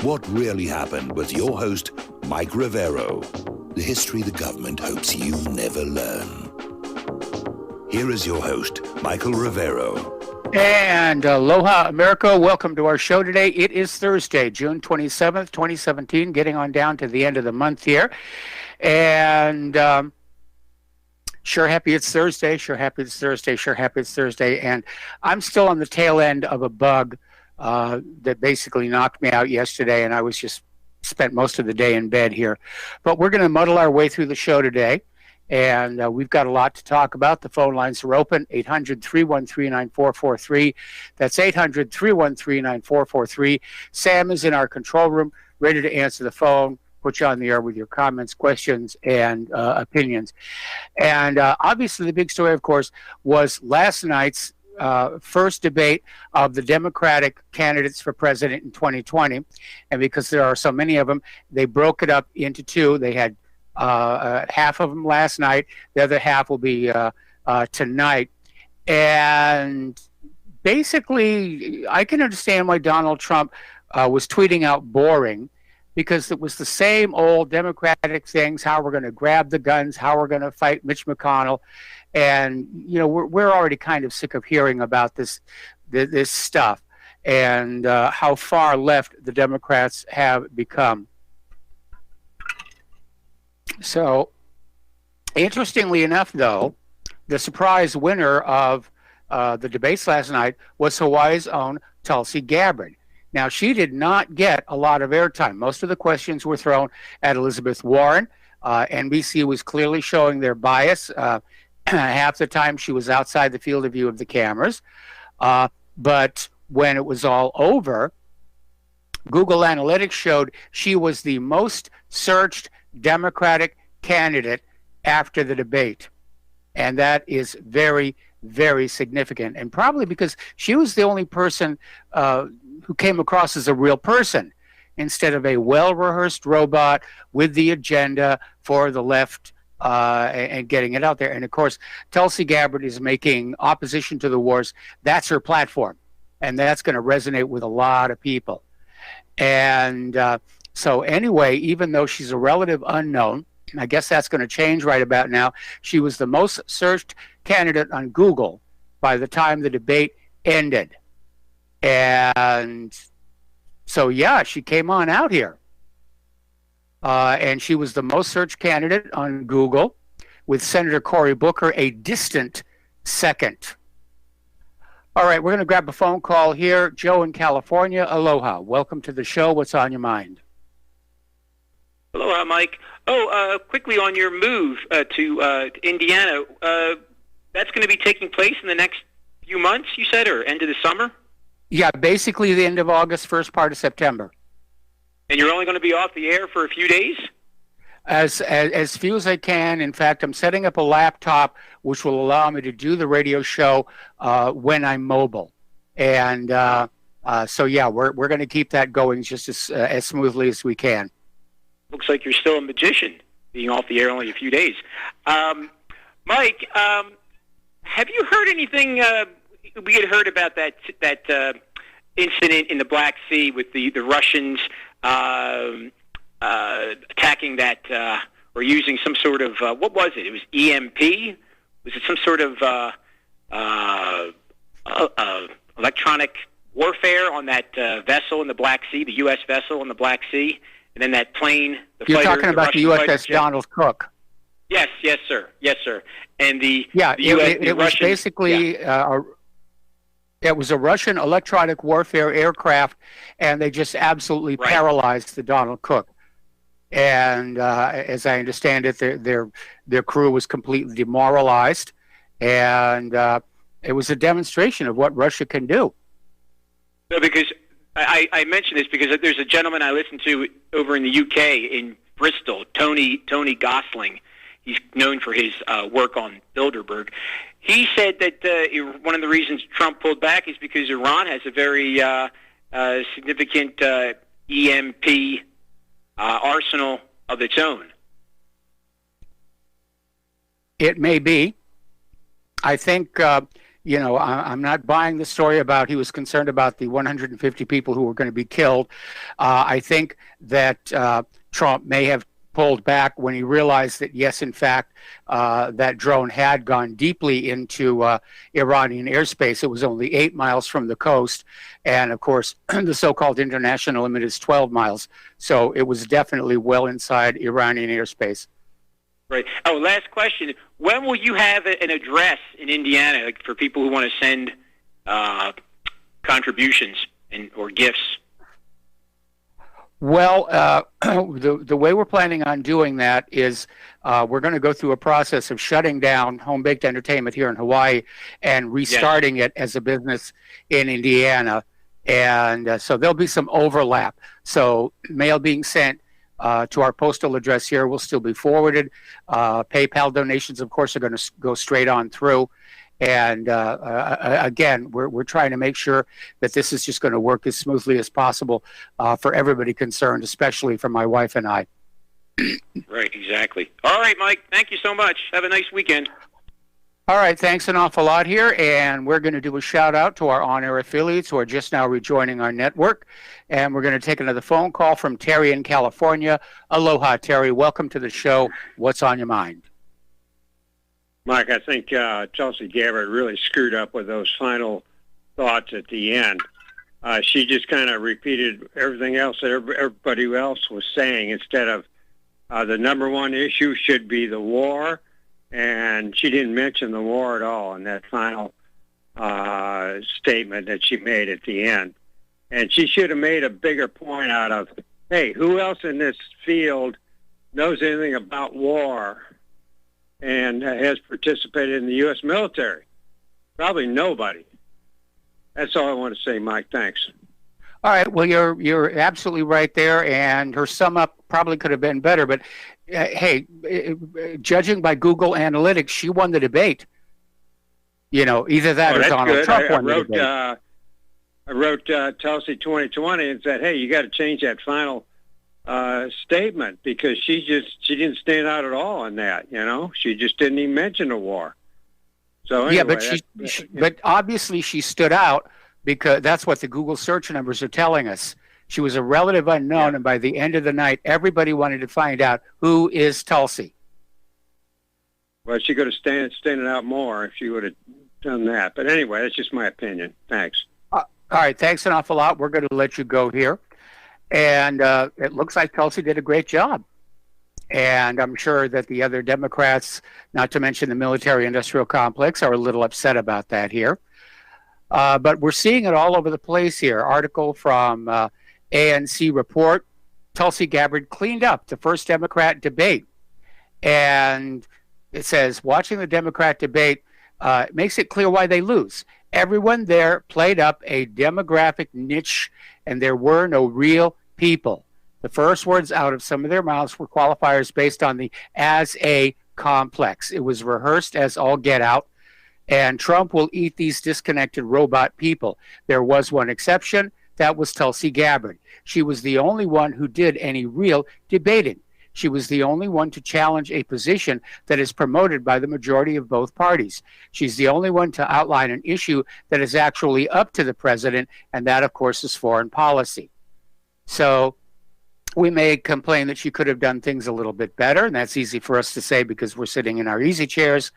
What Really Happened with your host, Mike Rivero. The history the government hopes you never learn. Here is your host, Michael Rivero. And aloha, America. Welcome to our show today. It is Thursday, June 27th, 2017, getting on down to the end of the month here. And sure happy it's Thursday, sure happy it's Thursday, sure happy it's Thursday. And I'm still on the tail end of a bug that basically knocked me out yesterday, and I was just spent most of the day in bed here. But we're going to muddle our way through the show today, and we've got a lot to talk about. The phone lines are open, 800-313-9443. That's 800-313-9443. Sam is in our control room, ready to answer the phone, put you on the air with your comments, questions, and opinions. And obviously the big story, of course, was last night's first debate of the Democratic candidates for president in 2020. And because there are so many of them, they broke it up into two. They had half of them last night. The other half will be tonight. And basically, I can understand why Donald Trump was tweeting out boring, because it was the same old Democratic things, how we're going to grab the guns, how we're going to fight Mitch McConnell. And, you know, we're already kind of sick of hearing about this stuff and how far left the Democrats have become. So, interestingly enough, though, the surprise winner of the debates last night was Hawaii's own Tulsi Gabbard. Now, she did not get a lot of airtime. Most of the questions were thrown at Elizabeth Warren. NBC was clearly showing their bias. Half the time she was outside the field of view of the cameras. But when it was all over, Google Analytics showed she was the most searched Democratic candidate after the debate. And that is very, very significant. And probably because she was the only person who came across as a real person instead of a well-rehearsed robot with the agenda for the left and getting it out there. And of course, Tulsi Gabbard is making opposition to the wars. That's her platform. And that's going to resonate with a lot of people. And so anyway, even though she's a relative unknown, I guess that's going to change right about now, she was the most searched candidate on Google by the time the debate ended. And so, yeah, she came on out here. And she was the most searched candidate on Google, with Senator Cory Booker a distant second. All right, we're going to grab a phone call here. Joe in California, aloha. Welcome to the show. What's on your mind? Aloha, Mike. Quickly on your move to Indiana, that's going to be taking place in the next few months, you said, or end of the summer? Yeah, basically the end of August, first part of September. And you're only going to be off the air for a few days? As few as I can. In fact, I'm setting up a laptop which will allow me to do the radio show when I'm mobile. And so, yeah, we're going to keep that going just as smoothly as we can. Looks like you're still a magician, being off the air only a few days. Mike, have you heard anything? We had heard about that incident in the Black Sea with the Russians attacking that or using some sort of what was it? It was EMP. Was it some sort of electronic warfare on that vessel in the Black Sea, the U.S. vessel in the Black Sea, and then that plane? You're talking about the USS Donald Cook. Yes, sir. And the US, it was Russian, basically. It was a Russian electronic warfare aircraft, and they just absolutely paralyzed the Donald Cook. And as I understand it, their crew was completely demoralized, and it was a demonstration of what Russia can do. No, because I mention this because there's a gentleman I listen to over in the UK in Bristol, Tony Gosling. He's known for his work on Bilderberg. He said that one of the reasons Trump pulled back is because Iran has a very significant EMP arsenal of its own. It may be. I think I'm not buying the story about he was concerned about the 150 people who were going to be killed. I think that Trump may have pulled back when he realized that, yes, in fact, that drone had gone deeply into Iranian airspace. It was only 8 miles from the coast. And, of course, the so-called international limit is 12 miles. So it was definitely well inside Iranian airspace. Right. Oh, last question. When will you have an address in Indiana, like, for people who want to send contributions or gifts? Well, the way we're planning on doing that is we're going to go through a process of shutting down Home Baked Entertainment here in Hawaii and restarting it as a business in Indiana. And so there'll be some overlap. So mail being sent to our postal address here will still be forwarded. PayPal donations, of course, are going to go straight on through. And again, we're trying to make sure that this is just going to work as smoothly as possible for everybody concerned, especially for my wife and I. Right, exactly. All right, Mike, thank you so much. Have a nice weekend. All right, thanks an awful lot here. And we're going to do a shout out to our on-air affiliates who are just now rejoining our network. And we're going to take another phone call from Terry in California. Aloha, Terry. Welcome to the show. What's on your mind? Mike, I think Tulsi Gabbard really screwed up with those final thoughts at the end. She just kind of repeated everything else that everybody else was saying instead of the number one issue should be the war, and she didn't mention the war at all in that final statement that she made at the end. And she should have made a bigger point out of, hey, who else in this field knows anything about war and has participated in the U.S. military? Probably nobody. That's all I want to say, Mike. Thanks. All right. Well, you're absolutely right there, and her sum up probably could have been better. But hey, judging by Google Analytics, she won the debate. Either that or Donald Trump won the debate. I wrote Tulsi 2020 and said, hey, you got to change that final statement because she didn't stand out at all on that. She just didn't even mention the war. So anyway, yeah, but obviously she stood out because that's what the Google search numbers are telling us. She was a relative unknown, and by the end of the night, everybody wanted to find out who is Tulsi. Well, she could have standed out more if she would have done that. But anyway, that's just my opinion. Thanks. All right, thanks an awful lot. We're going to let you go here. And it looks like Tulsi did a great job. And I'm sure that the other Democrats, not to mention the military-industrial complex, are a little upset about that here. But we're seeing it all over the place here. Article from ANC Report, Tulsi Gabbard cleaned up the first Democrat debate. And it says, watching the Democrat debate makes it clear why they lose. Everyone there played up a demographic niche, and there were no real people. The first words out of some of their mouths were qualifiers based on the as a complex. It was rehearsed as all get out, and Trump will eat these disconnected robot people. There was one exception. That was Tulsi Gabbard. She was the only one who did any real debating. She was the only one to challenge a position that is promoted by the majority of both parties. She's the only one to outline an issue that is actually up to the president, and that, of course, is foreign policy. So we may complain that she could have done things a little bit better, and that's easy for us to say because we're sitting in our easy chairs.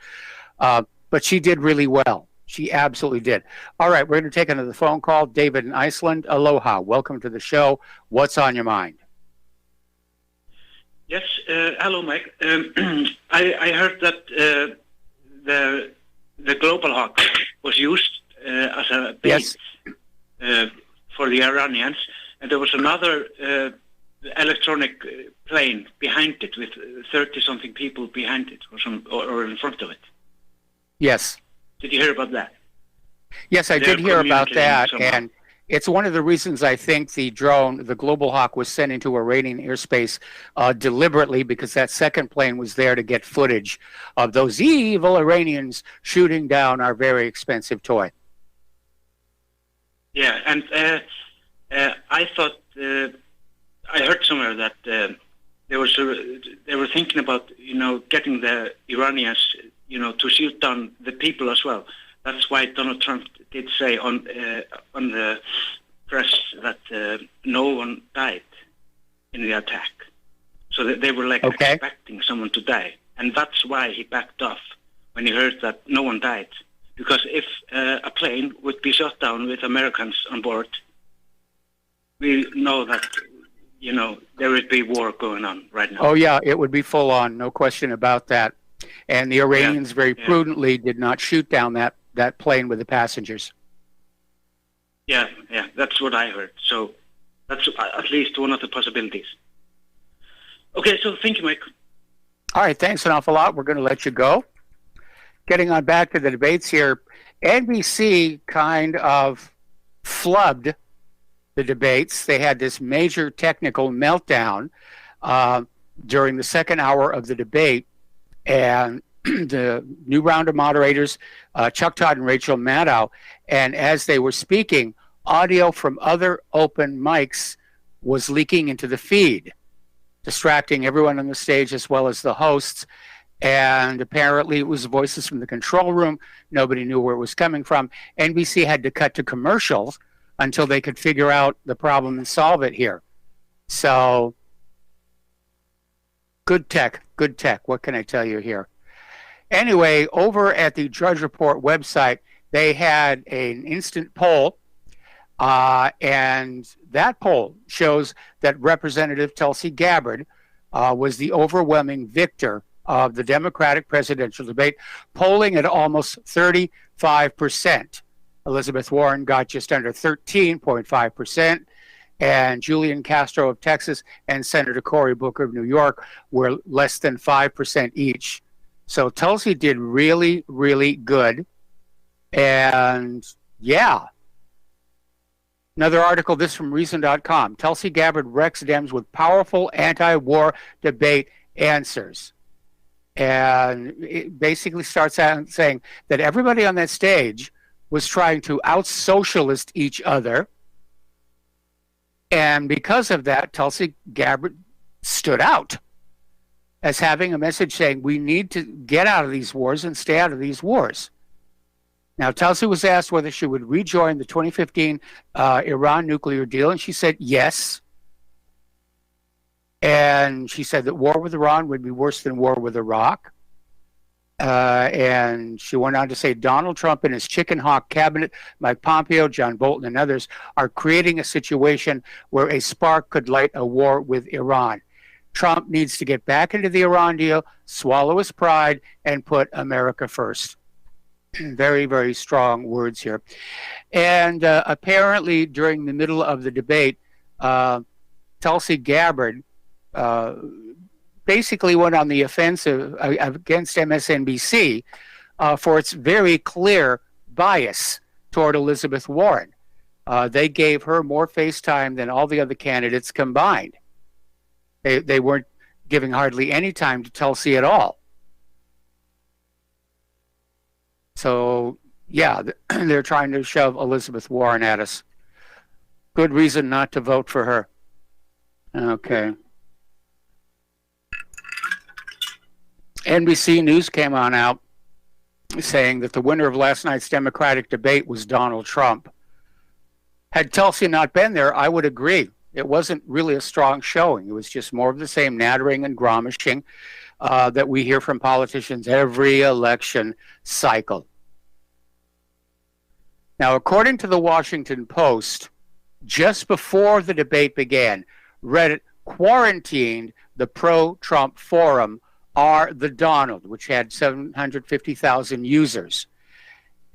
But she did really well. She absolutely did. All right, we're going to take another phone call. David in Iceland. Aloha. Welcome to the show. What's on your mind? Yes, hello, Mike. I heard that the Global Hawk was used as a base for the Iranians, and there was another electronic plane behind it with 30-something people behind it or in front of it. Yes. Did you hear about that? Yes, I did hear about that, and it's one of the reasons I think the drone, the Global Hawk, was sent into Iranian airspace deliberately, because that second plane was there to get footage of those evil Iranians shooting down our very expensive toy. Yeah, and I thought, I heard somewhere that they were thinking about, getting the Iranians, to shoot down the people as well. That's why Donald Trump did say on the press that no one died in the attack. So that they were expecting someone to die. And that's why he backed off when he heard that no one died. Because if a plane would be shot down with Americans on board, we know that, there would be war going on right now. Oh, yeah, it would be full on, no question about that. And the Iranians very prudently did not shoot down that plane with the passengers. Yeah, that's what I heard. So that's at least one of the possibilities. Okay, so thank you, Mike. All right, thanks an awful lot. We're going to let you go. Getting on back to the debates here, NBC kind of flubbed the debates. They had this major technical meltdown during the second hour of the debate, and the new round of moderators, Chuck Todd and Rachel Maddow, and as they were speaking, audio from other open mics was leaking into the feed, distracting everyone on the stage as well as the hosts. And apparently it was voices from the control room. Nobody knew where it was coming from. NBC had to cut to commercials until they could figure out the problem and solve it here. So, good tech. What can I tell you here? Anyway, over at the Drudge Report website, they had an instant poll, and that poll shows that Representative Tulsi Gabbard was the overwhelming victor of the Democratic presidential debate, polling at almost 35%. Elizabeth Warren got just under 13.5%, and Julian Castro of Texas and Senator Cory Booker of New York were less than 5% each. So Tulsi did really, really good. And yeah. Another article, this from Reason.com. Tulsi Gabbard wrecks Dems with powerful anti-war debate answers. And it basically starts out saying that everybody on that stage was trying to out-socialist each other. And because of that, Tulsi Gabbard stood out as having a message saying we need to get out of these wars and stay out of these wars. Now, Tulsi was asked whether she would rejoin the 2015 Iran nuclear deal, and she said yes. And she said that war with Iran would be worse than war with Iraq. And she went on to say Donald Trump and his chicken hawk cabinet, Mike Pompeo, John Bolton, and others are creating a situation where a spark could light a war with Iran. Trump needs to get back into the Iran deal, swallow his pride, and put America first. Very, very strong words here. And apparently during the middle of the debate, Tulsi Gabbard basically went on the offensive against MSNBC for its very clear bias toward Elizabeth Warren. They gave her more face time than all the other candidates combined. They weren't giving hardly any time to Tulsi at all. So, yeah, they're trying to shove Elizabeth Warren at us. Good reason not to vote for her. Okay. NBC News came on out saying that the winner of last night's Democratic debate was Donald Trump. Had Tulsi not been there, I would agree. It wasn't really a strong showing. It was just more of the same nattering and gromishing that we hear from politicians every election cycle. Now, according to the Washington Post, just before the debate began, Reddit quarantined the pro-Trump forum R the Donald, which had 750,000 users.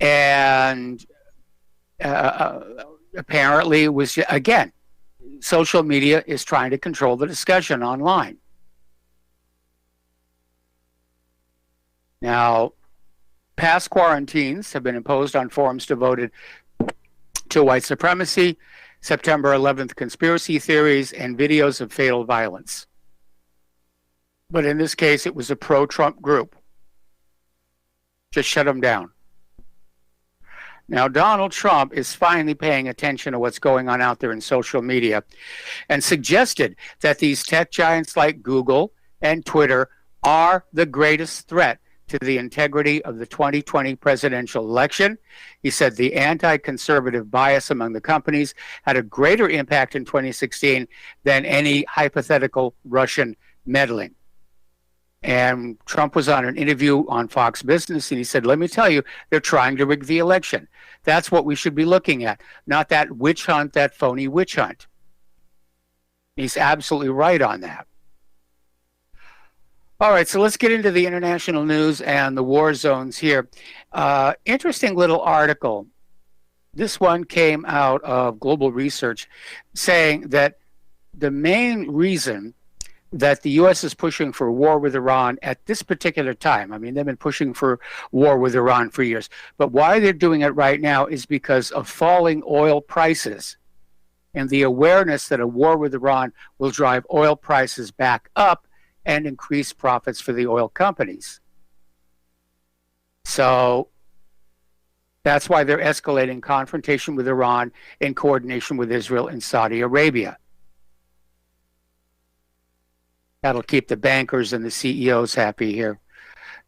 And apparently it was, again, social media is trying to control the discussion online. Now, past quarantines have been imposed on forums devoted to white supremacy, September 11th conspiracy theories, and videos of fatal violence. But in this case, it was a pro-Trump group. Just shut them down. Now, Donald Trump is finally paying attention to what's going on out there in social media and suggested that these tech giants like Google and Twitter are the greatest threat to the integrity of the 2020 presidential election. He said the anti-conservative bias among the companies had a greater impact in 2016 than any hypothetical Russian meddling. And Trump was on an interview on Fox Business, and he said, let me tell you, they're trying to rig the election. That's what we should be looking at, not that witch hunt, that phony witch hunt. He's absolutely right on that. All right, so let's get into the international news and the war zones here. Interesting little article. This one came out of Global Research saying that the main reason that the U.S. is pushing for war with Iran at this particular time, I mean, they've been pushing for war with Iran for years, but why they're doing it right now is because of falling oil prices and the awareness that a war with Iran will drive oil prices back up and increase profits for the oil companies. So that's why they're escalating confrontation with Iran in coordination with Israel and Saudi Arabia. That'll keep the bankers and the CEOs happy here.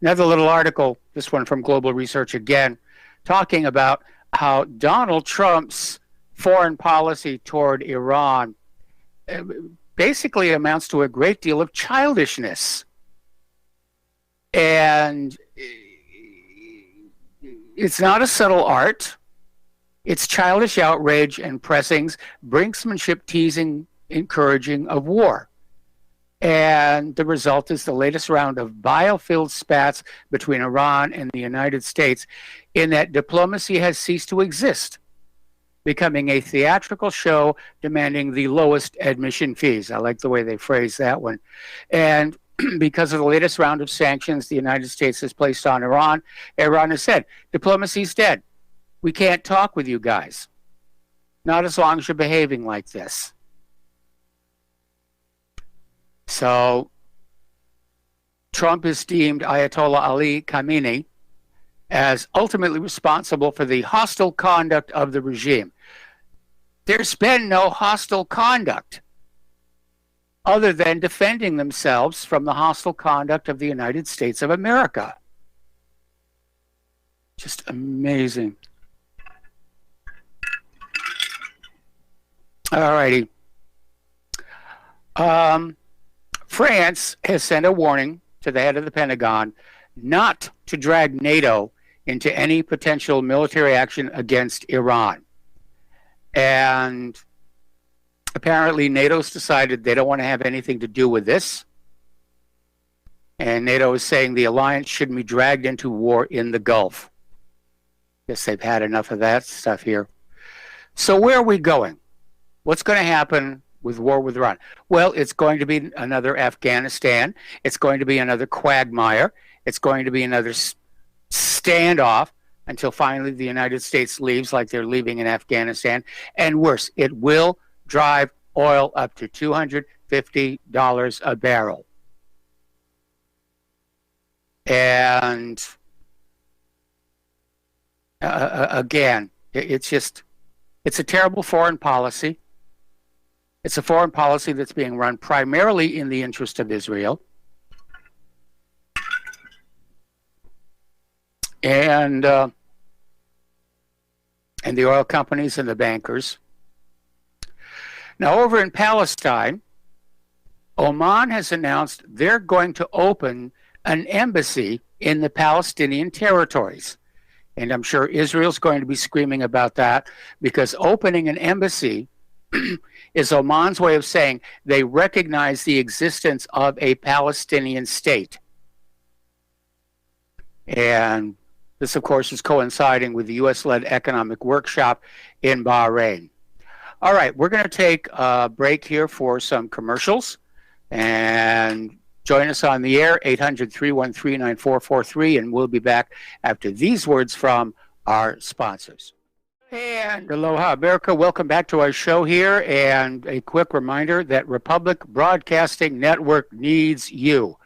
Another little article, this one from Global Research again, talking about how Donald Trump's foreign policy toward Iran basically amounts to a great deal of childishness. And it's not a subtle art. It's childish outrage and pressings, brinksmanship, teasing, encouraging of war. And the result is the latest round of bile-filled spats between Iran and the United States, in that diplomacy has ceased to exist, becoming a theatrical show demanding the lowest admission fees. I like the way they phrase that one. And because of the latest round of sanctions the United States has placed on Iran, Iran has said, diplomacy's dead. We can't talk with you guys. Not as long as you're behaving like this. So Trump has deemed Ayatollah Ali Khamenei as ultimately responsible for the hostile conduct of the regime. There's been no hostile conduct other than defending themselves from the hostile conduct of the United States of America. Just amazing. All righty. France has sent a warning to the head of the Pentagon not to drag NATO into any potential military action against Iran. And apparently NATO's decided they don't want to have anything to do with this. And NATO is saying the alliance shouldn't be dragged into war in the Gulf. Guess they've had enough of that stuff here. So where are we going? What's going to happen with war with Iran? Well, it's going to be another Afghanistan. It's going to be another quagmire. It's going to be another standoff until finally the United States leaves like they're leaving in Afghanistan. And worse, it will drive oil up to $250 a barrel. And again, it's a terrible foreign policy. It's a foreign policy that's being run primarily in the interest of Israel. And the oil companies and the bankers. Now, over in Palestine, Oman has announced they're going to open an embassy in the Palestinian territories. And I'm sure Israel's going to be screaming about that, because opening an embassy is Oman's way of saying they recognize the existence of a Palestinian state. And this, of course, is coinciding with the U.S.-led economic workshop in Bahrain. All right, we're going to take a break here for some commercials. And join us on the air, 800-313-9443, and we'll be back after these words from our sponsors. And aloha, America. Welcome back to our show here. And a quick reminder that Republic Broadcasting Network needs you.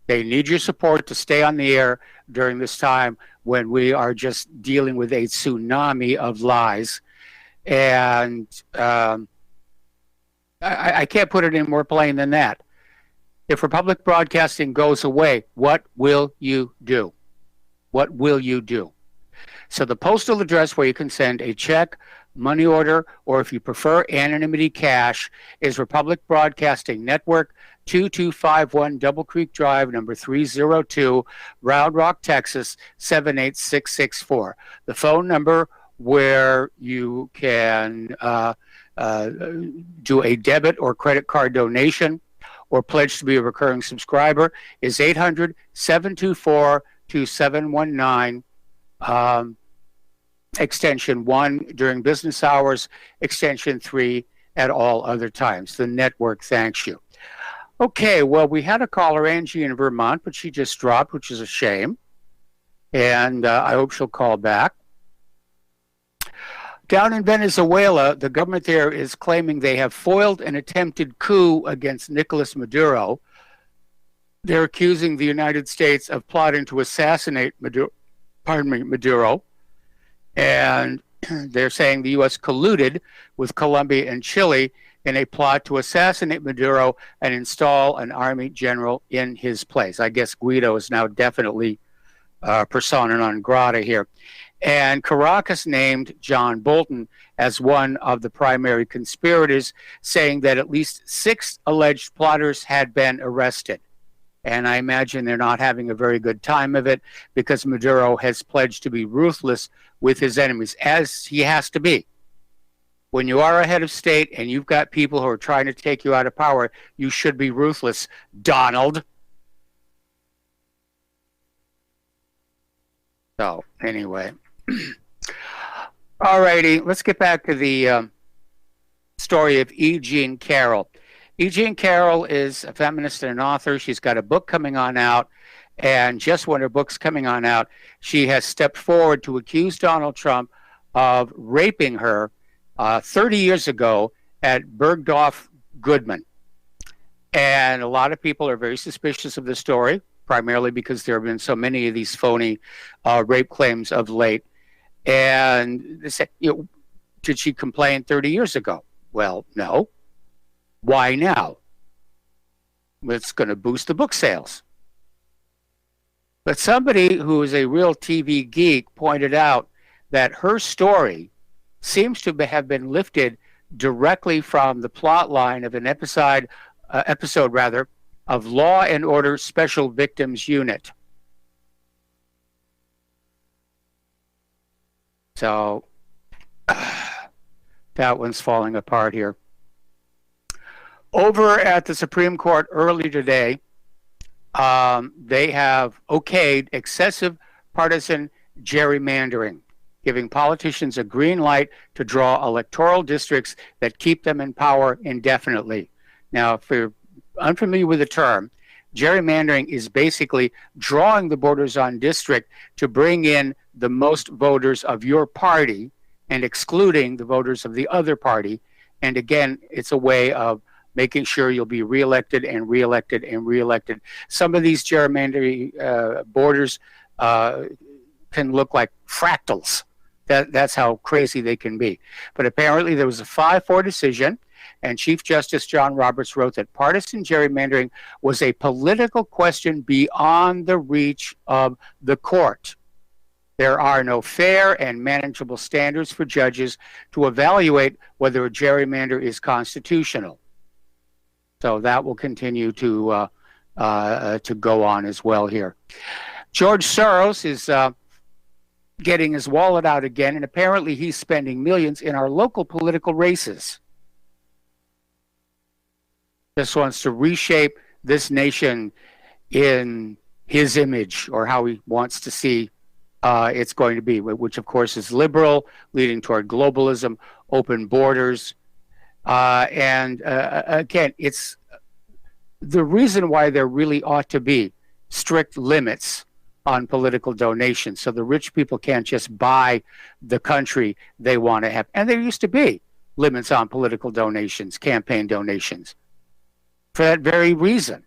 They need your support to stay on the air during this time when we are just dealing with a tsunami of lies. And I can't put it in more plain than that. If Republic Broadcasting goes away, what will you do? What will you do? So the postal address where you can send a check, money order, or if you prefer anonymity cash is Republic Broadcasting Network, 2251 Double Creek Drive, number 302, Round Rock, Texas, 78664. The phone number where you can do a debit or credit card donation or pledge to be a recurring subscriber is 800-724-2719, extension 1 during business hours, extension 3 at all other times. The network thanks you. Okay, well, we had a caller, Angie, in Vermont, but she just dropped, which is a shame. And I hope she'll call back. Down in Venezuela, the government there is claiming they have foiled an attempted coup against Nicolas Maduro. They're accusing the United States of plotting to assassinate Maduro. And they're saying the U.S. colluded with Colombia and Chile in a plot to assassinate Maduro and install an army general in his place. I guess Guido is now definitely persona non grata here. And Caracas named John Bolton as one of the primary conspirators, saying that at least 6 alleged plotters had been arrested. And I imagine they're not having a very good time of it because Maduro has pledged to be ruthless with his enemies, as he has to be. When you are a head of state and you've got people who are trying to take you out of power, you should be ruthless, Donald. So, anyway. All righty, let's get back to the story of E. Jean Carroll. E. Jean Carroll is a feminist and an author. She's got a book coming on out, and just when her book's coming on out, she has stepped forward to accuse Donald Trump of raping her 30 years ago at Bergdorf Goodman. And a lot of people are very suspicious of the story, primarily because there have been so many of these phony rape claims of late. And they said, did she complain 30 years ago? Well, no. Why now? It's going to boost the book sales. But somebody who is a real TV geek pointed out that her story seems to have been lifted directly from the plot line of an episode of Law and Order Special Victims Unit. So that one's falling apart here. Over at the Supreme Court early today, they have okayed excessive partisan gerrymandering, giving politicians a green light to draw electoral districts that keep them in power indefinitely. Now, if you're unfamiliar with the term, gerrymandering is basically drawing the borders on district to bring in the most voters of your party and excluding the voters of the other party. And again, it's a way of making sure you'll be reelected and reelected and reelected. Some of these gerrymandering borders can look like fractals. That's how crazy they can be. But apparently there was a 5-4 decision, and Chief Justice John Roberts wrote that partisan gerrymandering was a political question beyond the reach of the court. There are no fair and manageable standards for judges to evaluate whether a gerrymander is constitutional. So that will continue to go on as well here. George Soros is getting his wallet out again, and apparently he's spending millions in our local political races. Just wants to reshape this nation in his image, or how he wants to see it's going to be, which of course is liberal, leading toward globalism, open borders. And again, it's the reason why there really ought to be strict limits on political donations, so the rich people can't just buy the country they want to have. And there used to be limits on political donations, campaign donations, for that very reason,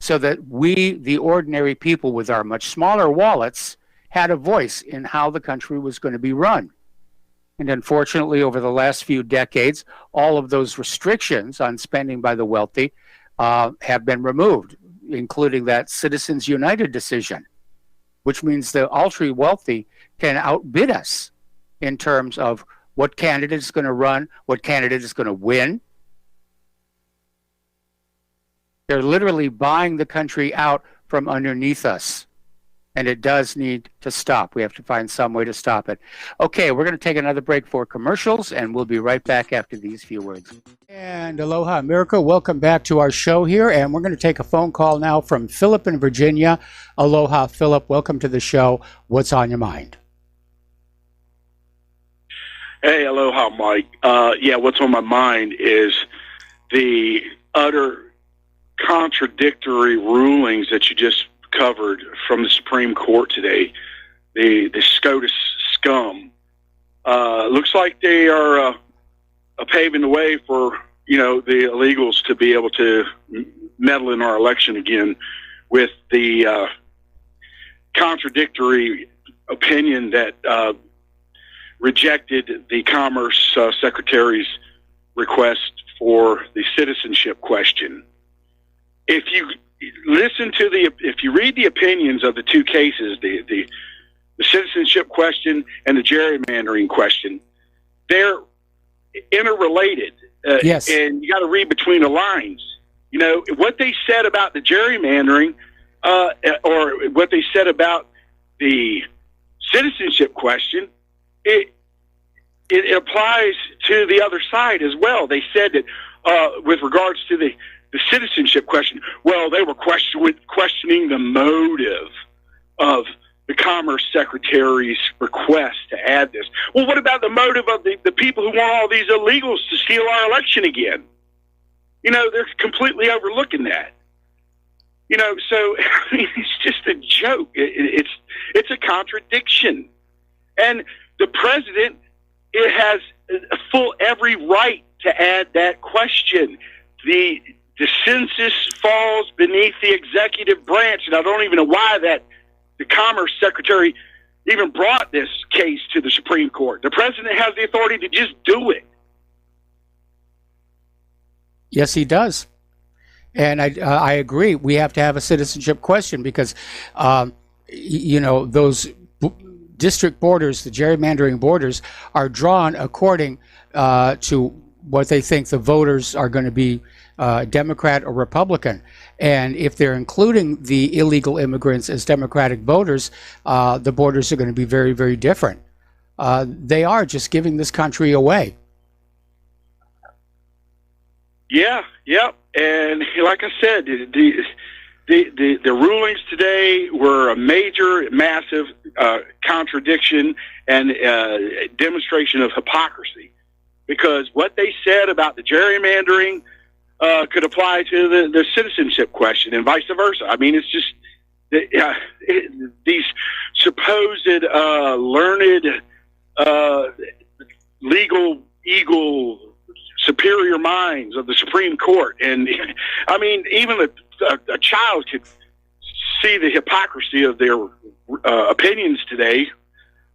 so that we, the ordinary people with our much smaller wallets, had a voice in how the country was going to be run. And unfortunately, over the last few decades, all of those restrictions on spending by the wealthy have been removed, including that Citizens United decision, which means the ultra wealthy can outbid us in terms of what candidate is going to run, what candidate is going to win. They're literally buying the country out from underneath us. And it does need to stop. We have to find some way to stop it. Okay, we're going to take another break for commercials, and we'll be right back after these few words. And aloha, America. Welcome back to our show here. And we're going to take a phone call now from Philip in Virginia. Aloha, Philip. Welcome to the show. What's on your mind? Hey, aloha, Mike. What's on my mind is the utter contradictory rulings that you just covered from the Supreme Court today. The SCOTUS scum looks like they are paving the way for the illegals to be able to meddle in our election again with the contradictory opinion that rejected the Commerce Secretary's request for the citizenship question. If you read the opinions of the two cases, the citizenship question and the gerrymandering question, they're interrelated. Yes. And you got to read between the lines. What they said about the gerrymandering, or what they said about the citizenship question, it applies to the other side as well. They said that with regards to the citizenship question, well, they were questioning the motive of the Commerce Secretary's request to add this. Well, what about the motive of the people who want all these illegals to steal our election again? They're completely overlooking that. So it's just a joke. It's a contradiction. And the president, it has every right to add that question. The census falls beneath the executive branch, and I don't even know why that the Commerce Secretary even brought this case to the Supreme Court. The president has the authority to just do it. Yes, he does. And I agree. We have to have a citizenship question because, those district borders, the gerrymandering borders, are drawn according to what they think the voters are going to be, Democrat or Republican. And if they're including the illegal immigrants as Democratic voters, the borders are going to be very, very different. They are just giving this country away. Yeah. And like I said, the rulings today were a major, massive contradiction and demonstration of hypocrisy, because what they said about the gerrymandering could apply to the citizenship question and vice versa. I mean, it's just these supposed learned legal eagle superior minds of the Supreme Court. And I mean, even a child could see the hypocrisy of their opinions today.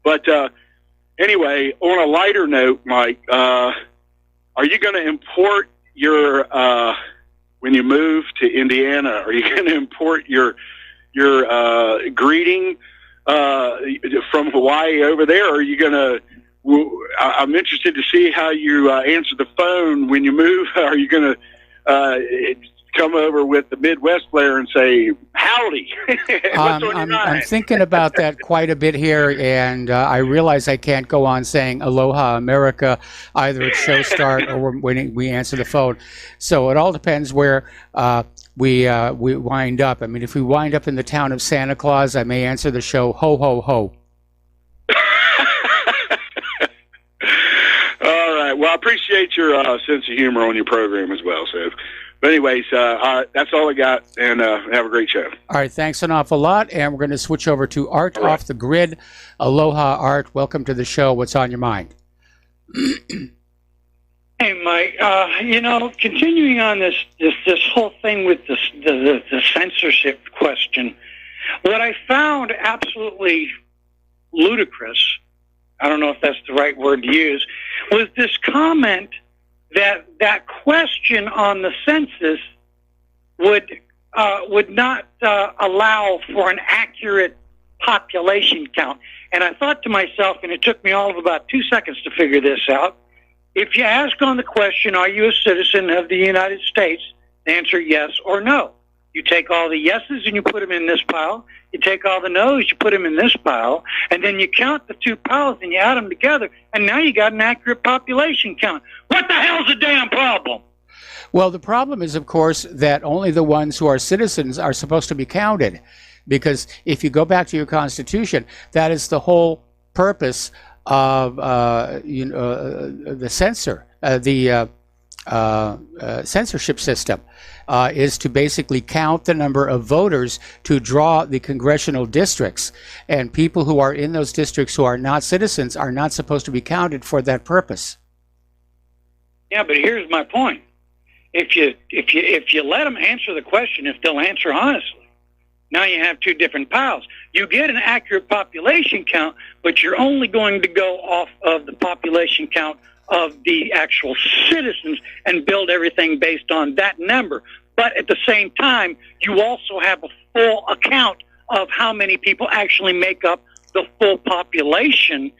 But anyway, on a lighter note, Mike, are you going to import your when you move to Indiana, are you going to import your greeting from Hawaii over there, or are you going to I'm interested to see how you answer the phone when you move. Are you going to come over with the Midwest flair and say, howdy? I'm thinking about that quite a bit here, and I realize I can't go on saying Aloha America either at show start or when we answer the phone. So it all depends where we wind up. I mean, if we wind up in the town of Santa Claus, I may answer the show ho, ho, ho. Well, I appreciate your sense of humor on your program as well. So, but anyways, that's all I got, and have a great show. All right, thanks an awful lot, and we're going to switch over to Art off the grid. Aloha, Art. Welcome to the show. What's on your mind? Hey, Mike. Continuing on this whole thing with the censorship question, what I found absolutely ludicrous, I don't know if that's the right word to use, was this comment that question on the census would not allow for an accurate population count. And I thought to myself, and it took me all of about 2 seconds to figure this out, if you ask on the question, are you a citizen of the United States, the answer yes or no. You take all the yeses and you put them in this pile. You take all the no's, you put them in this pile. And then you count the two piles and you add them together. And now you got an accurate population count. What the hell's the damn problem? Well, the problem is, of course, that only the ones who are citizens are supposed to be counted. Because if you go back to your Constitution, that is the whole purpose of the censorship system, is to basically count the number of voters to draw the congressional districts. And people who are in those districts who are not citizens are not supposed to be counted for that purpose. Yeah, but here's my point. If you let them answer the question, if they'll answer honestly, now you have two different piles. You get an accurate population count, but you're only going to go off of the population count of the actual citizens and build everything based on that number. But at the same time, you also have a full account of how many people actually make up the full population.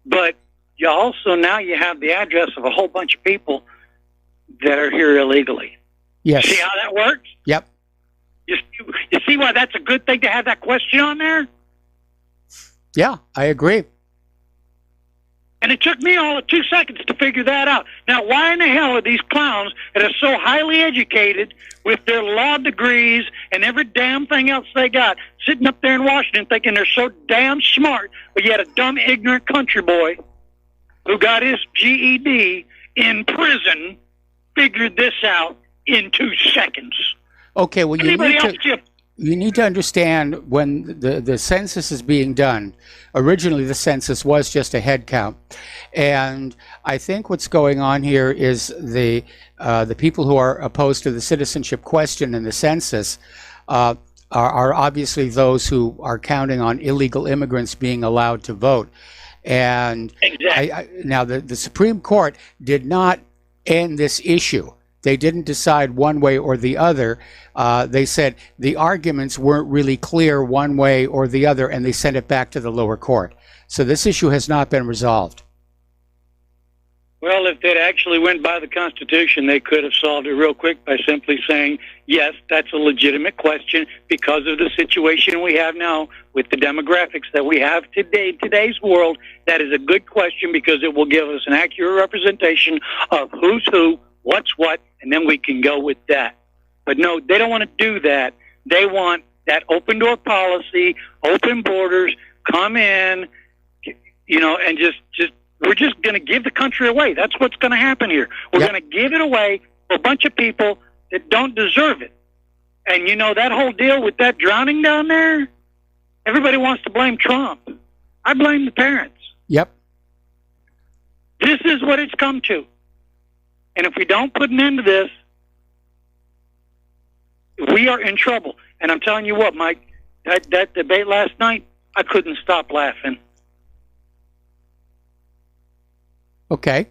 But you also now you have the address of a whole bunch of people that are here illegally. Yes. See how that works? Yep. You see why that's a good thing to have that question on there? Yeah, I agree. And it took me all of 2 seconds to figure that out. Now, why in the hell are these clowns that are so highly educated with their law degrees and every damn thing else they got sitting up there in Washington thinking they're so damn smart, but yet a dumb, ignorant country boy who got his GED in prison figured this out in 2 seconds? Okay, well, you need to understand when the census is being done. Originally, the census was just a head count. And I think what's going on here is the people who are opposed to the citizenship question in the census are obviously those who are counting on illegal immigrants being allowed to vote. And exactly. Now, the Supreme Court did not end this issue. They didn't decide one way or the other. They said the arguments weren't really clear one way or the other, and they sent it back to the lower court. So this issue has not been resolved. Well, if they'd actually went by the Constitution, they could have solved it real quick by simply saying, yes, that's a legitimate question because of the situation we have now with the demographics that we have today, today's world. That is a good question because it will give us an accurate representation of who's who, what's what, and then we can go with that. But no, they don't want to do that. They want that open door policy, open borders, come in, and just we're just going to give the country away. That's what's going to happen here. We're going to give it away to a bunch of people that don't deserve it. And that whole deal with that drowning down there, everybody wants to blame Trump. I blame the parents. Yep. This is what it's come to. And if we don't put an end to this, we are in trouble. And I'm telling you what, Mike, that debate last night, I couldn't stop laughing. Okay.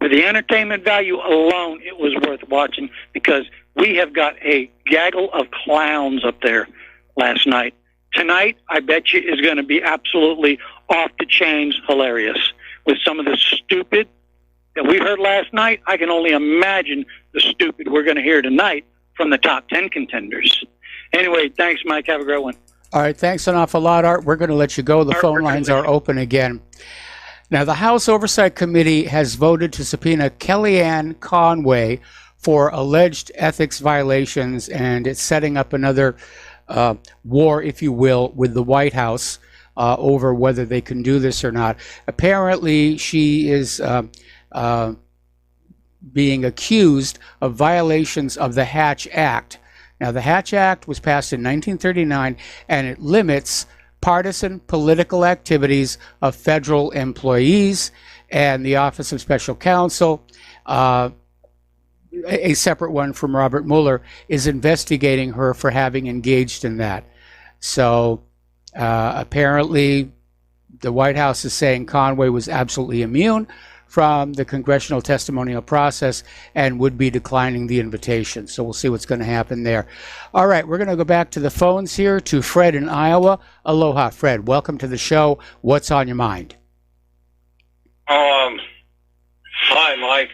For the entertainment value alone, it was worth watching because we have got a gaggle of clowns up there last night. Tonight, I bet you, is going to be absolutely off the chains hilarious with some of the stupid that we heard last night. I can only imagine the stupid we're going to hear tonight from the top 10 contenders. Anyway, thanks, Mike. Have a great one. All right. Thanks an awful lot, Art. We're going to let you go. The phone lines are open again. Now, the House Oversight Committee has voted to subpoena Kellyanne Conway for alleged ethics violations, and it's setting up another war, if you will, with the White House over whether they can do this or not. Apparently, she is being accused of violations of the Hatch Act. Now, the Hatch Act was passed in 1939, and it limits partisan political activities of federal employees, and the Office of Special Counsel, a separate one from Robert Mueller, is investigating her for having engaged in that. So apparently the White House is saying Conway was absolutely immune from the congressional testimonial process and would be declining the invitation. So we'll see what's going to happen there. All right, we're going to go back to the phones here to Fred in Iowa. Aloha, Fred. Welcome to the show. What's on your mind? Hi, Mike.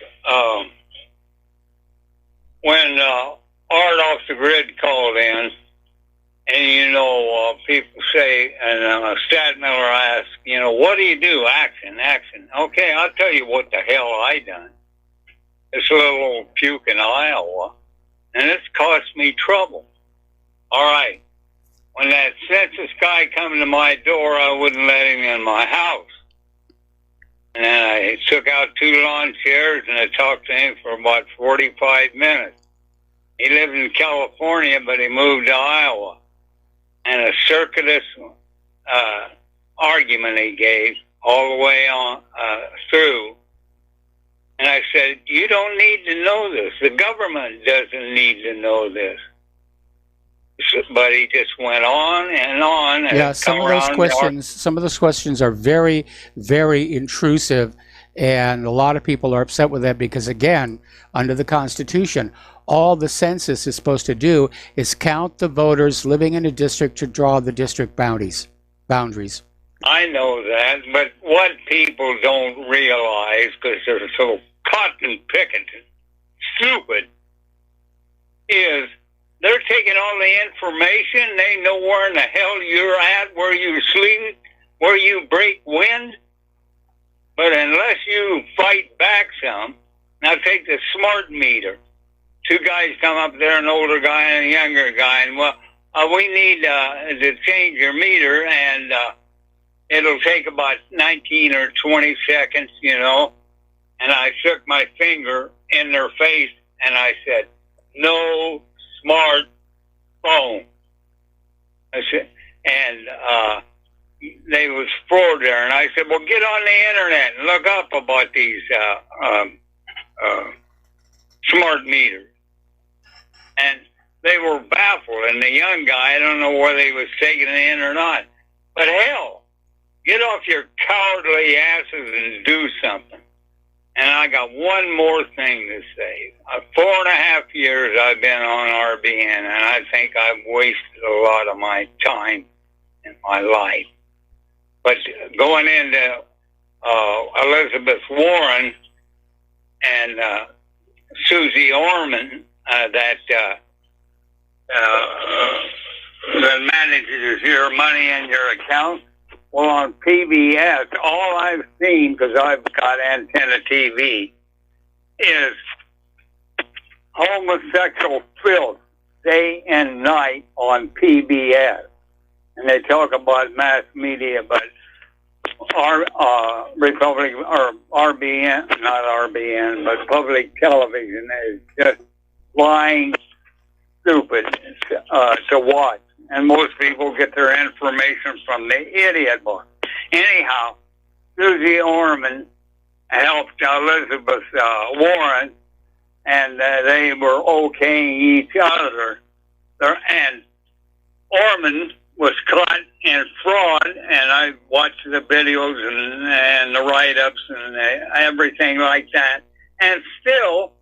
When Art Off the Grid called in, and people say, and Stat Miller asked, what do you do? Action. Okay, I'll tell you what the hell I done. This little old puke in Iowa, and it's cost me trouble. All right. When that census guy come to my door, I wouldn't let him in my house. And then I took out 2 lawn chairs and I talked to him for about 45 minutes. He lived in California, but he moved to Iowa. And a circuitous argument he gave all the way on through. And I said, you don't need to know this. The government doesn't need to know this. But he just went on and on. And yeah, some of those questions are very, very intrusive, and a lot of people are upset with that because, again, under the Constitution, all the census is supposed to do is count the voters living in a district to draw the district boundaries. I know that, but what people don't realize, because they're so cotton-picking stupid, is they're taking all the information. They know where in the hell you're at, where you sleep, where you break wind. But unless you fight back some, now take the smart meter. 2 guys come up there, an older guy and a younger guy, and we need to change your meter, and it'll take about 19 or 20 seconds, And I shook my finger in their face, and I said, no smart phone. I said, and they was floored there, and I said, well, get on the internet and look up about these smart meters. And they were baffled, and the young guy, I don't know whether he was taking it in or not, but hell, get off your cowardly asses and do something. And I got one more thing to say. 4.5 years I've been on RBN, and I think I've wasted a lot of my time in my life. But going into Elizabeth Warren and Susie Orman, that manages your money in your account, well, on PBS, all I've seen, because I've got antenna TV, is homosexual filth day and night on PBS. And they talk about mass media, but Republic, or RBN, not RBN, but public television is just lying stupid to watch. And most people get their information from the idiot book. Anyhow, Susie Orman helped Elizabeth Warren, and they were okaying each other. And Orman was caught in fraud, and I watched the videos and the write-ups and everything like that. And still,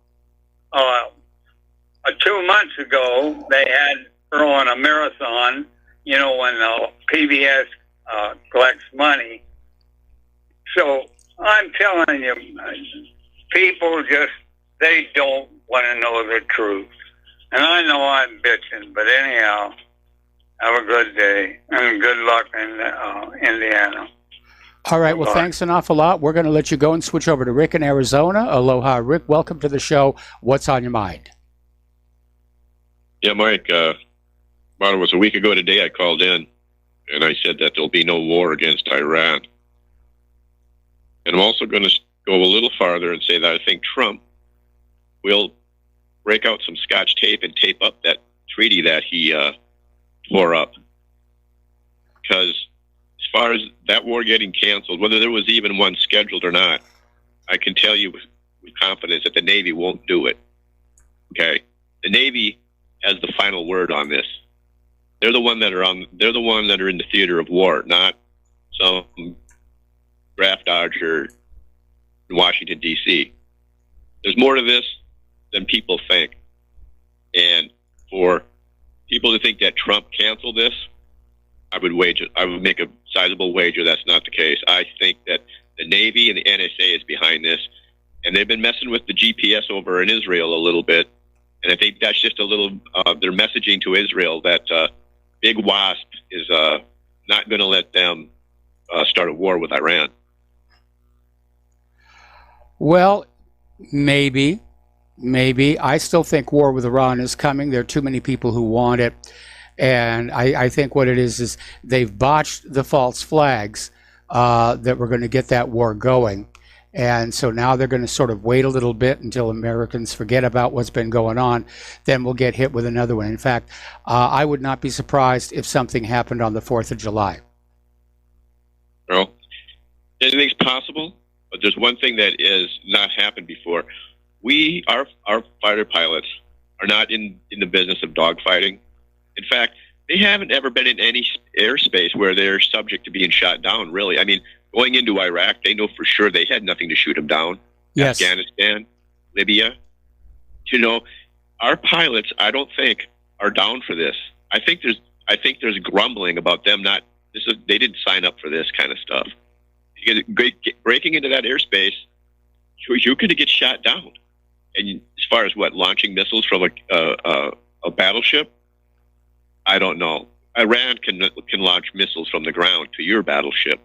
2 months ago, they had her on a marathon, when PBS collects money. So I'm telling you, people they don't want to know the truth. And I know I'm bitching, but anyhow, have a good day and good luck in Indiana. All right, well, thanks an awful lot. We're going to let you go and switch over to Rick in Arizona. Aloha, Rick. Welcome to the show. What's on your mind? Yeah, Mike, about it was a week ago today I called in, and I said that there'll be no war against Iran. And I'm also going to go a little farther and say that I think Trump will break out some Scotch tape and tape up that treaty that he tore up. Because as far as that war getting canceled, whether there was even one scheduled or not, I can tell you with confidence that the Navy won't do it. Okay? The Navy has the final word on this. They're the one that are in the theater of war, not some draft dodger in Washington, D.C. There's more to this than people think. And for people to think that Trump canceled this, I would make a sizable wager that's not the case. I think that the Navy and the NSA is behind this, and they've been messing with the GPS over in Israel a little bit. And I think that's just a little, their messaging to Israel that Big Wasp is not going to let them start a war with Iran. Well, maybe. I still think war with Iran is coming. There are too many people who want it. And I think what it is they've botched the false flags that we're going to get that war going. And so now they're going to sort of wait a little bit until Americans forget about what's been going on. Then we'll get hit with another one. In fact, I would not be surprised if something happened on the 4th of July. Well, anything's possible, but there's one thing that is not happened before. Our fighter pilots are not in the business of dogfighting. In fact, they haven't ever been in any airspace where they're subject to being shot down, really. I mean, going into Iraq, they know for sure they had nothing to shoot them down. Yes. Afghanistan, Libya. You know, our pilots, I don't think, are down for this. I think there's grumbling about them not. They didn't sign up for this kind of stuff. Breaking into that airspace, you're going to get shot down. And as far as launching missiles from a battleship, I don't know. Iran can launch missiles from the ground to your battleship.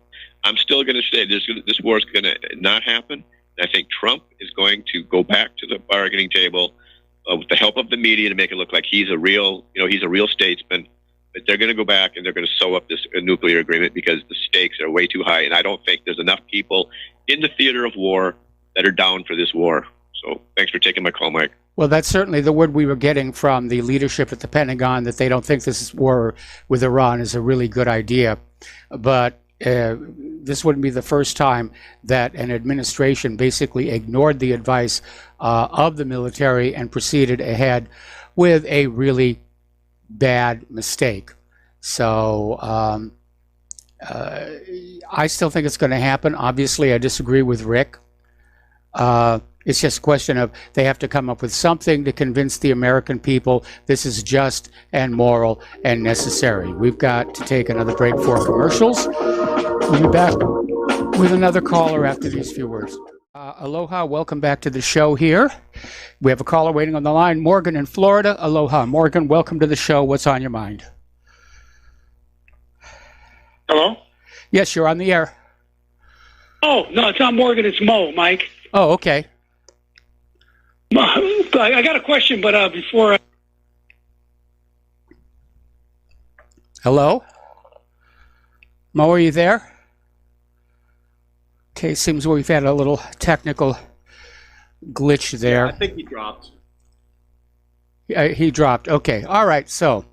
I'm still going to say this war is going to not happen. And I think Trump is going to go back to the bargaining table with the help of the media to make it look like he's a real statesman. But they're going to go back and they're going to sew up this nuclear agreement because the stakes are way too high. And I don't think there's enough people in the theater of war that are down for this war. So thanks for taking my call, Mike. Well, that's certainly the word we were getting from the leadership at the Pentagon, that they don't think this war with Iran is a really good idea. But this wouldn't be the first time that an administration basically ignored the advice of the military and proceeded ahead with a really bad mistake. So I still think it's going to happen. Obviously, I disagree with Rick. It's just a question of they have to come up with something to convince the American people this is just and moral and necessary. We've got to take another break for commercials. We'll be back with another caller after these few words. Aloha, welcome back to the show here. We have a caller waiting on the line, Morgan in Florida. Aloha, Morgan, welcome to the show. What's on your mind? Hello? Yes, you're on the air. Oh, no, it's not Morgan, it's Mo, Mike. Oh, okay. I got a question, but before... Hello? Mo, are you there? Okay, seems we've had a little technical glitch there. Yeah, I think he dropped. He dropped. Okay. All right. So,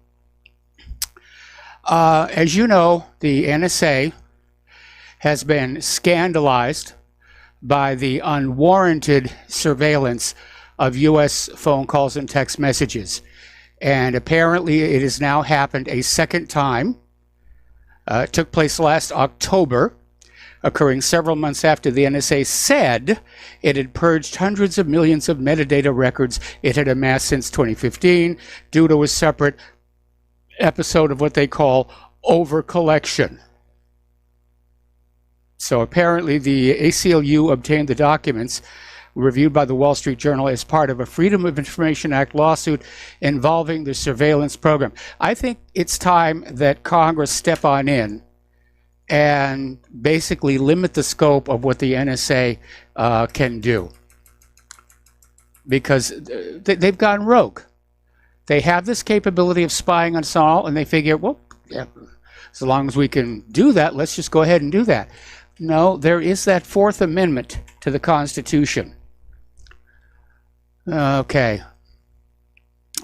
as you know, the NSA has been scandalized by the unwarranted surveillance of U.S. phone calls and text messages. And apparently it has now happened a second time. It took place last October, occurring several months after the NSA said it had purged hundreds of millions of metadata records it had amassed since 2015 due to a separate episode of what they call overcollection. So apparently the ACLU obtained the documents reviewed by the Wall Street Journal as part of a Freedom of Information Act lawsuit involving the surveillance program. I think it's time that Congress step on in and basically limit the scope of what the NSA can do. Because they've gone rogue. They have this capability of spying on us all, and they figure, well, yeah, as long as we can do that, let's just go ahead and do that. No, there is that Fourth Amendment to the Constitution. Okay.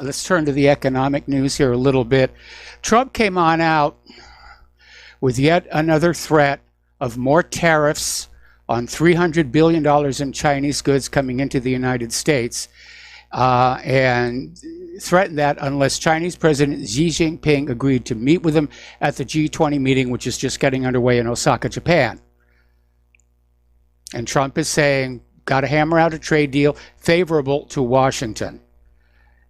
Let's turn to the economic news here a little bit. Trump came on out with yet another threat of more tariffs on $300 billion in Chinese goods coming into the United States, and threatened that unless Chinese President Xi Jinping agreed to meet with him at the G20 meeting, which is just getting underway in Osaka, Japan. And Trump is saying, got to hammer out a trade deal favorable to Washington.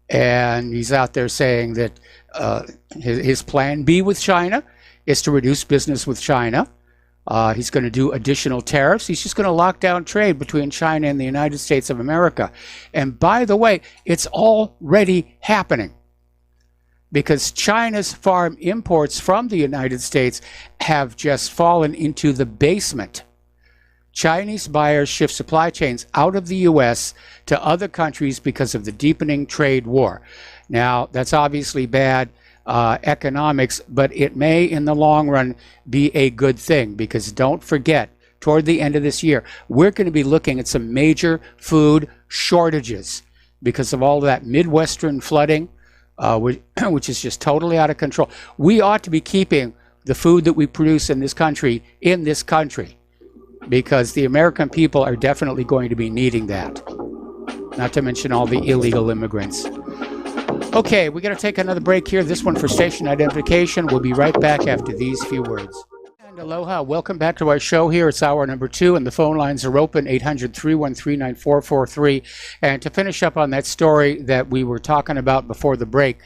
And he's out there saying that his plan B with China is to reduce business with China. He's going to do additional tariffs. He's just going to lock down trade between China and the United States of America. And by the way, it's already happening, because China's farm imports from the United States have just fallen into the basement. Chinese buyers shift supply chains out of the U.S. to other countries because of the deepening trade war. Now, that's obviously bad economics, but it may, in the long run, be a good thing, because don't forget, toward the end of this year, we're going to be looking at some major food shortages because of all that Midwestern flooding, which is just totally out of control. We ought to be keeping the food that we produce in this country, because the American people are definitely going to be needing that. Not to mention all the illegal immigrants. Okay, we got to take another break here. This one for station identification. We'll be right back after these few words. And aloha, welcome back to our show here. It's hour number 2, and the phone lines are open, 800-313-9443. And to finish up on that story that we were talking about before the break,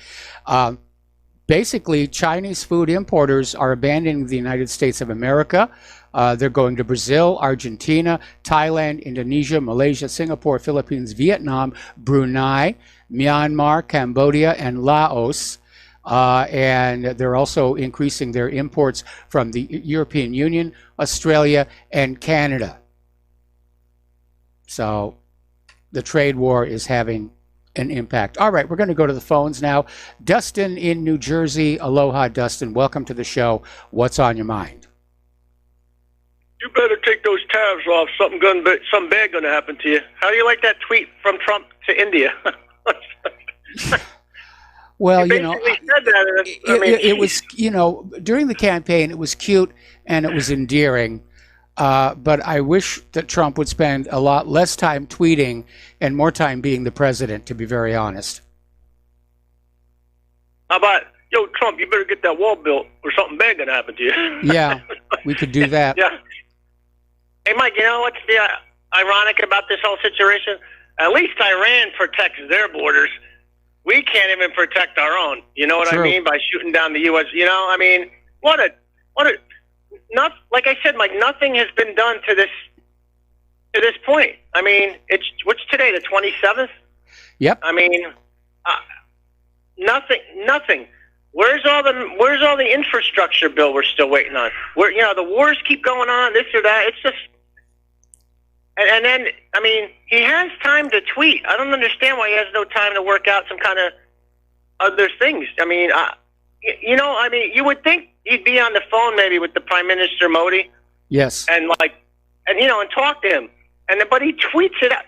basically, Chinese food importers are abandoning the United States of America. They're going to Brazil, Argentina, Thailand, Indonesia, Malaysia, Singapore, Philippines, Vietnam, Brunei, Myanmar, Cambodia, and Laos. And they're also increasing their imports from the European Union, Australia, and Canada. So the trade war is having an impact. All right, we're going to go to the phones now. Dustin in New Jersey. Aloha, Dustin. Welcome to the show. What's on your mind? You better take those tariffs off. Something bad going to happen to you. How do you like that tweet from Trump to India? Well, said that, it was, during the campaign, it was cute and it was endearing. But I wish that Trump would spend a lot less time tweeting and more time being the president, to be very honest. How about, yo, Trump, you better get that wall built or something bad going to happen to you. Yeah, we could do that. Yeah. Hey, Mike, you know what's ironic about this whole situation? At least Iran protects their borders. We can't even protect our own. You know what True. I mean? By shooting down the U.S. Like I said, Mike, nothing has been done to this point. I mean, what's today, the 27th? Yep. I mean, nothing. Where's all the infrastructure bill we're still waiting on? The wars keep going on, this or that. It's just, and then, I mean, he has time to tweet. I don't understand why he has no time to work out some kind of other things. I mean, you would think he'd be on the phone maybe with the Prime Minister Modi. Yes. And talk to him. But he tweets it out.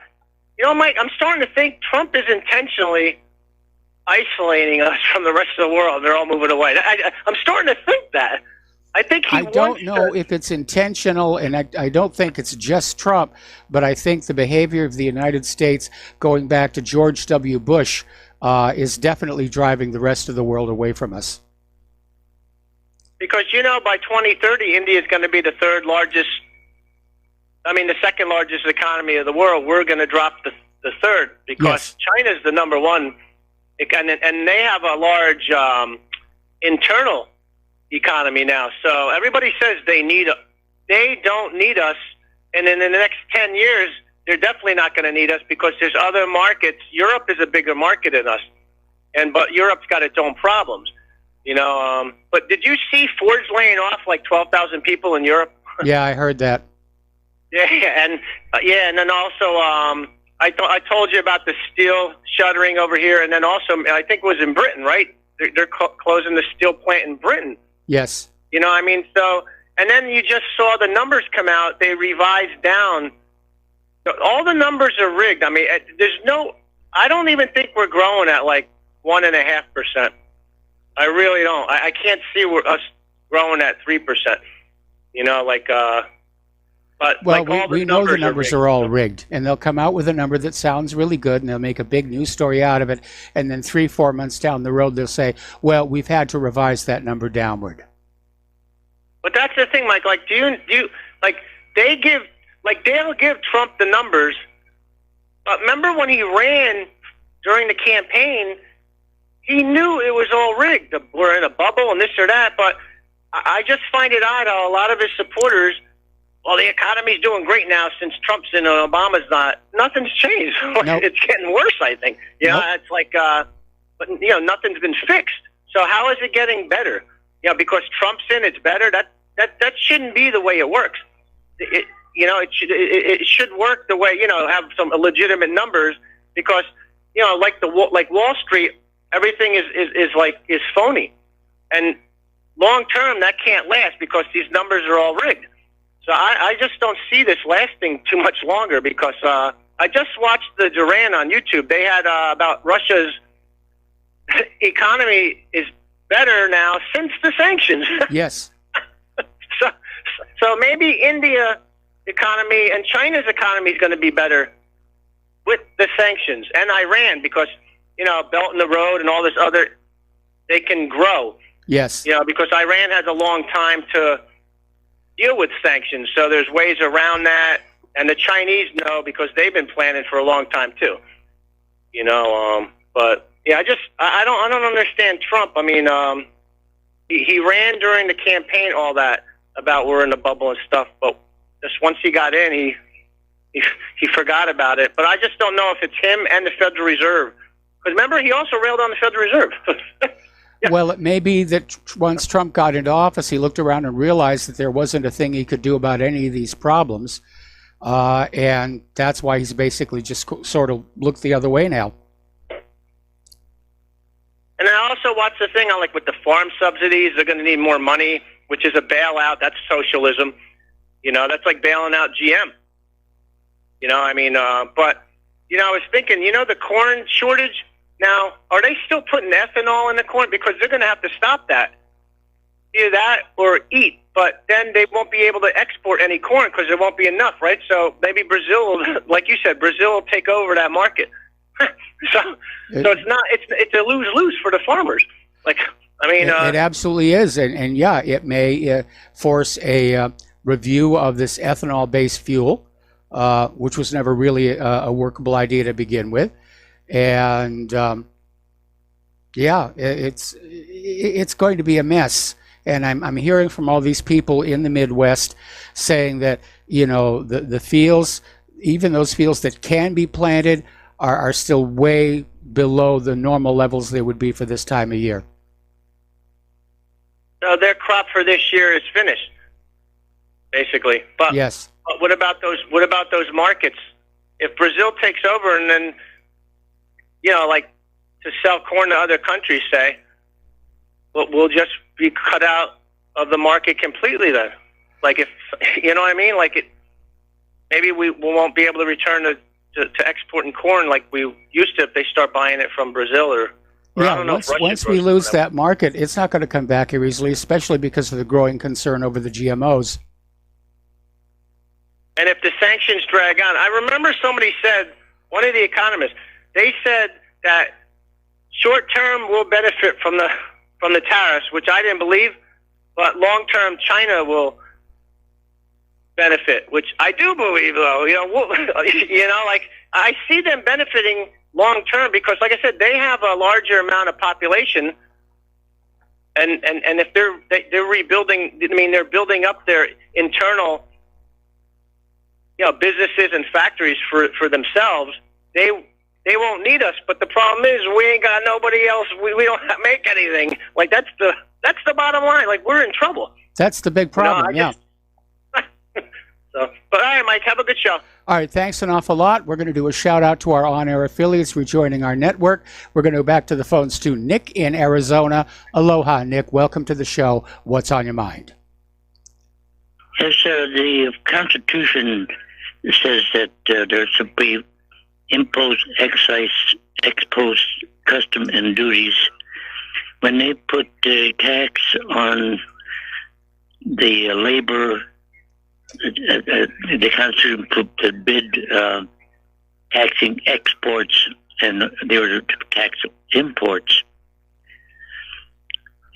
Mike, I'm starting to think Trump is intentionally isolating us from the rest of the world. They're all moving away. I'm starting to think that. I think I don't know if it's intentional, and I don't think it's just Trump, but I think the behavior of the United States going back to George W. Bush is definitely driving the rest of the world away from us. Because, by 2030, India is going to be the second largest economy of the world. We're going to drop the third because China's the number one. And they have a large internal economy now. So everybody says they don't need us. And in the next 10 years, they're definitely not going to need us because there's other markets. Europe is a bigger market than us. But Europe's got its own problems. But did you see Ford's laying off like 12,000 people in Europe? Yeah, I heard that. Yeah, and then also I told you about the steel shuttering over here, and then also I think it was in Britain, right? They're closing the steel plant in Britain. Yes. So, and then you just saw the numbers come out. They revised down. All the numbers are rigged. I mean, I don't even think we're growing at like 1.5%. I really don't. I can't see us growing at 3%. But we know the numbers are all rigged, and they'll come out with a number that sounds really good, and they'll make a big news story out of it, and then 3-4 months down the road, they'll say, well, we've had to revise that number downward. But that's the thing, Mike. Like, do you they give like they'll give Trump the numbers. But remember when he ran during the campaign, he knew it was all rigged. We're in a bubble and this or that. But I just find it odd how a lot of his supporters, well, the economy's doing great now since Trump's in and Obama's not. Nothing's changed. Nope. It's getting worse, I think. Yeah, Nope. it's like, but nothing's been fixed. So how is it getting better? Because Trump's in, it's better. That shouldn't be the way it works. It should work the way, have some legitimate numbers, because like Wall Street, everything is phony, and long term that can't last because these numbers are all rigged. So I just don't see this lasting too much longer, because I just watched the Duran on YouTube. They had about Russia's economy is better now since the sanctions. Yes. So maybe India economy and China's economy is going to be better with the sanctions, and Iran, because Belt in the Road and all this other, they can grow. Yes. Because Iran has a long time to deal with sanctions, so there's ways around that, and the Chinese know because they've been planning for a long time too. But yeah, I don't understand Trump. I mean, he ran during the campaign, all that about we're in a bubble and stuff, but just once he got in, he forgot about it. But I just don't know if it's him and the Federal Reserve, because remember, he also railed on the Federal Reserve. Yeah. Well, it may be that once Trump got into office, he looked around and realized that there wasn't a thing he could do about any of these problems, and that's why he's basically just sort of looked the other way now. And I also watched the thing on, like, with the farm subsidies. They're going to need more money, which is a bailout. That's socialism. That's like bailing out GM. But I was thinking, the corn shortage. Now, are they still putting ethanol in the corn? Because they're going to have to stop that. Either that or eat. But then they won't be able to export any corn because there won't be enough, right? So maybe Brazil, like you said, Brazil will take over that market. So it's a lose-lose for the farmers. It absolutely is. And yeah, it may force a review of this ethanol-based fuel, which was never really a workable idea to begin with. And it's going to be a mess. And I'm hearing from all these people in the Midwest saying that the fields, even those fields that can be planted, are still way below the normal levels they would be for this time of year. So their crop for this year is finished, basically. But yes. But what about those markets? If Brazil takes over and then like to sell corn to other countries, say, we'll just be cut out of the market completely then. Like, if what I mean? Like, maybe we won't be able to return to exporting corn like we used to if they start buying it from Brazil or I don't know. Once we lose that market, it's not going to come back here easily, especially because of the growing concern over the GMOs. And if the sanctions drag on, I remember somebody said, one of the economists, they said that short term will benefit from the tariffs, which I didn't believe, but long term China will benefit, which I do believe, though. Like, I see them benefiting long term because, like I said, they have a larger amount of population, and if they're rebuilding, they're building up their internal businesses and factories for themselves. They won't need us, but the problem is we ain't got nobody else. We don't make anything. Like, that's the bottom line. Like, we're in trouble. That's the big problem. So, but all right, Mike, have a good show. All right, thanks an awful lot. We're going to do a shout out to our on-air affiliates rejoining our network. We're going to go back to the phones to Nick in Arizona. Aloha, Nick. Welcome to the show. What's on your mind? Yes, the Constitution says that there should be imposed excise, exposed custom and duties. When they put the tax on the labor, the Constitution forbid taxing exports, and they were to tax imports.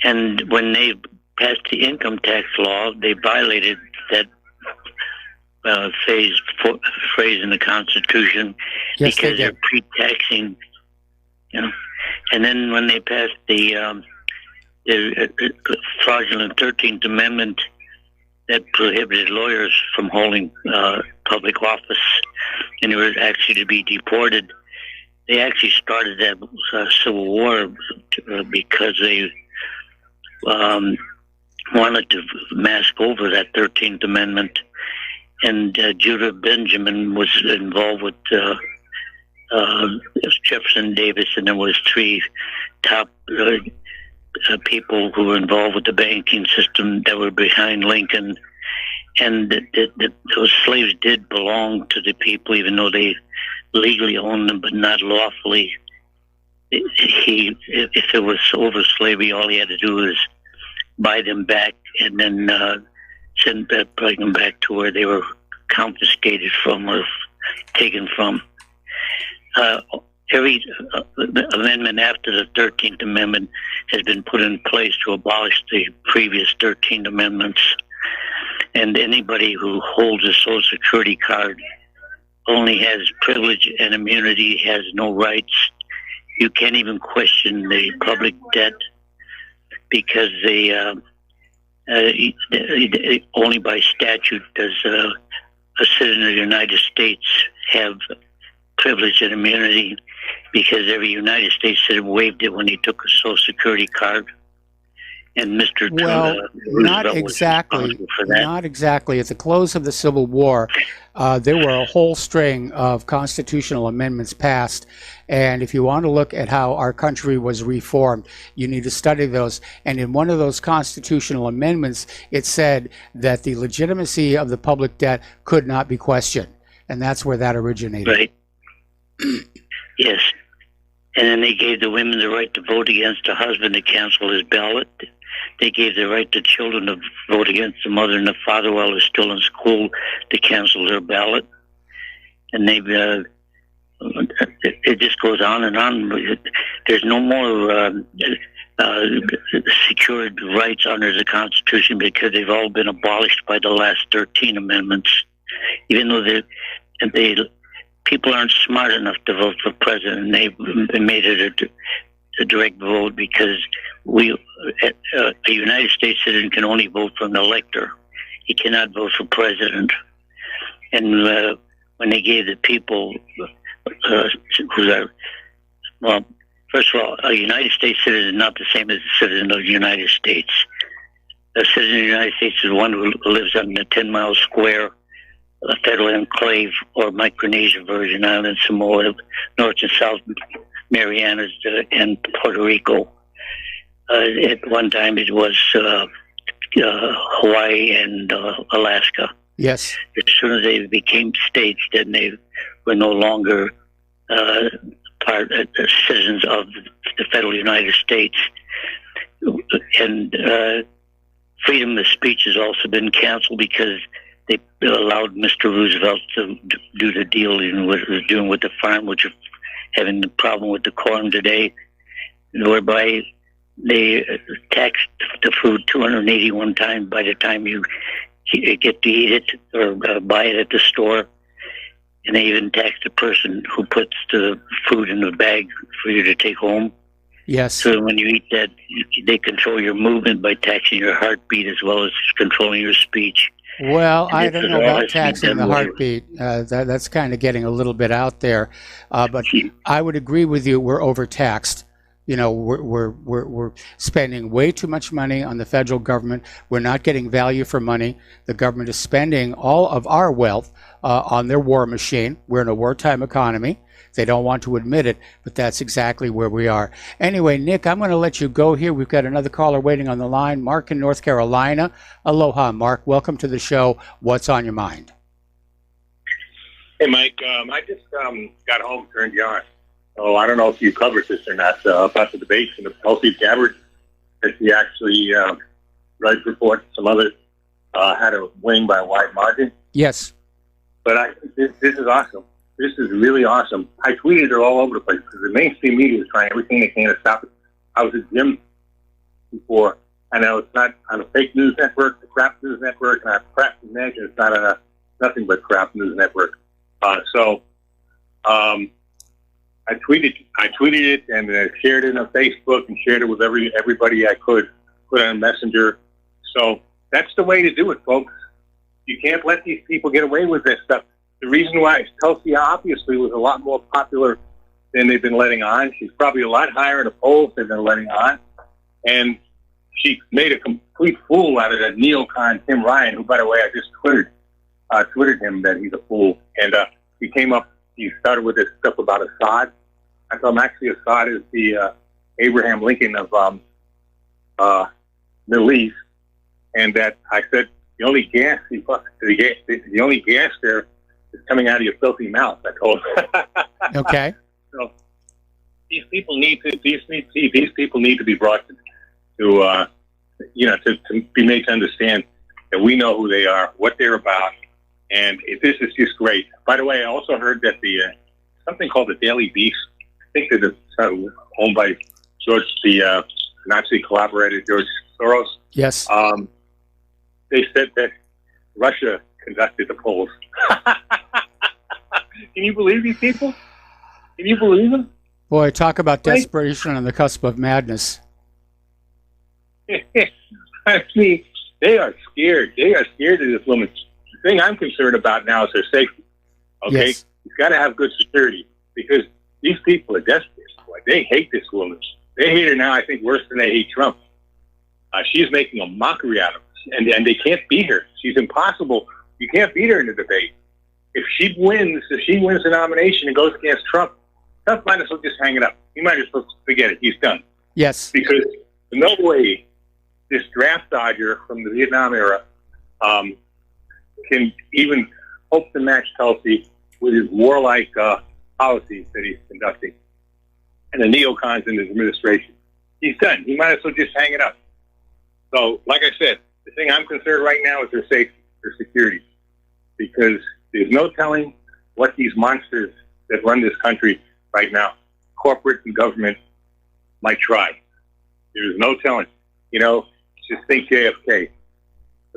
And when they passed the income tax law, they violated that phrase in the Constitution, yes, because they're pre-taxing, you know. And then when they passed the fraudulent 13th Amendment that prohibited lawyers from holding public office, and they were actually to be deported, they actually started that Civil War because they wanted to mask over that 13th Amendment. And Judah Benjamin was involved with Jefferson Davis, and there was 3 top people who were involved with the banking system that were behind Lincoln. And those slaves did belong to the people, even though they legally owned them, but not lawfully. If it was over slavery, all he had to do was buy them back and then bring them back to where they were confiscated from or taken from. Every amendment after the 13th Amendment has been put in place to abolish the previous 13 amendments. And anybody who holds a Social Security card only has privilege and immunity, has no rights. You can't even question the public debt because they only by statute does a citizen of the United States have privilege and immunity, because every United States citizen waived it when he took a Social Security card. And Mr. Not exactly. Not exactly. At the close of the Civil War, there were a whole string of constitutional amendments passed. And if you want to look at how our country was reformed, you need to study those. And in one of those constitutional amendments, it said that the legitimacy of the public debt could not be questioned. And that's where that originated. Right. Yes. And then they gave the women the right to vote against the husband to cancel his ballot. They gave the right to children to vote against the mother and the father while they're still in school to cancel their ballot. And they've it just goes on and on. There's no more secured rights under the Constitution because they've all been abolished by the last 13 amendments. Even though people aren't smart enough to vote for president, they made it a direct vote because a United States citizen can only vote for an elector. He cannot vote for president. And when they gave the people who are, well, first of all, a United States citizen is not the same as a citizen of the United States. A citizen of the United States is one who lives on the 10-mile square, a federal enclave, or Micronesia, Virgin Islands, Samoa, North and South Marianas, and Puerto Rico. At one time it was Hawaii and Alaska. Yes. As soon as they became states, then they were no longer citizens of the federal United States. And freedom of speech has also been canceled because they allowed Mr. Roosevelt to do the deal in what he was doing with the farm, which is having the problem with the corn today, whereby they taxed the food 281 times by the time you get to eat it or buy it at the store. And they even tax the person who puts the food in the bag for you to take home. Yes. So when you eat that, they control your movement by taxing your heartbeat as well as controlling your speech. Well, I don't know about taxing the heartbeat. That's kind of getting a little bit out there. But I would agree with you. We're overtaxed. You know, we're spending way too much money on the federal government. We're not getting value for money. The government is spending all of our wealth on their war machine. We're in a wartime economy. They don't want to admit it, but that's exactly where we are. Anyway, Nick, I'm going to let you go here. We've got another caller waiting on the line, Mark in North Carolina. Aloha, Mark. Welcome to the show. What's on your mind? Hey, Mike. I just got home, turned you on. So I don't know if you covered this or not about the debates and the Tulsi Gabbard that she actually, Rice Report, some others had a win by a wide margin. Yes. But this is awesome. This is really awesome. I tweeted it all over the place because the mainstream media is trying everything they can to stop it. I was at Jim before, and I was not on a fake news network, the crap news network, and I crap to imagine it's not on nothing but crap news network. So I tweeted it and shared it on Facebook and shared it with everybody I could, put on Messenger. So that's the way to do it, folks. You can't let these people get away with this stuff. The reason why Tulsi obviously was a lot more popular than they've been letting on. She's probably a lot higher in the polls than they're letting on. And she made a complete fool out of that neocon Tim Ryan, who, by the way, I just twittered him that he's a fool. And he started with this stuff about Assad. I told him actually Assad is the Abraham Lincoln of Middle East. And that I said, the only gas there is coming out of your filthy mouth. I told him. Okay. So these people need to be brought to be made to understand that we know who they are, what they're about, and this is just great. By the way, I also heard that the something called the Daily Beast. I think that it's owned by the Nazi collaborator George Soros. Yes. They said that Russia conducted the polls. Can you believe these people? Can you believe them? Boy, talk about desperation on the cusp of madness. I mean, they are scared. They are scared of this woman. The thing I'm concerned about now is her safety. Okay? Yes. You've got to have good security because these people are desperate. They hate this woman. They hate her now, I think, worse than they hate Trump. She's making a mockery out of us, and they can't beat her. She's impossible. You can't beat her in the debate. If she wins the nomination and goes against Trump, Trump might as well just hang it up. He might as well forget it. He's done. Yes. Because no way this draft dodger from the Vietnam era can even hope to match Tulsi with his warlike policies that he's conducting and the neocons in his administration. He's done. He might as well just hang it up. So, like I said, the thing I'm concerned right now is their safety, their security, because there's no telling what these monsters that run this country right now, corporate and government, might try. There's no telling. Just think JFK.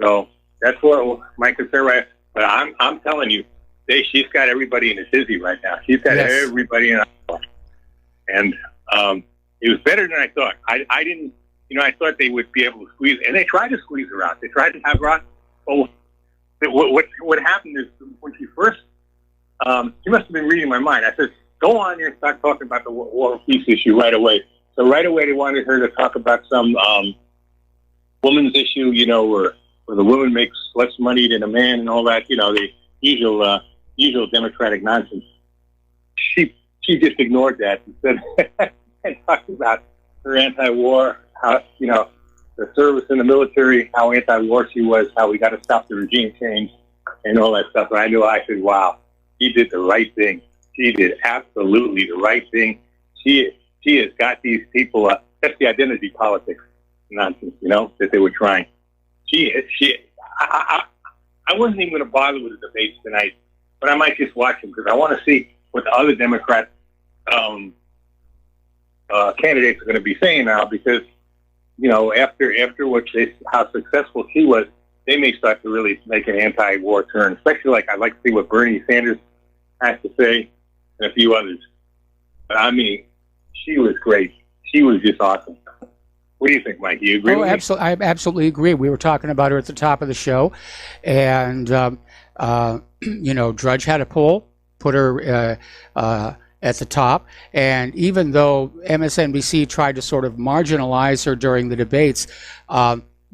So that's what my concern right now. But I'm telling you, she's got everybody in a tizzy right now. She's got everybody in a... And it was better than I thought. I didn't... I thought they would be able to squeeze, and they tried to squeeze her out. They tried to have her out. Well, what happened is when she first, she must have been reading my mind. I said, go on here and start talking about the war and peace issue right away. So right away they wanted her to talk about some woman's issue, where the woman makes less money than a man and all that, the usual Democratic nonsense. She just ignored that and said, and talked about her anti-war, how, the service in the military, how anti-war she was, how we got to stop the regime change and all that stuff. And I said, wow, she did the right thing. She did absolutely the right thing. She has got these people, that's the identity politics nonsense, that they were trying. I wasn't even going to bother with the debates tonight, but I might just watch them because I want to see what the other Democrat candidates are going to be saying now because, after how successful she was, they may start to really make an anti-war turn, especially I'd like to see what Bernie Sanders has to say and a few others. But I mean, she was great. She was just awesome. What do you think, Mike? Do you agree with me? I absolutely agree. We were talking about her at the top of the show, and Drudge had a poll, put her at the top, and even though MSNBC tried to sort of marginalize her during the debates,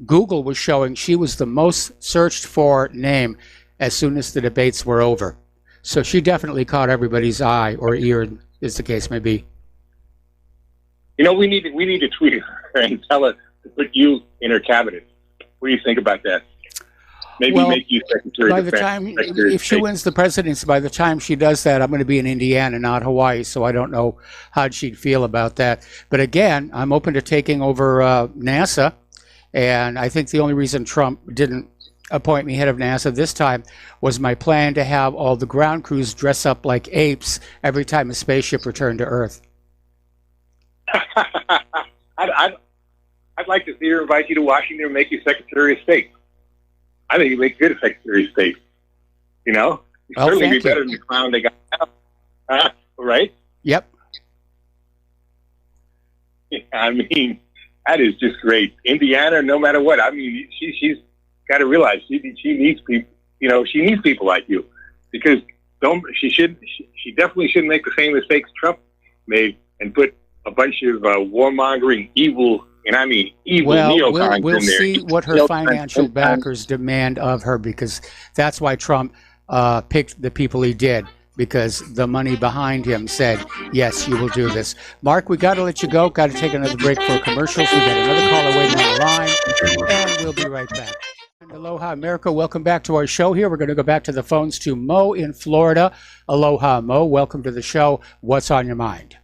Google was showing she was the most searched for name as soon as the debates were over. So she definitely caught everybody's eye or ear, as the case may be. We need to tweet her and tell her to put you in her cabinet. What do you think about that? Maybe make you Secretary of Defense. If she wins the presidency, by the time she does that, I'm going to be in Indiana, not Hawaii, so I don't know how she'd feel about that. But again, I'm open to taking over NASA, and I think the only reason Trump didn't appoint me head of NASA this time was my plan to have all the ground crews dress up like apes every time a spaceship returned to Earth. I'd like to see her invite you to Washington and make you Secretary of State. I think you make good Secretary of State. You know, Well, certainly be thank you. better than the clown they got now. Right? Yep. I mean, that is just great. Indiana, no matter what. I mean, she's got to realize she needs people. You know, she needs people like you, because she definitely shouldn't make the same mistakes Trump made and put a bunch of warmongering, evil neocons we'll in there. see what her financial backers demand of her, because that's why Trump picked the people he did, because the money behind him said, yes, you will do this. Mark, we got to let you go. Got to take another break for commercials. We got another caller waiting on the line, and we'll be right back. Aloha, America. Welcome back to our show here. We're going to go back to the phones to Mo in Florida. Aloha, Mo. Welcome to the show. What's on your mind?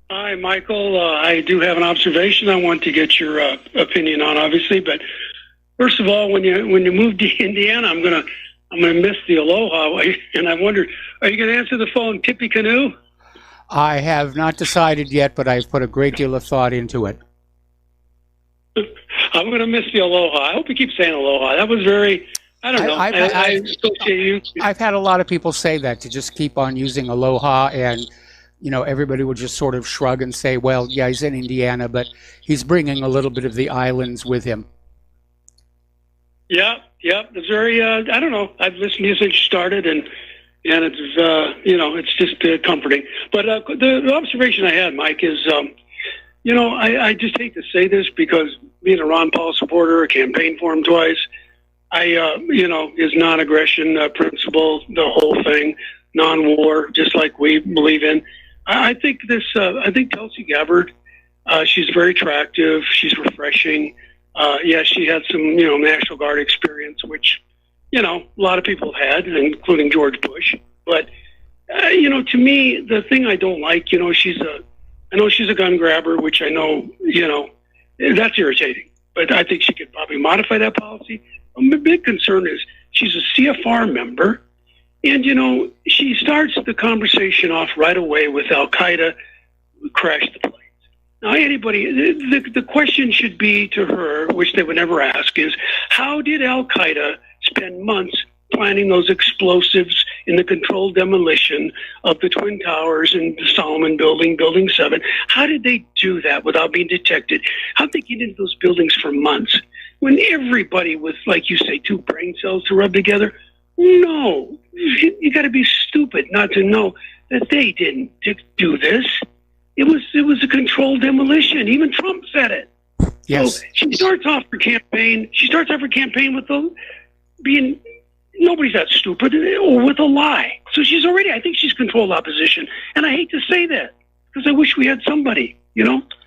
Hi, Michael. I do have an observation I want to get your opinion on, obviously. But first of all, when you move to Indiana, I'm gonna miss the aloha. And I wonder, are you going to answer the phone, Tippy Canoe? I have not decided yet, but I've put a great deal of thought into it. I'm going to miss the aloha. I hope you keep saying aloha. That was very, I don't know. I associate you. I've had a lot of people say that, to just keep on using aloha, and you know, everybody would just sort of shrug and say, well, yeah, he's in Indiana, but he's bringing a little bit of the islands with him. Yeah. It's very, I don't know. I've listened to you since you started, and it's, it's just comforting. But the observation I had, Mike, is, I just hate to say this, because being a Ron Paul supporter, campaigned for him twice, his non-aggression principle, the whole thing, non-war, just like we believe in. I think Tulsi Gabbard, she's very attractive. She's refreshing. She had some, National Guard experience, which, a lot of people have had, including George Bush. But, to me, the thing I don't like, I know she's a gun grabber, which I know, that's irritating. But I think she could probably modify that policy. My big concern is she's a CFR member. And, she starts the conversation off right away with Al-Qaeda crashed the planes. Now, the question should be to her, which they would never ask, is how did Al-Qaeda spend months planning those explosives in the controlled demolition of the Twin Towers and the Solomon Building, Building 7? How did they do that without being detected? How did they get into those buildings for months when everybody with, like you say, two brain cells to rub together? No, you got to be stupid not to know that they didn't do this. It was a controlled demolition. Even Trump said it. Yes. So she starts off her campaign with being nobody's that stupid, or with a lie. So I think she's controlled opposition, and I hate to say that, because I wish we had somebody,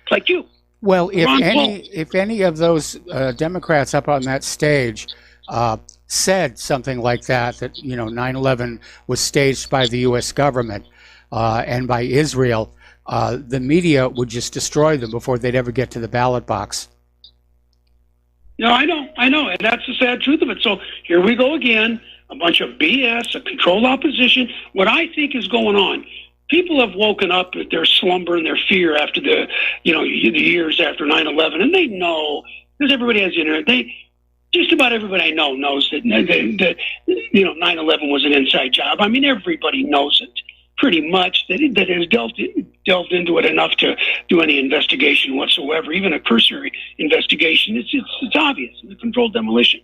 like you. Well, if any of those Democrats up on that stage said something like that 9/11 was staged by the U.S. government and by Israel, the media would just destroy them before they'd ever get to the ballot box. No, I know, and that's the sad truth of it. So here we go again, a bunch of BS, a controlled opposition. What I think is going on, people have woken up at their slumber and their fear after the years after 9/11, and they know, because everybody has the internet. Just about everybody I know knows that 9/11 was an inside job. I mean, everybody knows it pretty much. That has delved into it enough to do any investigation whatsoever, even a cursory investigation. It's obvious. It's a controlled demolition.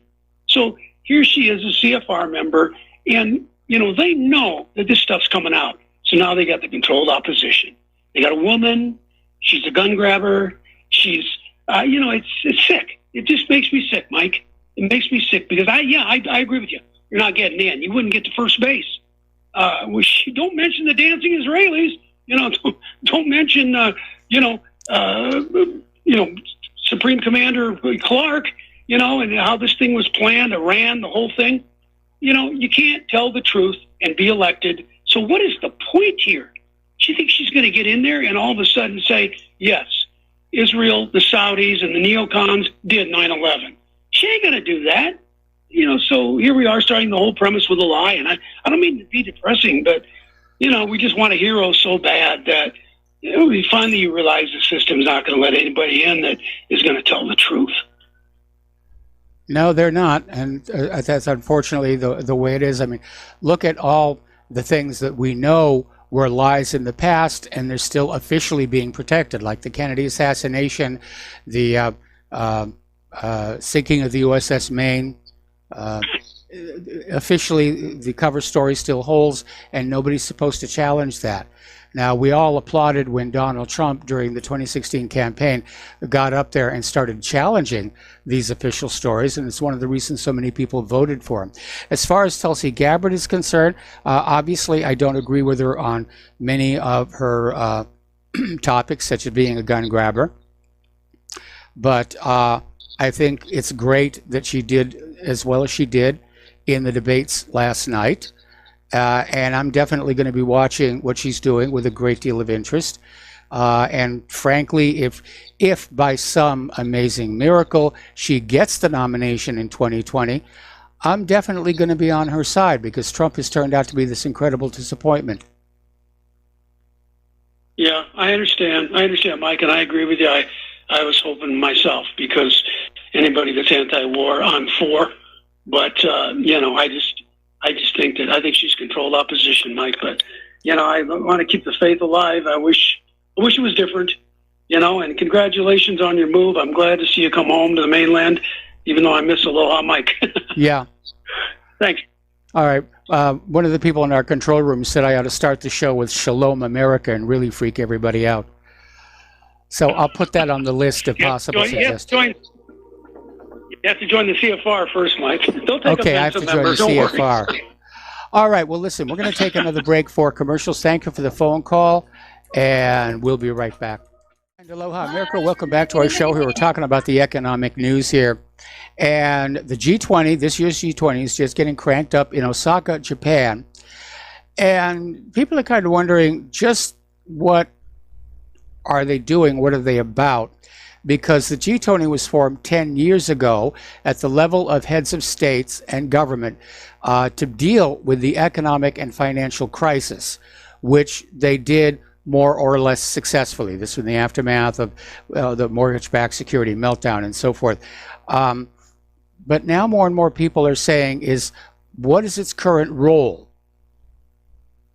So here she is, a CFR member, and they know that this stuff's coming out. So now they got the controlled opposition. They got a woman. She's a gun grabber. She's it's sick. It just makes me sick, Mike. It makes me sick, because I agree with you. You're not getting in. You wouldn't get to first base. Don't mention the dancing Israelis. Don't mention Supreme Commander Clark. And how this thing was planned, Iran, the whole thing. You can't tell the truth and be elected. So what is the point here? She thinks she's going to get in there and all of a sudden say, yes, Israel, the Saudis, and the neocons did 9/11. She ain't going to do that. So here we are starting the whole premise with a lie. And I don't mean to be depressing, but, we just want a hero so bad that, we finally realize the system's not going to let anybody in that is going to tell the truth. No, they're not, and that's unfortunately the way it is. I mean, look at all the things that we know were lies in the past, and they're still officially being protected, like the Kennedy assassination, the sinking of the USS Maine. Officially, the cover story still holds, and nobody's supposed to challenge that. Now, we all applauded when Donald Trump, during the 2016 campaign, got up there and started challenging these official stories, and it's one of the reasons so many people voted for him. As far as Tulsi Gabbard is concerned, obviously, I don't agree with her on many of her topics, such as being a gun grabber. But I think it's great that she did as well as she did in the debates last night. And I'm definitely going to be watching what she's doing with a great deal of interest. And frankly, if by some amazing miracle she gets the nomination in 2020, I'm definitely going to be on her side, because Trump has turned out to be this incredible disappointment. Yeah, I understand, Mike, and I agree with you. I was hoping myself, because anybody that's anti-war, I'm for. But, I just think she's controlled opposition, Mike. But, I want to keep the faith alive. I wish it was different, and congratulations on your move. I'm glad to see you come home to the mainland, even though I miss Aloha, Mike. Yeah. Thanks. All right. One of the people in our control room said I ought to start the show with Shalom America and really freak everybody out. So I'll put that on the list of possible suggestions. You have to join the CFR first, Mike. Don't take okay, I have to join the CFR. All right, well, listen, we're going to take another break for commercials. Thank you for the phone call, and we'll be right back. And aloha, America. Welcome back to our show here. We're talking about the economic news here. And the G20, this year's G20, is just getting cranked up in Osaka, Japan. And people are kind of wondering, just what are they doing? What are they about? Because the G20 was formed 10 years ago at the level of heads of states and government to deal with the economic and financial crisis, which they did more or less successfully. This was in the aftermath of the mortgage-backed security meltdown and so forth. But now more and more people are saying, what is its current role?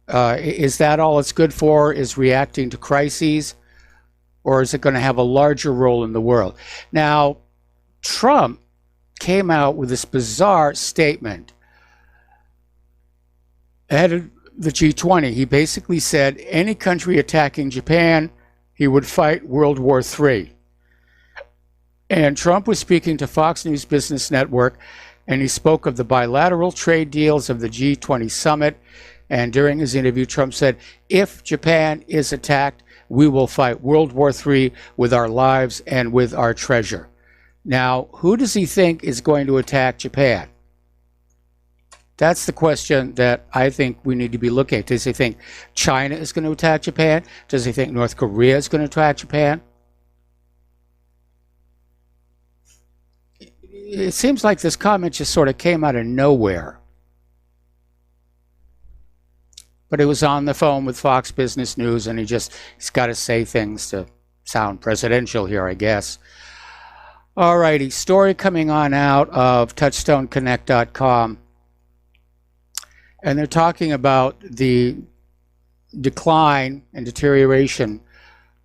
Is that all it's good for, is reacting to crises? Or is it going to have a larger role in the world? Now, Trump came out with this bizarre statement ahead of the G20. He basically said any country attacking Japan, he would fight World War III. And Trump was speaking to Fox News Business Network, and he spoke of the bilateral trade deals of the G20 summit. And during his interview, Trump said, if Japan is attacked, we will fight World War III with our lives and with our treasure. Now, who does he think is going to attack Japan? That's the question that I think we need to be looking at. Does he think China is going to attack Japan? Does he think North Korea is going to attack Japan? It seems like this comment just sort of came out of nowhere. But he was on the phone with Fox Business News, and he's got to say things to sound presidential here, I guess. All righty, story coming on out of TouchstoneConnect.com. And they're talking about the decline and deterioration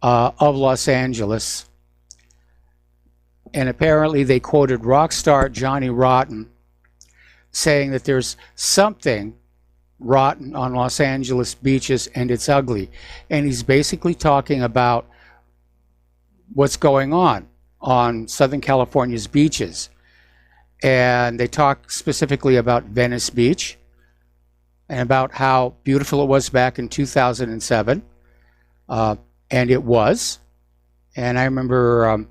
of Los Angeles. And apparently they quoted rock star Johnny Rotten saying that there's something rotten on Los Angeles beaches and it's ugly. And he's basically talking about what's going on Southern California's beaches. And they talk specifically about Venice Beach and about how beautiful it was back in 2007. And it was. And I remember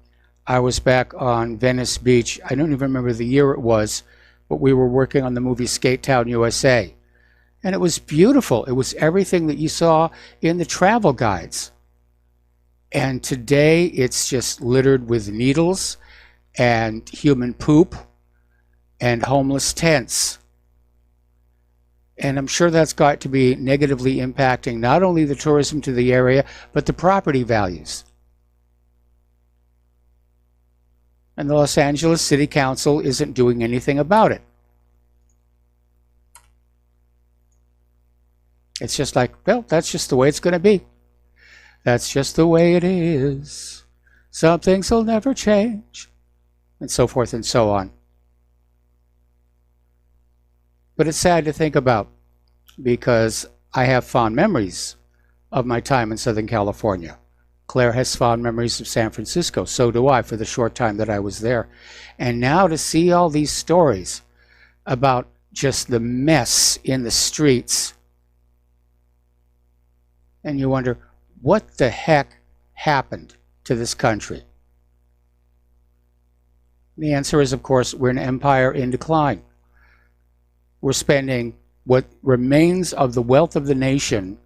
I was back on Venice Beach. I don't even remember the year it was, but we were working on the movie Skate Town, USA. And it was beautiful. It was everything that you saw in the travel guides. And today it's just littered with needles and human poop and homeless tents. And I'm sure that's got to be negatively impacting not only the tourism to the area, but the property values. And the Los Angeles City Council isn't doing anything about it. It's just like, well, that's just the way it's going to be. That's just the way it is. Some things will never change. And so forth and so on. But it's sad to think about, because I have fond memories of my time in Southern California. Claire has fond memories of San Francisco. So do I, for the short time that I was there. And now to see all these stories about just the mess in the streets, and you wonder, what the heck happened to this country? The answer is, of course, we're an empire in decline. We're spending what remains of the wealth of the nation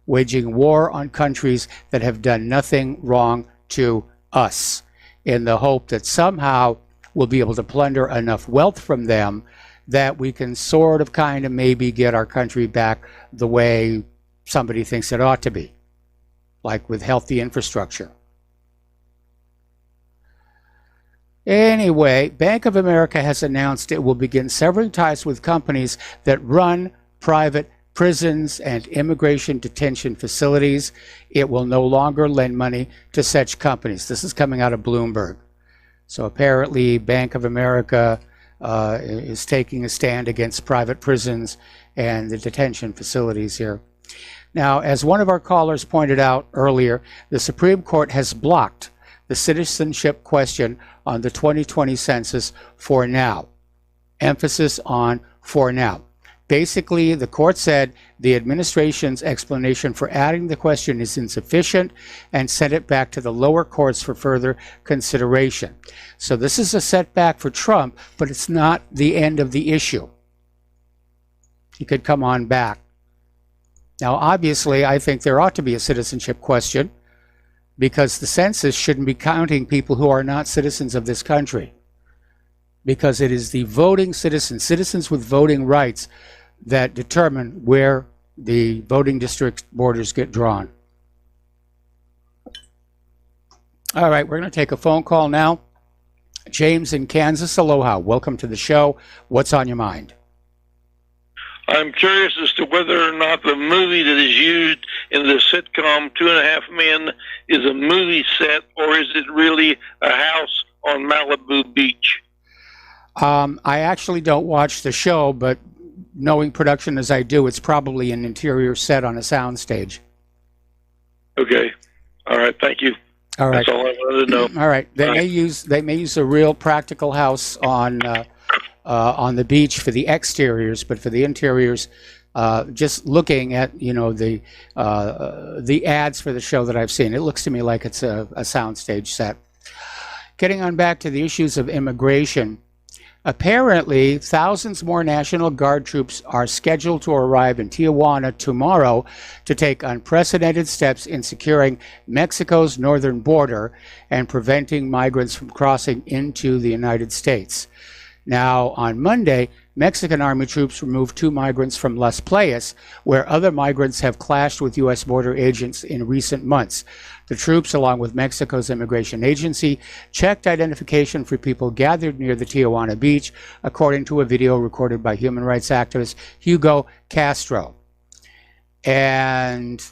waging war on countries that have done nothing wrong to us, in the hope that somehow we'll be able to plunder enough wealth from them that we can sort of kind of maybe get our country back the way somebody thinks it ought to be, like with healthy infrastructure. Anyway, Bank of America has announced it will begin severing ties with companies that run private prisons and immigration detention facilities. It will no longer lend money to such companies. This is coming out of Bloomberg. So apparently Bank of America is taking a stand against private prisons and the detention facilities here. Now, as one of our callers pointed out earlier, the Supreme Court has blocked the citizenship question on the 2020 census for now. Emphasis on for now. Basically, the court said the administration's explanation for adding the question is insufficient and sent it back to the lower courts for further consideration. So this is a setback for Trump, but it's not the end of the issue. He could come on back. Now, obviously, I think there ought to be a citizenship question, because the census shouldn't be counting people who are not citizens of this country, because it is the voting citizens with voting rights, that determine where the voting district borders get drawn. All right, we're going to take a phone call now. James in Kansas, aloha. Welcome to the show. What's on your mind? I'm curious as to whether or not the movie that is used in the sitcom 2.5 Men is a movie set, or is it really a house on Malibu Beach? I actually don't watch the show, but knowing production as I do, it's probably an interior set on a soundstage. Okay. All right. Thank you. All right. That's all I wanted to know. All right. They may use a real practical house on the beach for the exteriors, but for the interiors, just looking at the ads for the show that I've seen, it looks to me like it's a soundstage set. Getting on back to the issues of immigration. Apparently, thousands more National Guard troops are scheduled to arrive in Tijuana tomorrow to take unprecedented steps in securing Mexico's northern border and preventing migrants from crossing into the United States. Now, on Monday, Mexican Army troops removed 2 migrants from Las Playas, where other migrants have clashed with U.S. border agents in recent months. The troops, along with Mexico's immigration agency, checked identification for people gathered near the Tijuana beach, according to a video recorded by human rights activist Hugo Castro. And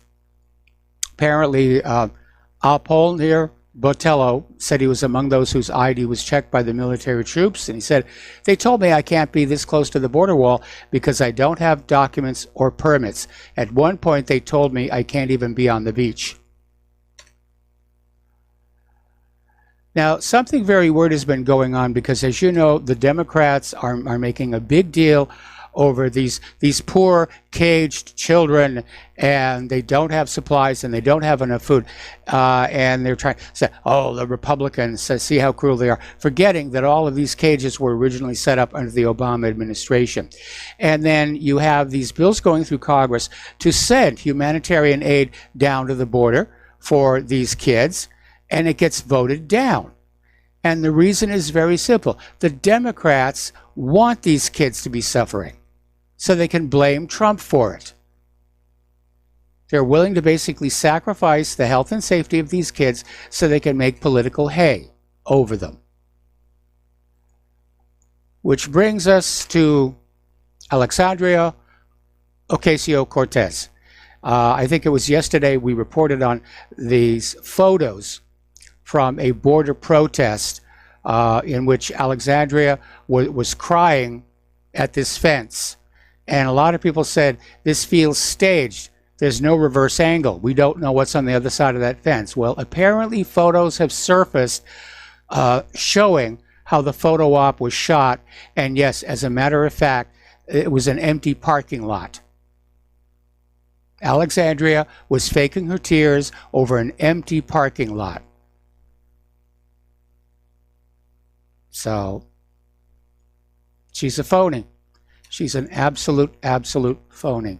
apparently, Apollinaire Botello said he was among those whose ID was checked by the military troops, and he said, "They told me I can't be this close to the border wall because I don't have documents or permits. At one point, they told me I can't even be on the beach." Now, something very weird has been going on because, as you know, the Democrats are making a big deal over these poor caged children, and they don't have supplies and they don't have enough food, and they're trying to say, oh, the Republicans, see how cruel they are, forgetting that all of these cages were originally set up under the Obama administration. And then you have these bills going through Congress to send humanitarian aid down to the border for these kids, and it gets voted down. And the reason is very simple. The Democrats want these kids to be suffering, so they can blame Trump for it. They're willing to basically sacrifice the health and safety of these kids so they can make political hay over them. which brings us to Alexandria Ocasio-Cortez. I think it was yesterday we reported on these photos from a border protest in which Alexandria was crying at this fence. And a lot of people said, this feels staged. There's no reverse angle. We don't know what's on the other side of that fence. Well, apparently photos have surfaced showing how the photo op was shot. And yes, as a matter of fact, it was an empty parking lot. Alexandria was faking her tears over an empty parking lot. So, she's a phony. She's an absolute phony.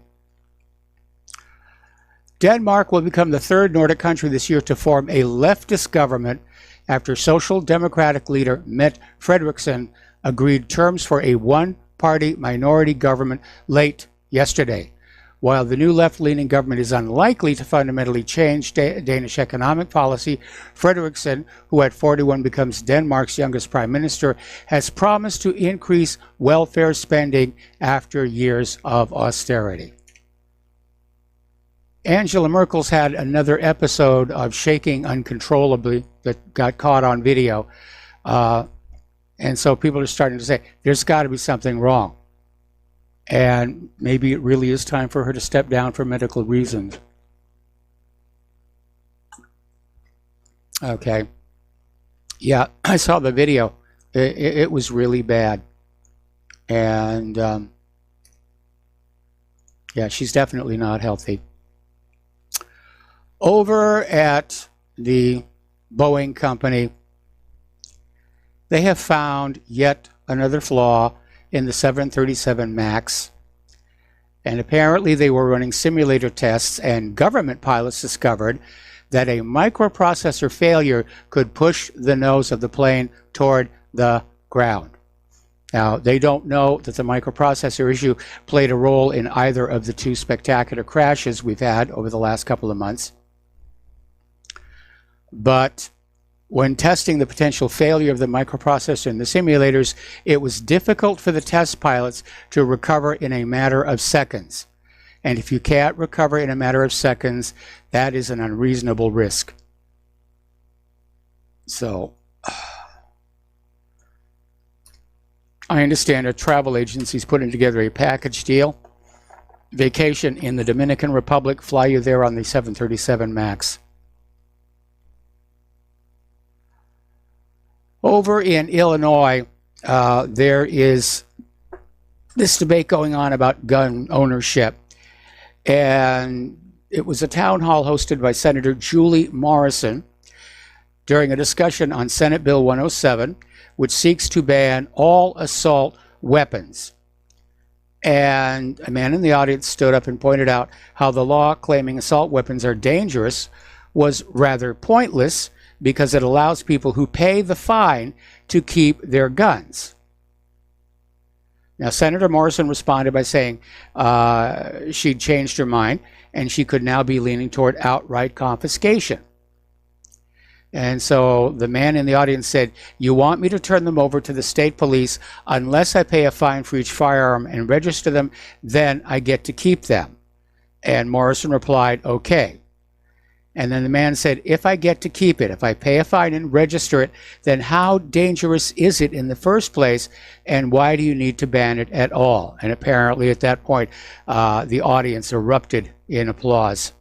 Denmark will become the third Nordic country this year to form a leftist government after Social Democratic leader Mette Frederiksen agreed terms for a one-party minority government late yesterday. While the new left-leaning government is unlikely to fundamentally change Danish economic policy, Frederiksen, who at 41 becomes Denmark's youngest prime minister, has promised to increase welfare spending after years of austerity. Angela Merkel's had another episode of shaking uncontrollably that got caught on video. And so people are starting to say, there's got to be something wrong. And maybe it really is time for her to step down for medical reasons. Okay. Yeah, I saw the video. It was really bad. And yeah, she's definitely not healthy. Over at the Boeing company, they have found yet another flaw in the 737 MAX. And apparently they were running simulator tests, and government pilots discovered that a microprocessor failure could push the nose of the plane toward the ground. Now, they don't know that the microprocessor issue played a role in either of the two spectacular crashes we've had over the last couple of months. But when testing the potential failure of the microprocessor in the simulators, it was difficult for the test pilots to recover in a matter of seconds. And if you can't recover in a matter of seconds, that is an unreasonable risk. So, I understand a travel agency's putting together a package deal. Vacation in the Dominican Republic, fly you there on the 737 MAX. Over in Illinois, there is this debate going on about gun ownership. And it was a town hall hosted by Senator Julie Morrison during a discussion on Senate Bill 107, which seeks to ban all assault weapons. And a man in the audience stood up and pointed out how the law claiming assault weapons are dangerous was rather pointless, because it allows people who pay the fine to keep their guns. Now, Senator Morrison responded by saying she'd changed her mind and she could now be leaning toward outright confiscation. And so the man in the audience said, "You want me to turn them over to the state police unless I pay a fine for each firearm and register them, then I get to keep them." And Morrison replied, "Okay." And then the man said, "If I get to keep it, if I pay a fine and register it, then how dangerous is it in the first place, and why do you need to ban it at all?" And apparently at that point, the audience erupted in applause.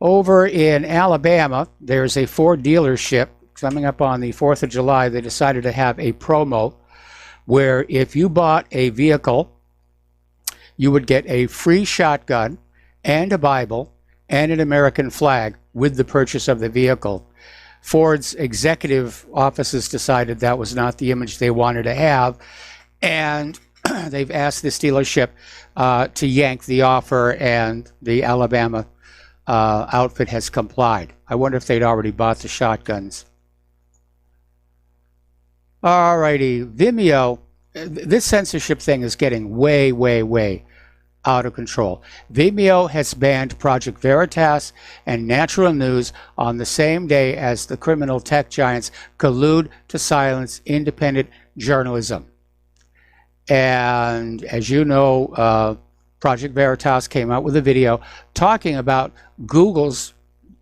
Over in Alabama, there's a Ford dealership coming up on the 4th of July. They decided to have a promo where if you bought a vehicle, you would get a free shotgun and a Bible and an American flag with the purchase of the vehicle. Ford's executive offices decided that was not the image they wanted to have, and they've asked this dealership to yank the offer, and the Alabama outfit has complied. I wonder if they'd already bought the shotguns. Alrighty, Vimeo. This censorship thing is getting way out of control. Vimeo has banned Project Veritas and Natural News on the same day as the criminal tech giants collude to silence independent journalism. And as you know, Project Veritas came out with a video talking about Google's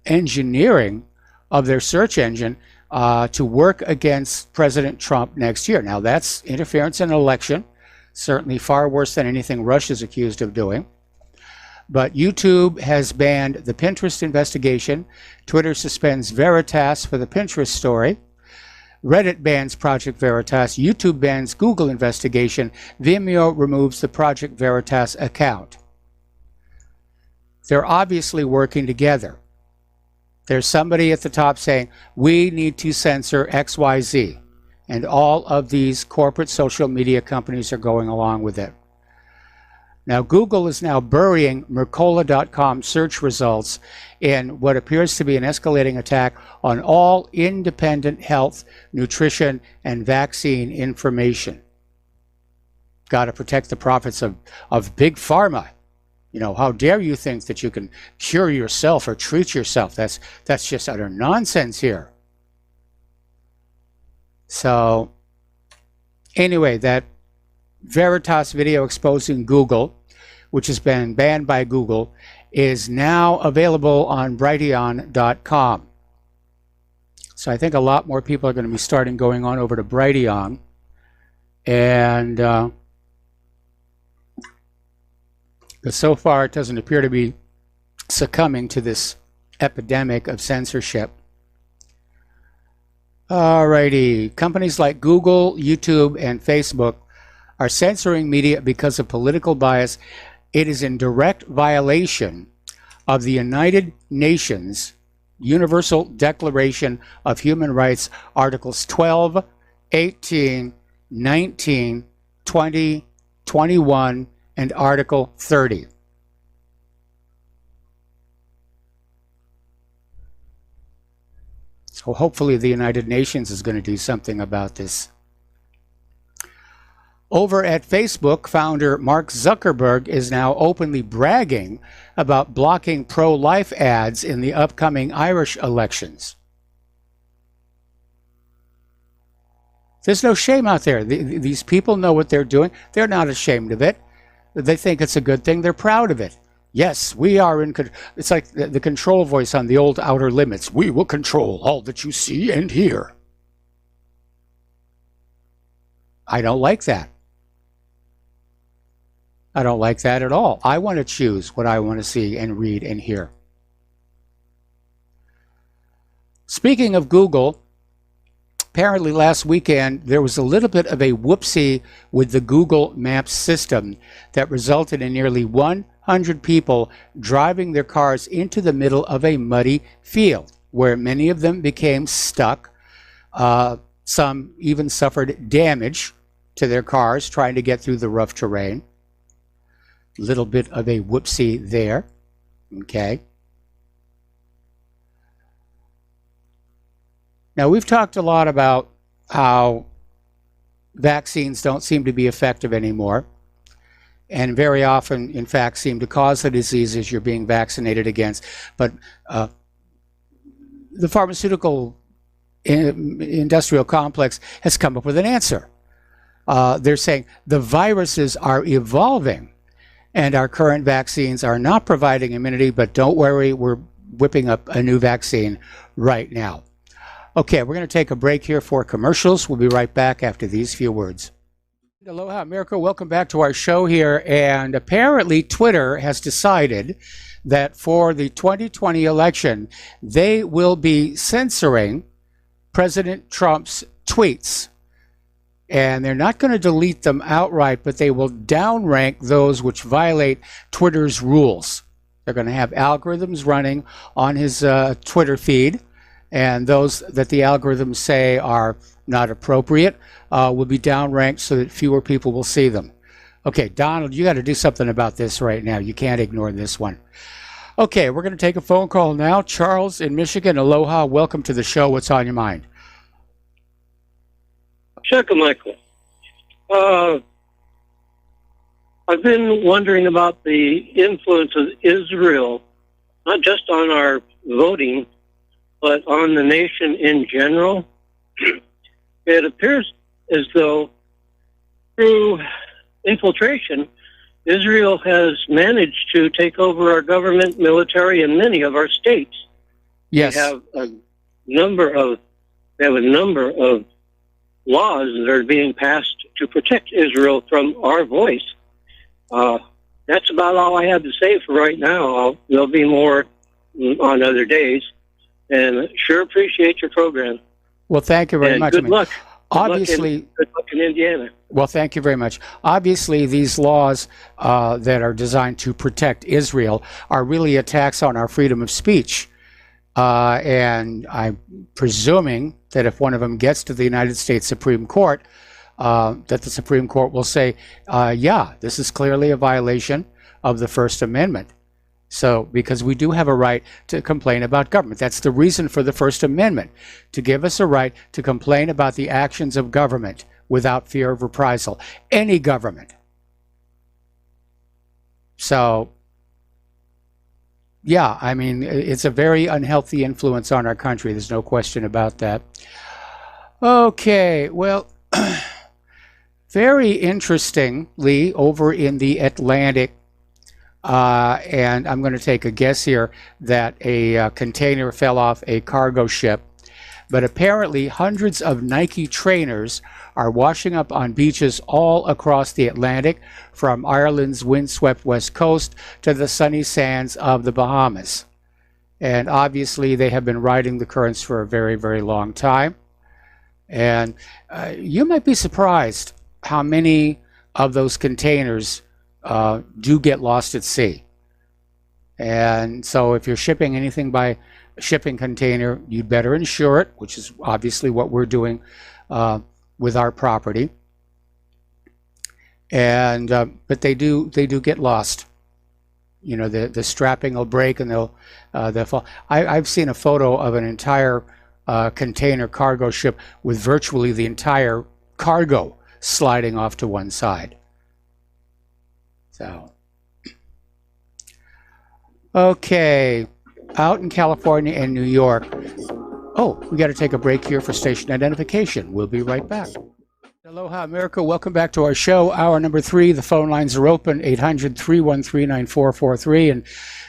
engineering of their search engine to work against President Trump next year. Now, that's interference in an election, certainly far worse than anything Russia's accused of doing. But YouTube has banned the Pinterest investigation. Twitter suspends Veritas for the Pinterest story. Reddit bans Project Veritas. YouTube bans Google investigation. Vimeo removes the Project Veritas account. They're obviously working together. There's somebody at the top saying, we need to censor XYZ. And all of these corporate social media companies are going along with it. Now, Google is now burying Mercola.com search results in what appears to be an escalating attack on all independent health, nutrition, and vaccine information. Got to protect the profits of big pharma. You know, how dare you think that you can cure yourself or treat yourself? That's just utter nonsense here. So, anyway, that Veritas video exposing Google, which has been banned by Google, is now available on Brighteon.com. So I think a lot more people are going to be starting going on over to Brighteon. And but so far it doesn't appear to be succumbing to this epidemic of censorship. Alrighty, companies like Google, YouTube, and Facebook are censoring media because of political bias. It is in direct violation of the United Nations Universal Declaration of Human Rights, Articles 12, 18, 19, 20, 21, and Article 30. So hopefully the United Nations is going to do something about this. Over at Facebook, founder Mark Zuckerberg is now openly bragging about blocking pro-life ads in the upcoming Irish elections. There's no shame out there. These people know what they're doing. They're not ashamed of it. They think it's a good thing. They're proud of it. Yes, we are in control. It's like the control voice on the old Outer Limits. We will control all that you see and hear. I don't like that. I don't like that at all. I want to choose what I want to see and read and hear. Speaking of Google, apparently last weekend there was a little bit of a whoopsie with the Google Maps system that resulted in nearly 100 people driving their cars into the middle of a muddy field where many of them became stuck. Some even suffered damage to their cars trying to get through the rough terrain. Little bit of a whoopsie there. Okay. Now, we've talked a lot about how vaccines don't seem to be effective anymore, and very often, in fact, seem to cause the diseases you're being vaccinated against. But the pharmaceutical industrial complex has come up with an answer. They're saying the viruses are evolving, and our current vaccines are not providing immunity, but don't worry, we're whipping up a new vaccine right now. Okay, we're going to take a break here for commercials. We'll be right back after these few words. Aloha, America. Welcome back to our show here. And apparently Twitter has decided that for the 2020 election, they will be censoring President Trump's tweets. And they're not going to delete them outright, but they will downrank those which violate Twitter's rules. They're going to have algorithms running on his Twitter feed, and those that the algorithms say are not appropriate will be downranked so that fewer people will see them. Okay, Donald, you got to do something about this right now. You can't ignore this one. Okay, we're going to take a phone call now. Charles in Michigan, aloha. Welcome to the show. What's on your mind? Check, Michael. I've been wondering about the influence of Israel, not just on our voting, but on the nation in general. It appears as though through infiltration, Israel has managed to take over our government, military, and many of our states. Yes. They have a number of laws that are being passed to protect Israel from our voice. That's about all I have to say for right now. There'll be more on other days, and sure appreciate your program. Well, thank you very and much. Good luck. Obviously, good luck in Indiana. Well, thank you very much. Obviously, these laws that are designed to protect Israel are really attacks on our freedom of speech. And I'm presuming that if one of them gets to the United States Supreme Court, that the Supreme Court will say, yeah, this is clearly a violation of the First Amendment. So, because we do have a right to complain about government. That's the reason for the First Amendment, to give us a right to complain about the actions of government without fear of reprisal. Any government. So, yeah, I mean, it's a very unhealthy influence on our country. There's no question about that. Okay, well, very interestingly, over in the Atlantic, and I'm going to take a guess here that a container fell off a cargo ship. But apparently hundreds of Nike trainers are washing up on beaches all across the Atlantic, from Ireland's windswept west coast to the sunny sands of the Bahamas. And obviously they have been riding the currents for a very, very long time. And you might be surprised how many of those containers do get lost at sea. And so if you're shipping anything by shipping container, you'd better insure it, which is obviously what we're doing with our property. And but they do get lost. You know, the strapping will break and they'll fall. I've seen a photo of an entire container cargo ship with virtually the entire cargo sliding off to one side. So, okay. Out in California and New York. Oh, we got to take a break here for station identification. We'll be right back. Aloha, America. Welcome back to our show. Hour number 3. The phone lines are open, 800-313-9443. And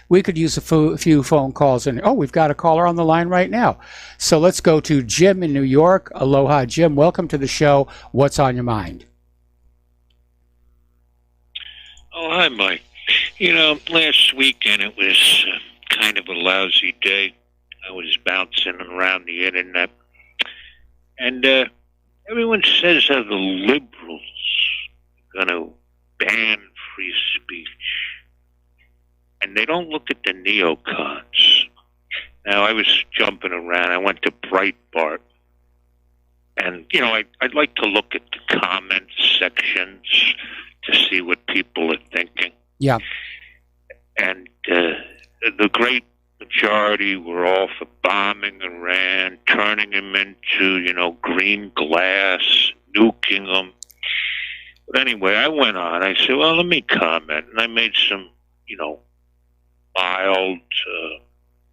we could use a few phone calls. And oh, we've got a caller on the line right now. So let's go to Jim in New York. Aloha, Jim. Welcome to the show. What's on your mind? Oh, hi, Mike. You know, last weekend it was kind of a lousy day. I was bouncing around the internet, and everyone says how the liberals are going to ban free speech, and they don't look at the neocons. Now, I was jumping around. I went to Breitbart, and, you know, I'd like to look at the comment sections to see what people are thinking. Yeah. And the great majority were all for bombing Iran, turning him into, you know, green glass, nuking them. But anyway, I went on. I said, well, let me comment. And I made some, you know, mild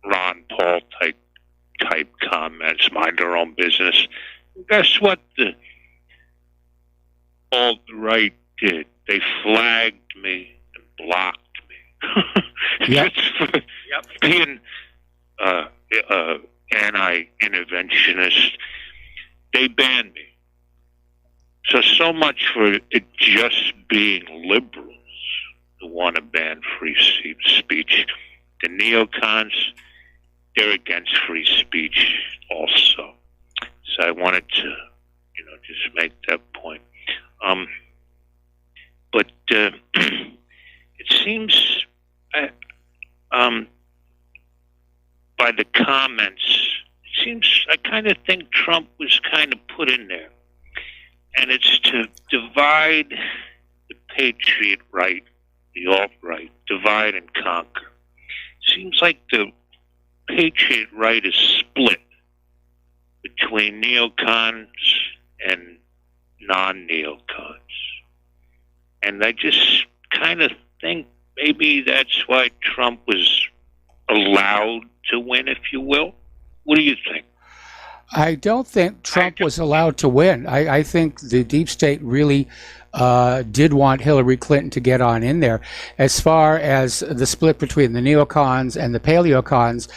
Ron Paul type comments, mind their own business. And guess what the alt-right did? They flagged me and blocked me. Yep. Just for being anti-interventionist. They banned me. So much for it just being liberals who want to ban free speech. The neocons, they're against free speech also. So I wanted to, you know, just make that point. But it seems, by the comments, it seems I kind of think Trump was kind of put in there. And it's to divide the patriot right, the alt-right, divide and conquer. Seems like the patriot right is split between neocons and non-neocons. And I just kind of think maybe that's why Trump was allowed to win, if you will. What do you think? I don't think Trump was allowed to win. I think the deep state really did want Hillary Clinton to get on in there. As far as the split between the neocons and the paleocons,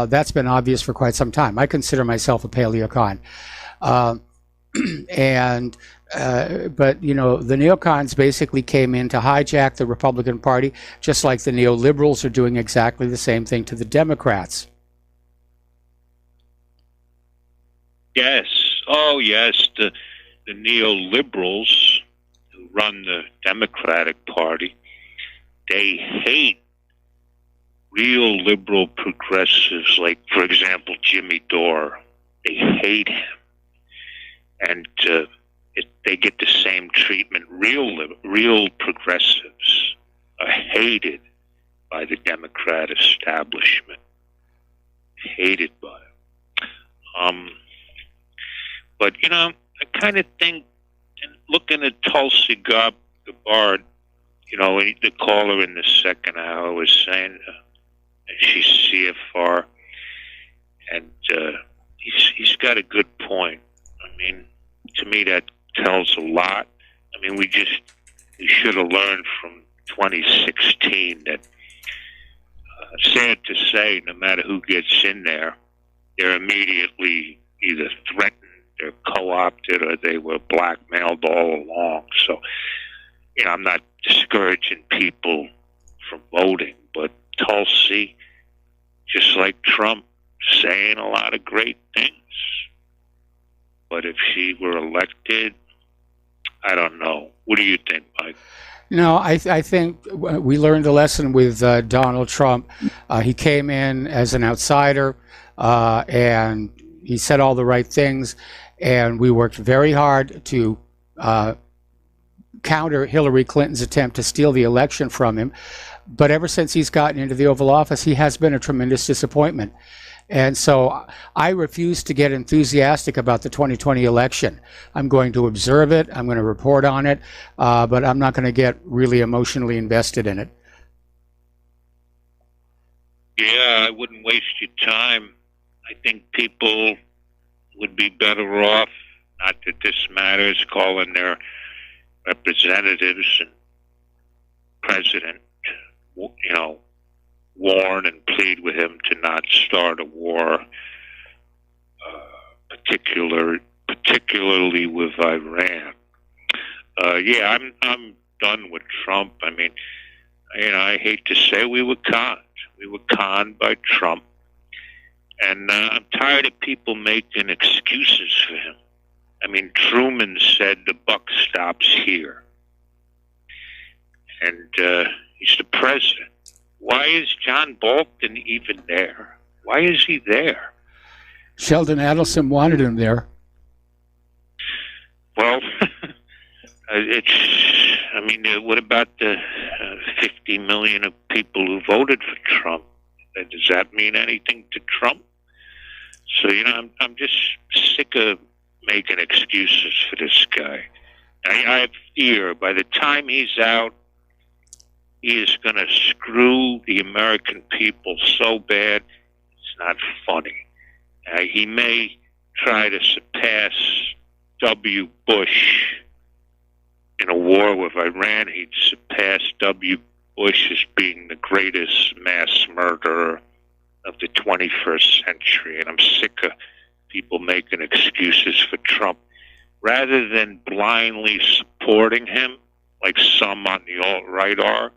that's been obvious for quite some time. I consider myself a paleocon. But you know, the neocons basically came in to hijack the Republican Party, just like the neoliberals are doing exactly the same thing to the Democrats. Yes. Oh, yes. The neoliberals who run the Democratic Party, they hate real liberal progressives like, for example, Jimmy Dore. They hate him. And they get the same treatment. Real progressives are hated by the Democrat establishment. Hated by them. But, you know, I kind of think, and looking at Tulsi Gabbard, you know, the caller in the second hour was saying she's CFR, and he's got a good point. I mean, to me, that tells a lot. I mean, we should have learned from 2016 that, sad to say, no matter who gets in there, they're immediately either threatened, they're co-opted, or they were blackmailed all along. So, you know, I'm not discouraging people from voting, but Tulsi, just like Trump, saying a lot of great things. But if she were elected, I don't know. What do you think, Mike? No, I think we learned a lesson with Donald Trump. He came in as an outsider, and he said all the right things, and we worked very hard to counter Hillary Clinton's attempt to steal the election from him. But ever since he's gotten into the Oval Office, he has been a tremendous disappointment. And so I refuse to get enthusiastic about the 2020 election. I'm going to observe it, I'm going to report on it, but I'm not going to get really emotionally invested in it. Yeah, I wouldn't waste your time. I think people would be better off, not that this matters, calling their representatives and president, you know, warn and plead with him to not start a war, particularly with Iran. Yeah, I'm done with Trump. I mean, you know, I hate to say we were conned. We were conned by Trump, and I'm tired of people making excuses for him. I mean, Truman said the buck stops here, and he's the president. Why is John Bolton even there? Why is he there? Sheldon Adelson wanted him there. Well, I mean, what about the 50 million of people who voted for Trump? Does that mean anything to Trump? So, you know, I'm just sick of making excuses for this guy. I fear by the time he's out, he is going to screw the American people so bad, it's not funny. He may try to surpass W. Bush in a war with Iran. He'd surpass W. Bush as being the greatest mass murderer of the 21st century. And I'm sick of people making excuses for Trump. Rather than blindly supporting him, like some on the alt-right are,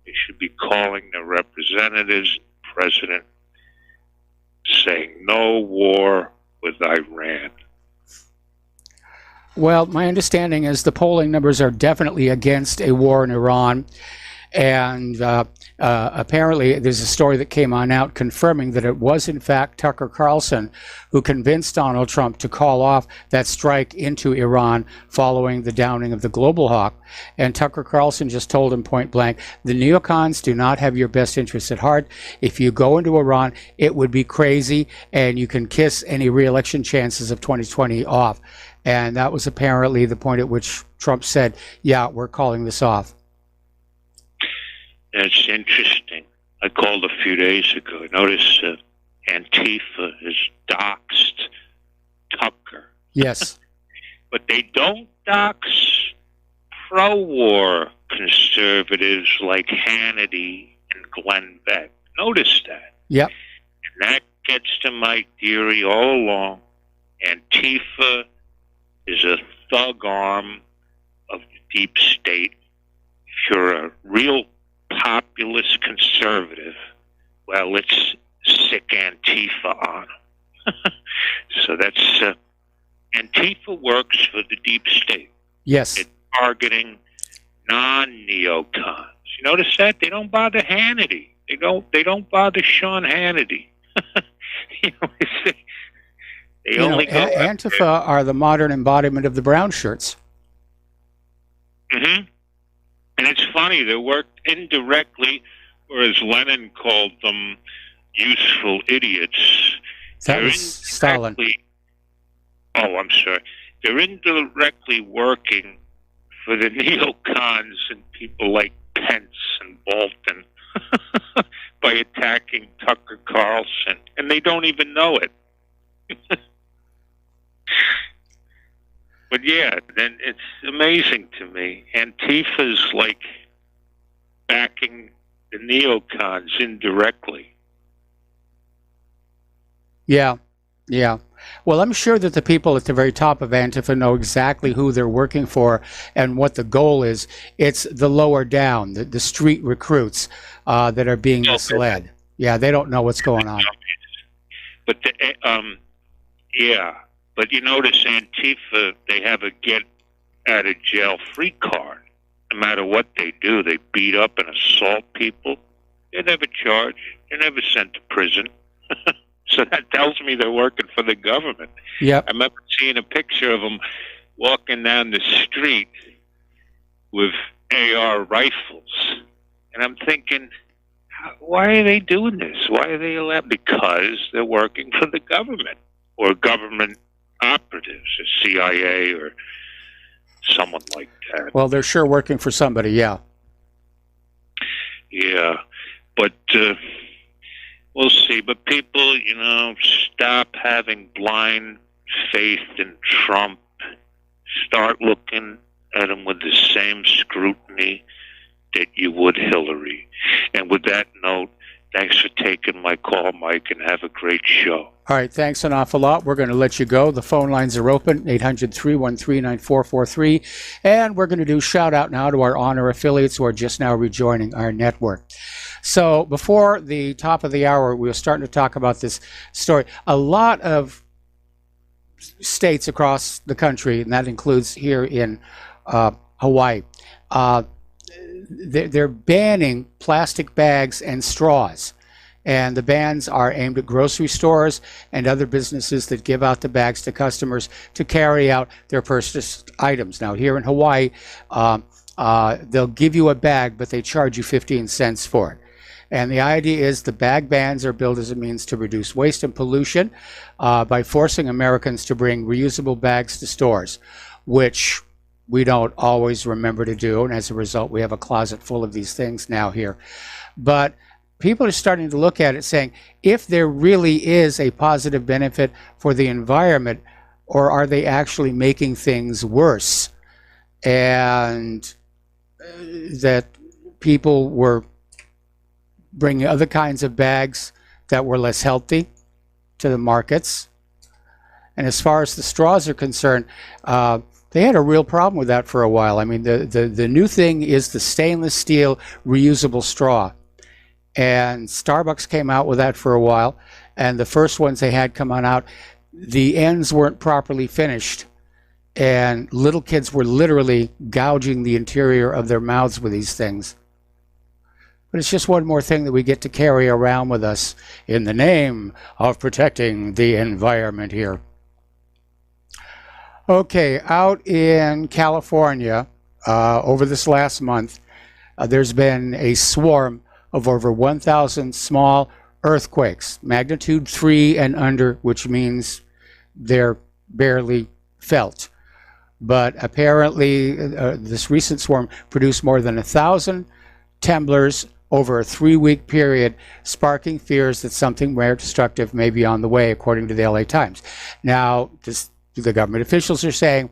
they should be calling their representatives, president, saying no war with Iran. Well, my understanding is the polling numbers are definitely against a war in Iran. And apparently there's a story that came on out confirming that it was in fact Tucker Carlson who convinced Donald Trump to call off that strike into Iran following the downing of the Global Hawk. And Tucker Carlson just told him point blank, the neocons do not have your best interests at heart. If you go into Iran, it would be crazy, and you can kiss any re-election chances of 2020 off. And that was apparently the point at which Trump said, yeah, we're calling this off. It's interesting. I called a few days ago. Notice Antifa has doxed Tucker. Yes. But they don't dox pro-war conservatives like Hannity and Glenn Beck. Notice that. Yep. And that gets to my theory all along. Antifa is a thug arm of the deep state. If you're a real populist conservative, well, let's sick Antifa on them. So that's Antifa works for the deep state. Yes. It's targeting non-neocons. You notice that? They don't bother Hannity. They don't bother Sean Hannity. They only go Antifa are the modern embodiment of the brown shirts. Mm-hmm. And it's funny, they worked indirectly, or as Lenin called them, useful idiots. That was Stalin. Oh, I'm sorry. They're indirectly working for the neocons and people like Pence and Bolton by attacking Tucker Carlson, and they don't even know it. But yeah, then it's amazing to me. Antifa's like backing the neocons indirectly. Yeah, yeah. Well, I'm sure that the people at the very top of Antifa know exactly who they're working for and what the goal is. It's the lower down, the street recruits that are being misled. Yeah, they don't know what's going on. But yeah. But you notice Antifa, they have a get-out-of-jail-free card. No matter what they do, they beat up and assault people. They're never charged. They're never sent to prison. So that tells me they're working for the government. Yep. I remember seeing a picture of them walking down the street with AR rifles. And I'm thinking, why are they doing this? Why are they allowed? Because they're working for the government or government operatives, or CIA, or someone like that. Well, they're sure working for somebody, yeah. Yeah, but we'll see. But people, stop having blind faith in Trump. Start looking at him with the same scrutiny that you would Hillary. And with that note, thanks for taking my call, Mike, and have a great show. All right, thanks an awful lot. We're going to let you go. The phone lines are open, 800-313-9443. And we're going to do shout out now to our honor affiliates who are just now rejoining our network. So before the top of the hour, we were starting to talk about this story. A lot of states across the country, and that includes here in Hawaii, they're banning plastic bags and straws. And the bans are aimed at grocery stores and other businesses that give out the bags to customers to carry out their purchased items. Now, here in Hawaii, they'll give you a bag, but they charge you 15 cents for it. And the idea is the bag bans are built as a means to reduce waste and pollution by forcing Americans to bring reusable bags to stores, which we don't always remember to do. And as a result, we have a closet full of these things now here. But people are starting to look at it saying, if there really is a positive benefit for the environment, or are they actually making things worse? And that people were bringing other kinds of bags that were less healthy to the markets. And as far as the straws are concerned, they had a real problem with that for a while. I mean, the new thing is the stainless steel reusable straw. And Starbucks came out with that for a while. And the first ones they had come on out, the ends weren't properly finished. And little kids were literally gouging the interior of their mouths with these things. But it's just one more thing that we get to carry around with us in the name of protecting the environment here. Okay, out in California, over this last month, there's been a swarm of over 1,000 small earthquakes, magnitude 3 and under, which means they're barely felt. But apparently, this recent swarm produced more than 1,000 temblors over a 3-week period, sparking fears that something more destructive may be on the way, according to the LA Times. Now, the government officials are saying,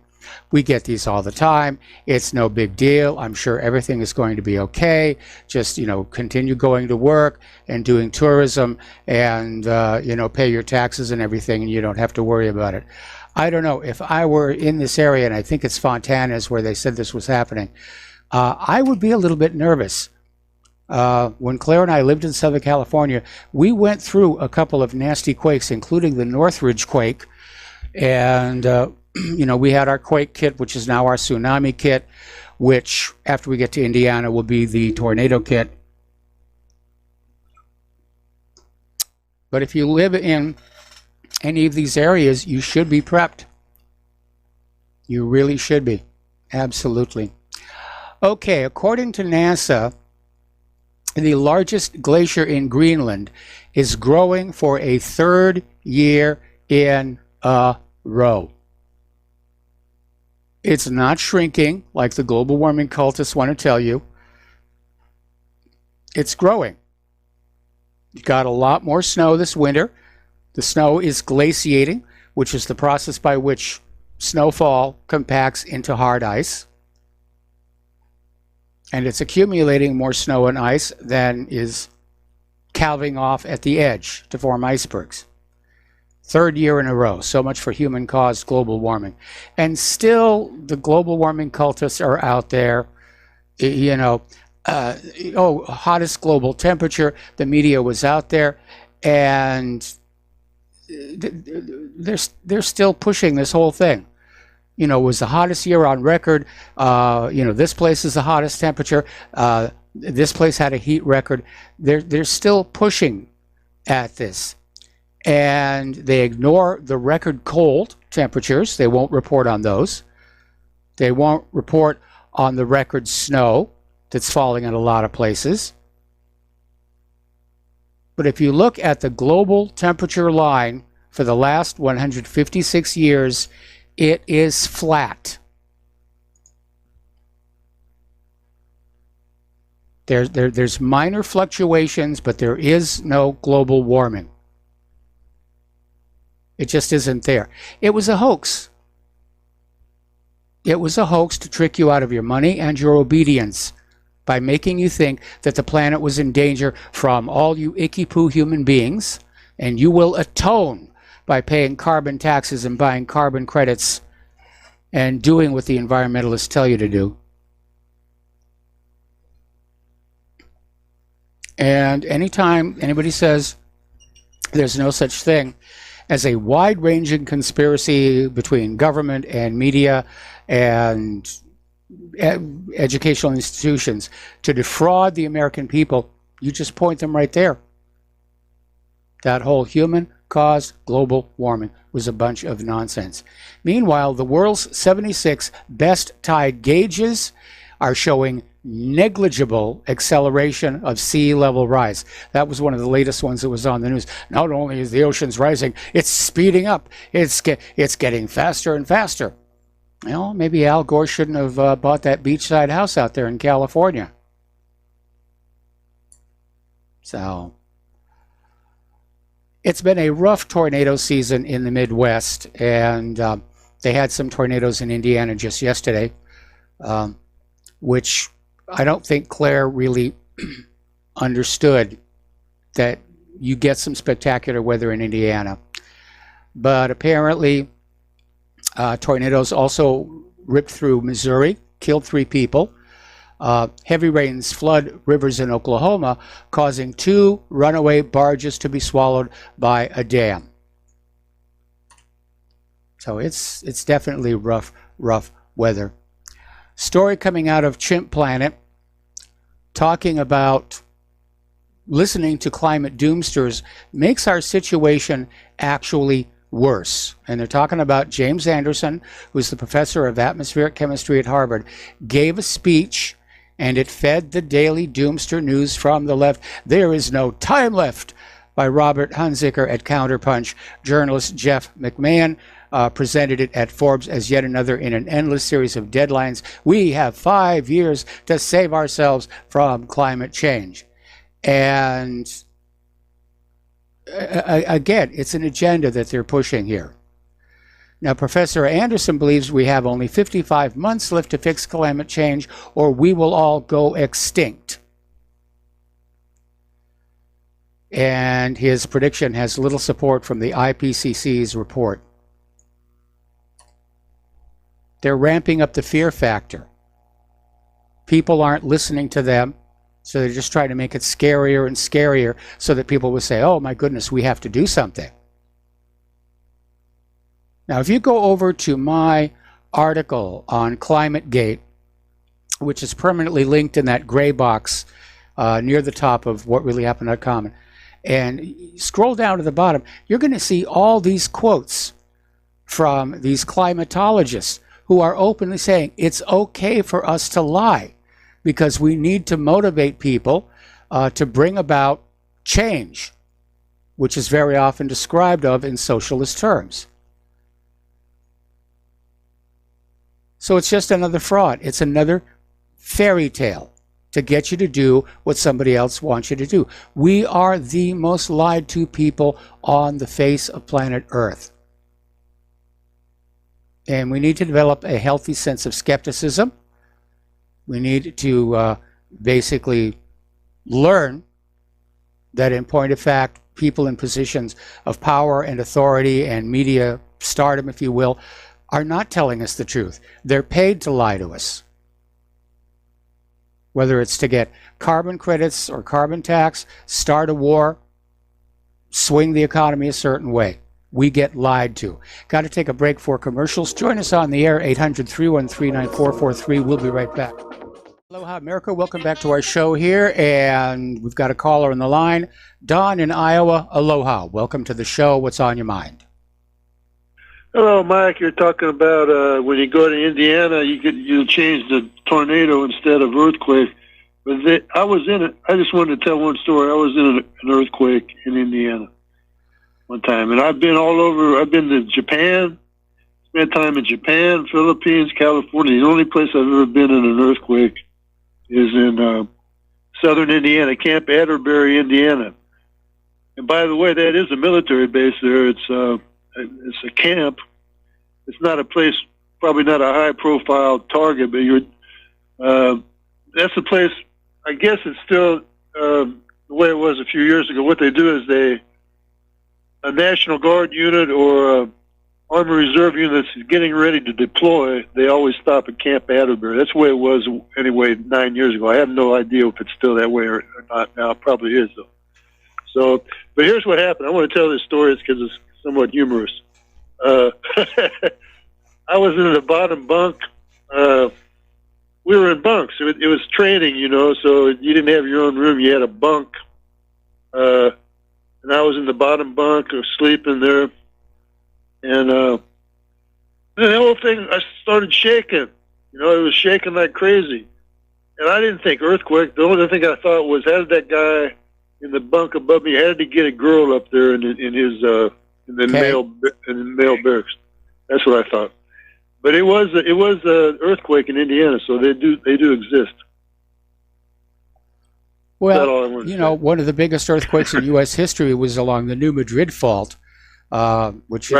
we get these all the time. It's no big deal. I'm sure everything is going to be okay. Just, continue going to work and doing tourism and, pay your taxes and everything, and you don't have to worry about it. I don't know. If I were in this area, and I think it's Fontana's where they said this was happening, I would be a little bit nervous. When Claire and I lived in Southern California, we went through a couple of nasty quakes, including the Northridge quake. And, we had our quake kit, which is now our tsunami kit, which after we get to Indiana will be the tornado kit. But if you live in any of these areas, you should be prepped. You really should be. Absolutely. Okay, according to NASA, the largest glacier in Greenland is growing for a 3rd year in a row. It's not shrinking like the global warming cultists want to tell you. It's growing. You got a lot more snow this winter. The snow is glaciating, which is the process by which snowfall compacts into hard ice. And it's accumulating more snow and ice than is calving off at the edge to form icebergs. 3rd year in a row. So much for human-caused global warming. And still, the global warming cultists are out there, hottest global temperature. The media was out there, and they're still pushing this whole thing. It was the hottest year on record. This place is the hottest temperature. This place had a heat record. They're still pushing at this. And they ignore the record cold temperatures. They won't report on those. They won't report on the record snow that's falling in a lot of places. But if you look at the global temperature line for the last 156 years, it is flat. There's minor fluctuations, but there is no global warming. It just isn't there. It was a hoax. It was a hoax to trick you out of your money and your obedience by making you think that the planet was in danger from all you icky-poo human beings, and you will atone by paying carbon taxes and buying carbon credits and doing what the environmentalists tell you to do. And anytime anybody says there's no such thing as a wide-ranging conspiracy between government and media and educational institutions to defraud the American people, you just point them right there. That whole human-caused global warming was a bunch of nonsense. Meanwhile, the world's 76 best tide gauges are showing negligible acceleration of sea level rise. That was one of the latest ones that was on the news. Not only is the oceans rising, it's speeding up. It's getting faster and faster. Well, maybe Al Gore shouldn't have bought that beachside house out there in California. So, it's been a rough tornado season in the Midwest, and they had some tornadoes in Indiana just yesterday, which I don't think Claire really understood, that you get some spectacular weather in Indiana. But apparently, tornadoes also ripped through Missouri, killed 3 people. Heavy rains flood rivers in Oklahoma, causing 2 runaway barges to be swallowed by a dam. So it's definitely rough weather. Story coming out of Chimp Planet talking about listening to climate doomsters makes our situation actually worse. And they're talking about James Anderson, who's the professor of atmospheric chemistry at Harvard, gave a speech, and it fed the daily doomster news from the left. There is no time left, by Robert Hunziker at Counterpunch. Journalist Jeff McMahon presented it at Forbes as yet another in an endless series of deadlines. We have 5 years to save ourselves from climate change. And again, it's an agenda that they're pushing here. Now, Professor Anderson believes we have only 55 months left to fix climate change, or we will all go extinct. And his prediction has little support from the IPCC's report. They're ramping up the fear factor. People aren't listening to them, so they're just trying to make it scarier and scarier so that people will say, oh my goodness, we have to do something. Now, if you go over to my article on ClimateGate, which is permanently linked in that gray box near the top of whatreallyhappened.com, and scroll down to the bottom, you're going to see all these quotes from these climatologists who are openly saying it's okay for us to lie because we need to motivate people to bring about change, which is very often described of in socialist terms. So it's just another fraud. It's another fairy tale to get you to do what somebody else wants you to do. We are the most lied to people on the face of planet Earth. And we need to develop a healthy sense of skepticism. We need to basically learn that, in point of fact, people in positions of power and authority and media stardom, if you will, are not telling us the truth. They're paid to lie to us. Whether it's to get carbon credits or carbon tax, start a war, swing the economy a certain way. We get lied to. Got to take a break for commercials. Join us on the air, 800-313-9443. We'll be right back. Aloha, America. Welcome back to our show here. And we've got a caller on the line. Don in Iowa. Aloha. Welcome to the show. What's on your mind? Hello, Mike. You're talking about when you go to Indiana, you change the tornado instead of earthquake. But I was in it. I just wanted to tell one story. I was in an earthquake in Indiana one time, and I've been all over. I've been to Japan, spent time in Japan, Philippines, California. The only place I've ever been in an earthquake is in southern Indiana, Camp Atterbury, Indiana. And by the way, that is a military base there. It's a camp. It's not a place, probably not a high-profile target, but that's the place. I guess it's still the way it was a few years ago. What they do is a National Guard unit or a Army Reserve unit that's getting ready to deploy, they always stop at Camp Atterbury. That's the way it was anyway 9 years ago. I have no idea if it's still that way or not now. It probably is, though. So, but here's what happened. I want to tell this story because it's somewhat humorous. I was in the bottom bunk. We were in bunks. It was training, so you didn't have your own room. You had a bunk. And I was in the bottom bunk, sleeping there. And the whole thing, I started shaking. It was shaking like crazy. And I didn't think earthquake. The only thing I thought was, how did that guy in the bunk above me, how did he get a girl up there in the male barracks? That's what I thought. But it was an earthquake in Indiana, so they do exist. Well, one of the biggest earthquakes in U.S. history was along the New Madrid Fault, which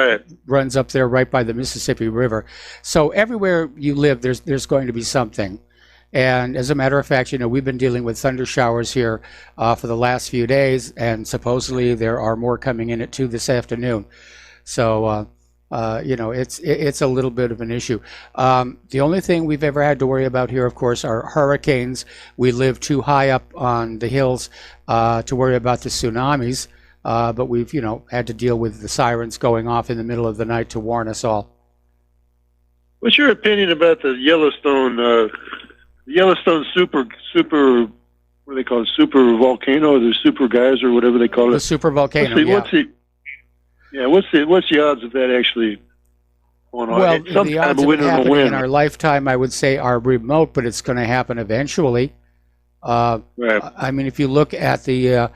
runs up there right by the Mississippi River. So everywhere you live, there's going to be something. And as a matter of fact, we've been dealing with thunder showers here for the last few days, and supposedly there are more coming in at 2 this afternoon. So, it's a little bit of an issue. The only thing we've ever had to worry about here, of course, are hurricanes. We live too high up on the hills to worry about the tsunamis, but we've, had to deal with the sirens going off in the middle of the night to warn us all. What's your opinion about the Yellowstone super, what do they call it, super volcano, the super geyser, whatever they call it? The super volcano, What's the odds of that actually going on? Well, the odds of it happening in our lifetime, I would say, are remote, but it's going to happen eventually. I mean, if you look at the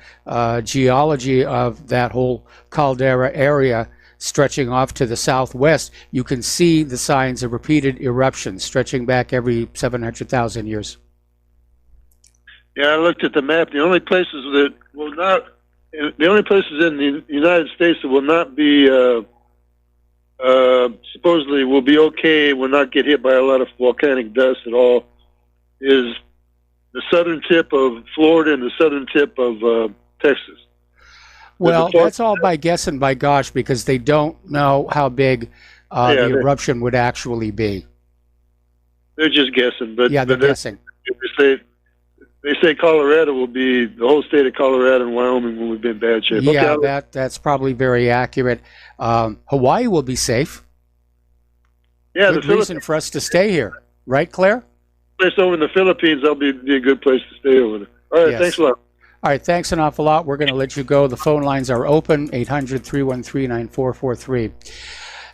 geology of that whole caldera area stretching off to the southwest, you can see the signs of repeated eruptions stretching back every 700,000 years. Yeah, I looked at the map. The only places that will not, the only places in the United States that will not be, supposedly will be okay, will not get hit by a lot of volcanic dust at all, is the southern tip of Florida and the southern tip of Texas. Well, that's all by guess and by gosh, because they don't know how big the eruption would actually be. They're just guessing, but yeah, they're guessing. They say Colorado will be, the whole state of Colorado and Wyoming will be in bad shape. Yeah, okay, that's probably very accurate. Hawaii will be safe. Yeah, good reason for us to stay here, right, Claire? Place over in the Philippines, that'll be a good place to stay over there. All right, thanks a lot. All right, thanks an awful lot. We're going to let you go. The phone lines are open, 800-313-9443.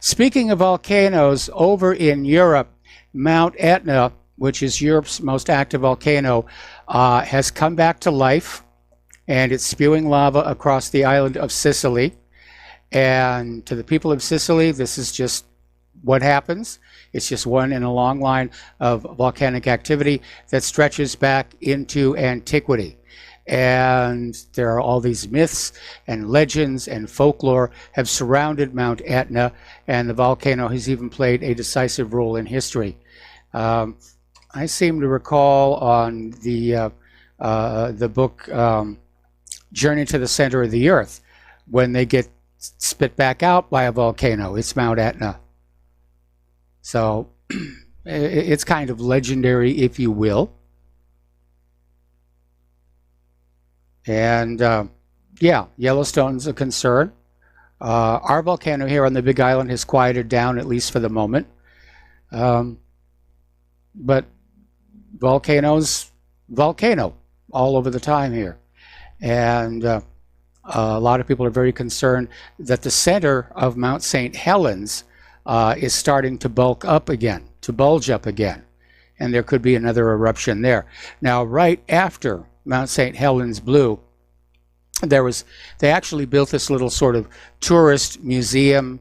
Speaking of volcanoes, over in Europe, Mount Etna, which is Europe's most active volcano, has come back to life, and it's spewing lava across the island of Sicily. And to the people of Sicily, this is just what happens. It's just one in a long line of volcanic activity that stretches back into antiquity. And there are all these myths and legends and folklore have surrounded Mount Etna, and the volcano has even played a decisive role in history. I seem to recall on the book Journey to the Center of the Earth, when they get spit back out by a volcano, it's Mount Etna. So it's kind of legendary, if you will. And yeah, Yellowstone's a concern. Our volcano here on the Big Island has quieted down, at least for the moment. But volcano all over the time here. And a lot of people are very concerned that the center of Mount St. Helens is starting to bulge up again. And there could be another eruption there. Now, right after Mount St. Helens blew, they actually built this little sort of tourist museum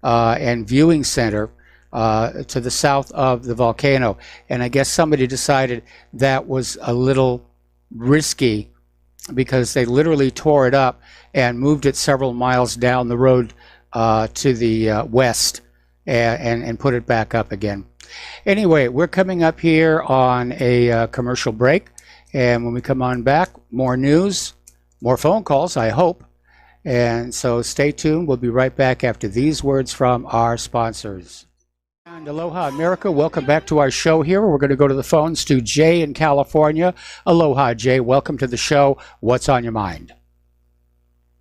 and viewing center to the south of the volcano. And I guess somebody decided that was a little risky, because they literally tore it up and moved it several miles down the road to the west and put it back up again. Anyway, we're coming up here on a commercial break, and when we come on back, more news, more phone calls, I hope. And so stay tuned. We'll be right back after these words from our sponsors. And aloha, America. Welcome back to our show here. We're going to go to the phones to Jay in California. Aloha, Jay. Welcome to the show. What's on your mind?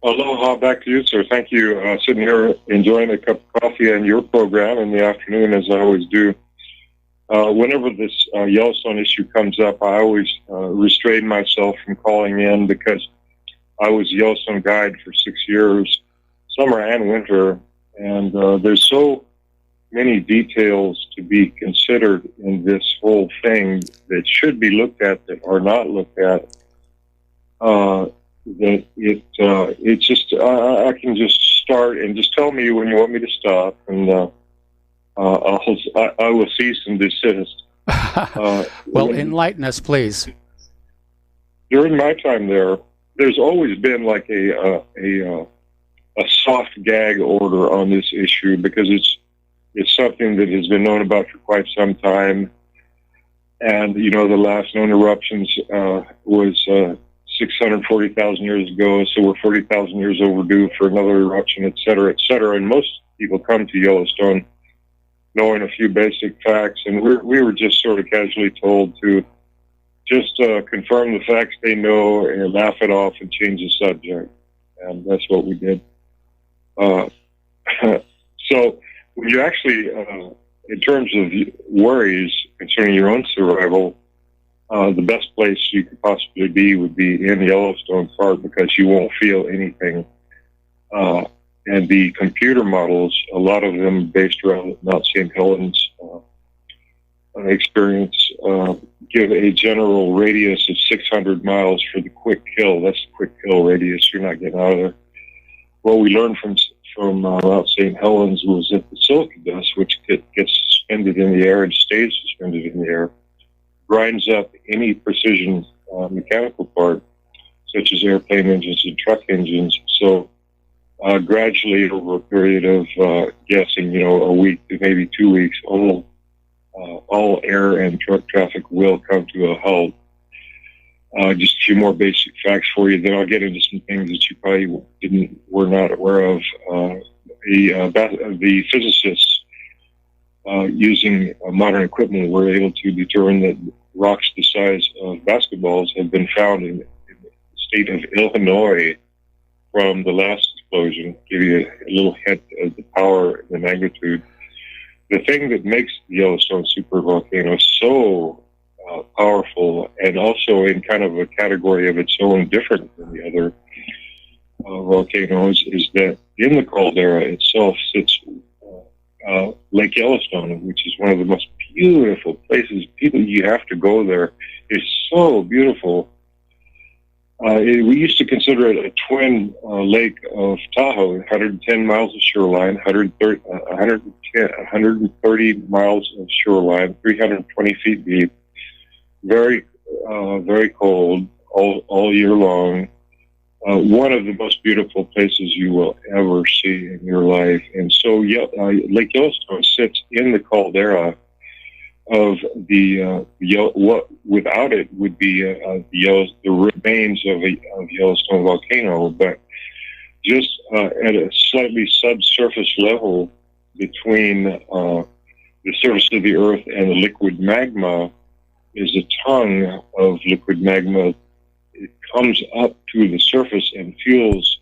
Aloha, back to you, sir. Thank you. Sitting here enjoying a cup of coffee and your program in the afternoon, as I always do. Whenever this Yellowstone issue comes up, I always restrain myself from calling in, because I was a Yellowstone guide for 6 years, summer and winter, and there's so many details to be considered in this whole thing that should be looked at that are not looked at. That it just I can just start and just tell me when you want me to stop, and I will cease and desist. Well, enlighten us, please. During my time there's always been like a soft gag order on this issue, because it's something that has been known about for quite some time. And, you know, the last known eruptions was 640,000 years ago, so we're 40,000 years overdue for another eruption, et cetera, et cetera. And most people come to Yellowstone knowing a few basic facts, and we were just sort of casually told to just confirm the facts they know and laugh it off and change the subject. And that's what we did. So when you actually, in terms of worries concerning your own survival, the best place you could possibly be would be in Yellowstone Park, because you won't feel anything. And the computer models, a lot of them based around Mount St. Helens experience, give a general radius of 600 miles for the quick kill. That's the quick kill radius. You're not getting out of there. What we learned from Mount St. Helens was that the silica dust, which gets suspended in the air and stays suspended in the air, grinds up any precision mechanical part, such as airplane engines and truck engines. So gradually, over a period of guessing, a week to maybe 2 weeks, all air and truck traffic will come to a halt. Just a few more basic facts for you, then I'll get into some things that you probably were not aware of. The physicists, using modern equipment, were able to determine that rocks the size of basketballs have been found in the state of Illinois from the last explosion. Give you a little hint of the power and the magnitude. The thing that makes the Yellowstone supervolcano so powerful, and also in kind of a category of its own, different than the other volcanoes, is that in the caldera itself sits Lake Yellowstone, which is one of the most beautiful places. People, you have to go there. It's so beautiful. We used to consider it a twin lake of Tahoe, 110 miles of shoreline, 130 miles of shoreline, 320 feet deep, very cold all year long. One of the most beautiful places you will ever see in your life. And so Lake Yellowstone sits in the caldera of what without it would be the remains of Yellowstone volcano, but just at a slightly subsurface level between the surface of the earth and the liquid magma is a tongue of liquid magma. It comes up to the surface and fuels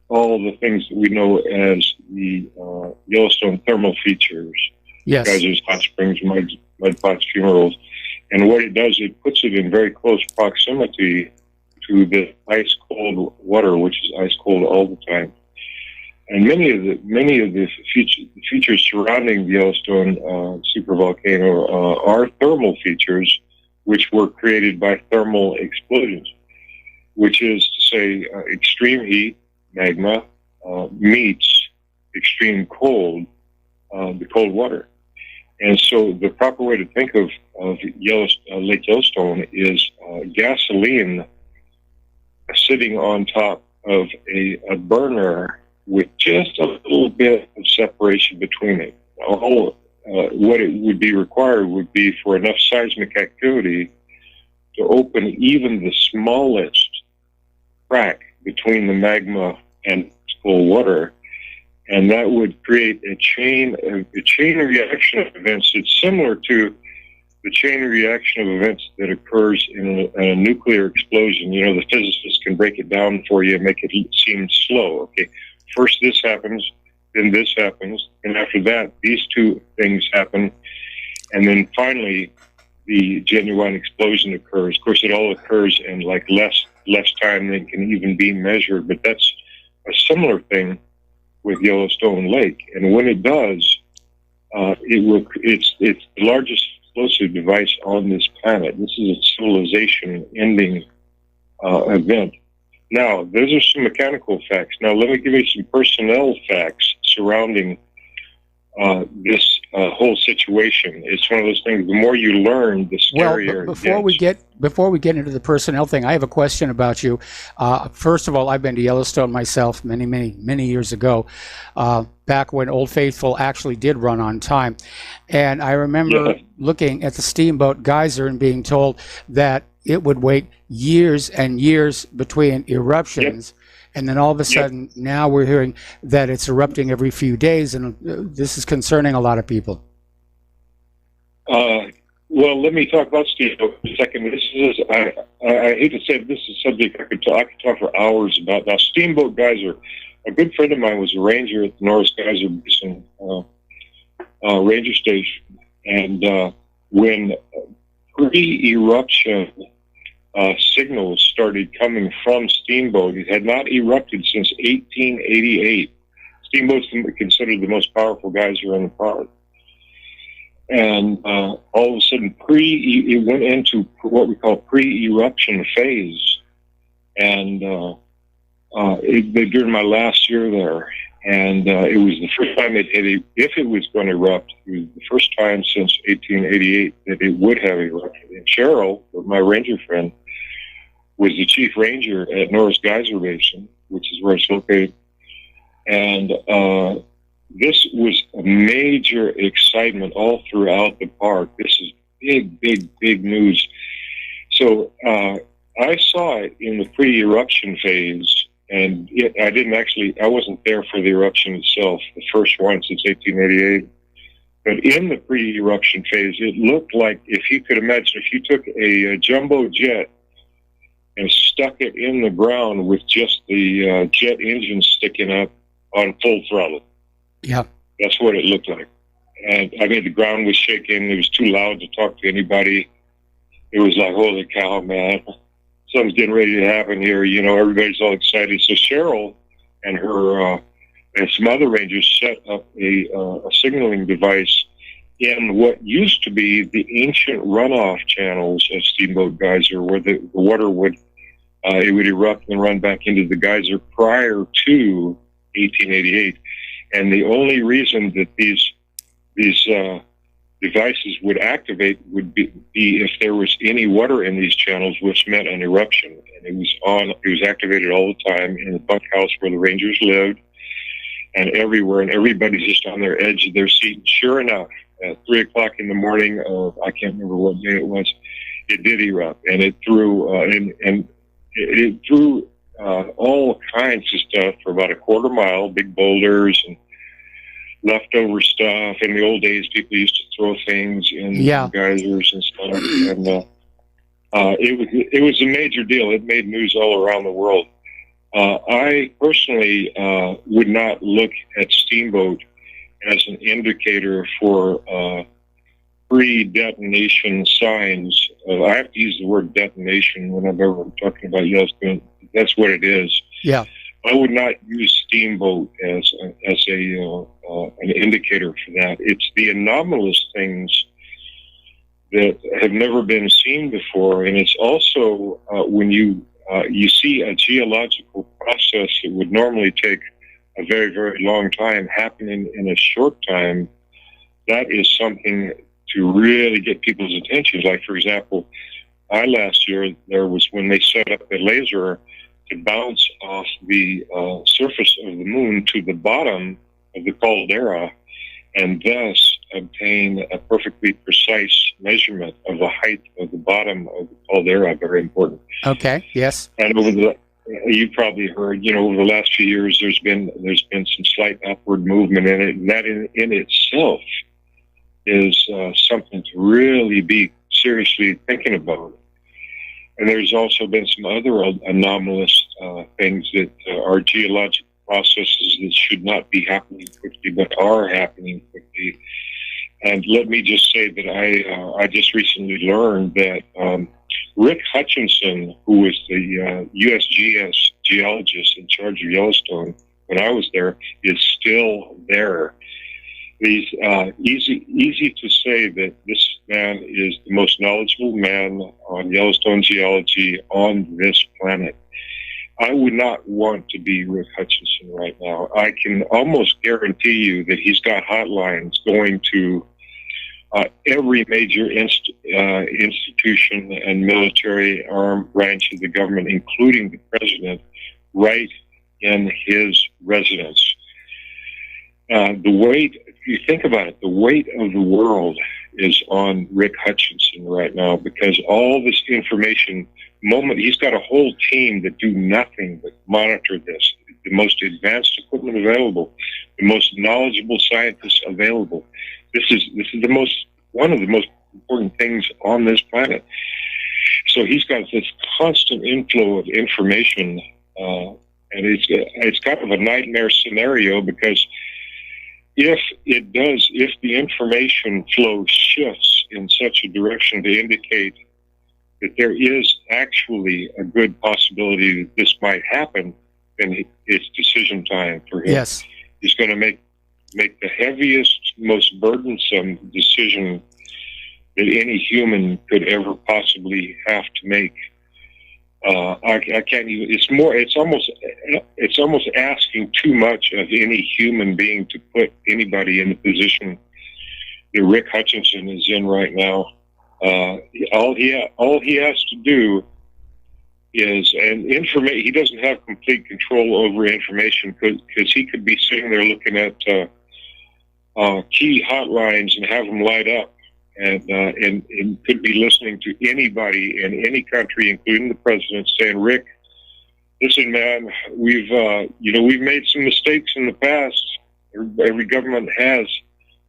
all the things that we know as the Yellowstone thermal features. Yes. Geysers, hot springs, mud pots, fumaroles. And what it does, it puts it in very close proximity to the ice-cold water, which is ice-cold all the time. And many of the features surrounding the Yellowstone supervolcano are thermal features, which were created by thermal explosions, which is to say extreme heat, magma, meets extreme cold, the cold water. And so the proper way to think of Lake Yellowstone is gasoline sitting on top of a burner with just a little bit of separation between it. What it would be required would be for enough seismic activity to open even the smallest crack between the magma and cold water, and that would create a chain reaction of events that's similar to the chain reaction of events that occurs in a nuclear explosion. The physicists can break it down for you and make it seem slow. Okay, first this happens, then this happens, and after that, these two things happen, and then finally, the genuine explosion occurs. Of course, it all occurs in like less time than can even be measured, but that's a similar thing with Yellowstone Lake. And when it does, it's the largest explosive device on this planet. This is a civilization-ending event. Now, those are some mechanical facts. Now, let me give you some personnel facts surrounding this whole situation. It's one of those things, the more you learn, the scarier it gets. Before we get into the personnel thing, I have a question about you. First of all, I've been to Yellowstone myself many years ago, back when Old Faithful actually did run on time. And I remember looking at the Steamboat Geyser and being told that it would wait years and years between eruptions. And then all of a sudden, now we're hearing that it's erupting every few days, and this is concerning a lot of people. Well, let me talk about Steamboat for a second. I hate to say this is a subject I could talk for hours about. Now, Steamboat Geyser, a good friend of mine was a ranger at the Norris Geyser Basin Ranger Station, and when pre-eruption signals started coming from Steamboat, it had not erupted since 1888. Steamboat's considered the most powerful geyser on the planet. And all of a sudden, it went into what we call pre-eruption phase. And during my last year there, and it was the first time if it was going to erupt, it was the first time since 1888 that it would have erupted. And Cheryl, my ranger friend, was the chief ranger at Norris Geyser Basin, which is where it's located. And this was a major excitement all throughout the park. This is big, big, big news. So I saw it in the pre-eruption phase, and I wasn't there for the eruption itself, the first one since 1888. But in the pre-eruption phase, it looked like, if you could imagine, if you took a jumbo jet and stuck it in the ground with just the jet engine sticking up on full throttle. Yeah. That's what it looked like. And I mean, the ground was shaking. It was too loud to talk to anybody. It was like, holy cow, man. Something's getting ready to happen here. You know, everybody's all excited. So Cheryl and her and some other rangers set up a signaling device in what used to be the ancient runoff channels of Steamboat Geyser, where the water would it would erupt and run back into the geyser prior to 1888. And the only reason that these devices would activate would be if there was any water in these channels, which meant an eruption. And it was activated all the time in the bunkhouse where the rangers lived, and everywhere, and everybody's just on their edge of their seat. And sure enough, at 3 o'clock in the morning of, I can't remember what day it was, it did erupt, and it threw it threw all kinds of stuff for about a quarter mile, big boulders and leftover stuff. In the old days, people used to throw things in geysers and stuff, and it was a major deal. It made news all around the world. I personally would not look at Steamboat as an indicator for pre-detonation signs. I have to use the word detonation whenever I'm talking about Yellowstone. That's what it is. Yeah. I would not use Steamboat as an indicator for that. It's the anomalous things that have never been seen before, and it's also when you see a geological process that would normally take a very, very long time happening in a short time. That is something to really get people's attention. Like, for example, last year, there was when they set up a laser to bounce off the surface of the moon to the bottom of the caldera, and thus obtain a perfectly precise measurement of the height of the bottom of the caldera. Very important. Okay. Yes. And you probably heard, over the last few years, there's been some slight upward movement in it, and that in itself is something to really be seriously thinking about. And there's also been some other anomalous things that are geologic processes that should not be happening quickly, but are happening quickly. And let me just say that I just recently learned that Rick Hutchinson, who was the USGS geologist in charge of Yellowstone when I was there, is still there. He's easy to say that this man is the most knowledgeable man on Yellowstone geology on this planet. I would not want to be Rick Hutchinson right now. I can almost guarantee you that he's got hotlines going to every major institution and military armed branch of the government, including the president, right in his residence. The weight, if you think about it, the weight of the world is on Rick Hutchinson right now, because all this information, he's got a whole team that do nothing but monitor this. The most advanced equipment available, the most knowledgeable scientists available. This is one of the most important things on this planet. So he's got this constant inflow of information, and it's kind of a nightmare scenario, because if the information flow shifts in such a direction to indicate that there is actually a good possibility that this might happen, then it's decision time for him. Yes. He's going to make the heaviest, most burdensome decision that any human could ever possibly have to make. I can't even. It's almost asking too much of any human being to put anybody in the position that Rick Hutchinson is in right now. All he has to do is, and he doesn't have complete control over information because he could be sitting there looking at key hotlines and have them light up, and could be listening to anybody in any country, including the president, saying, "Rick, listen, man, we've made some mistakes in the past. Every government has,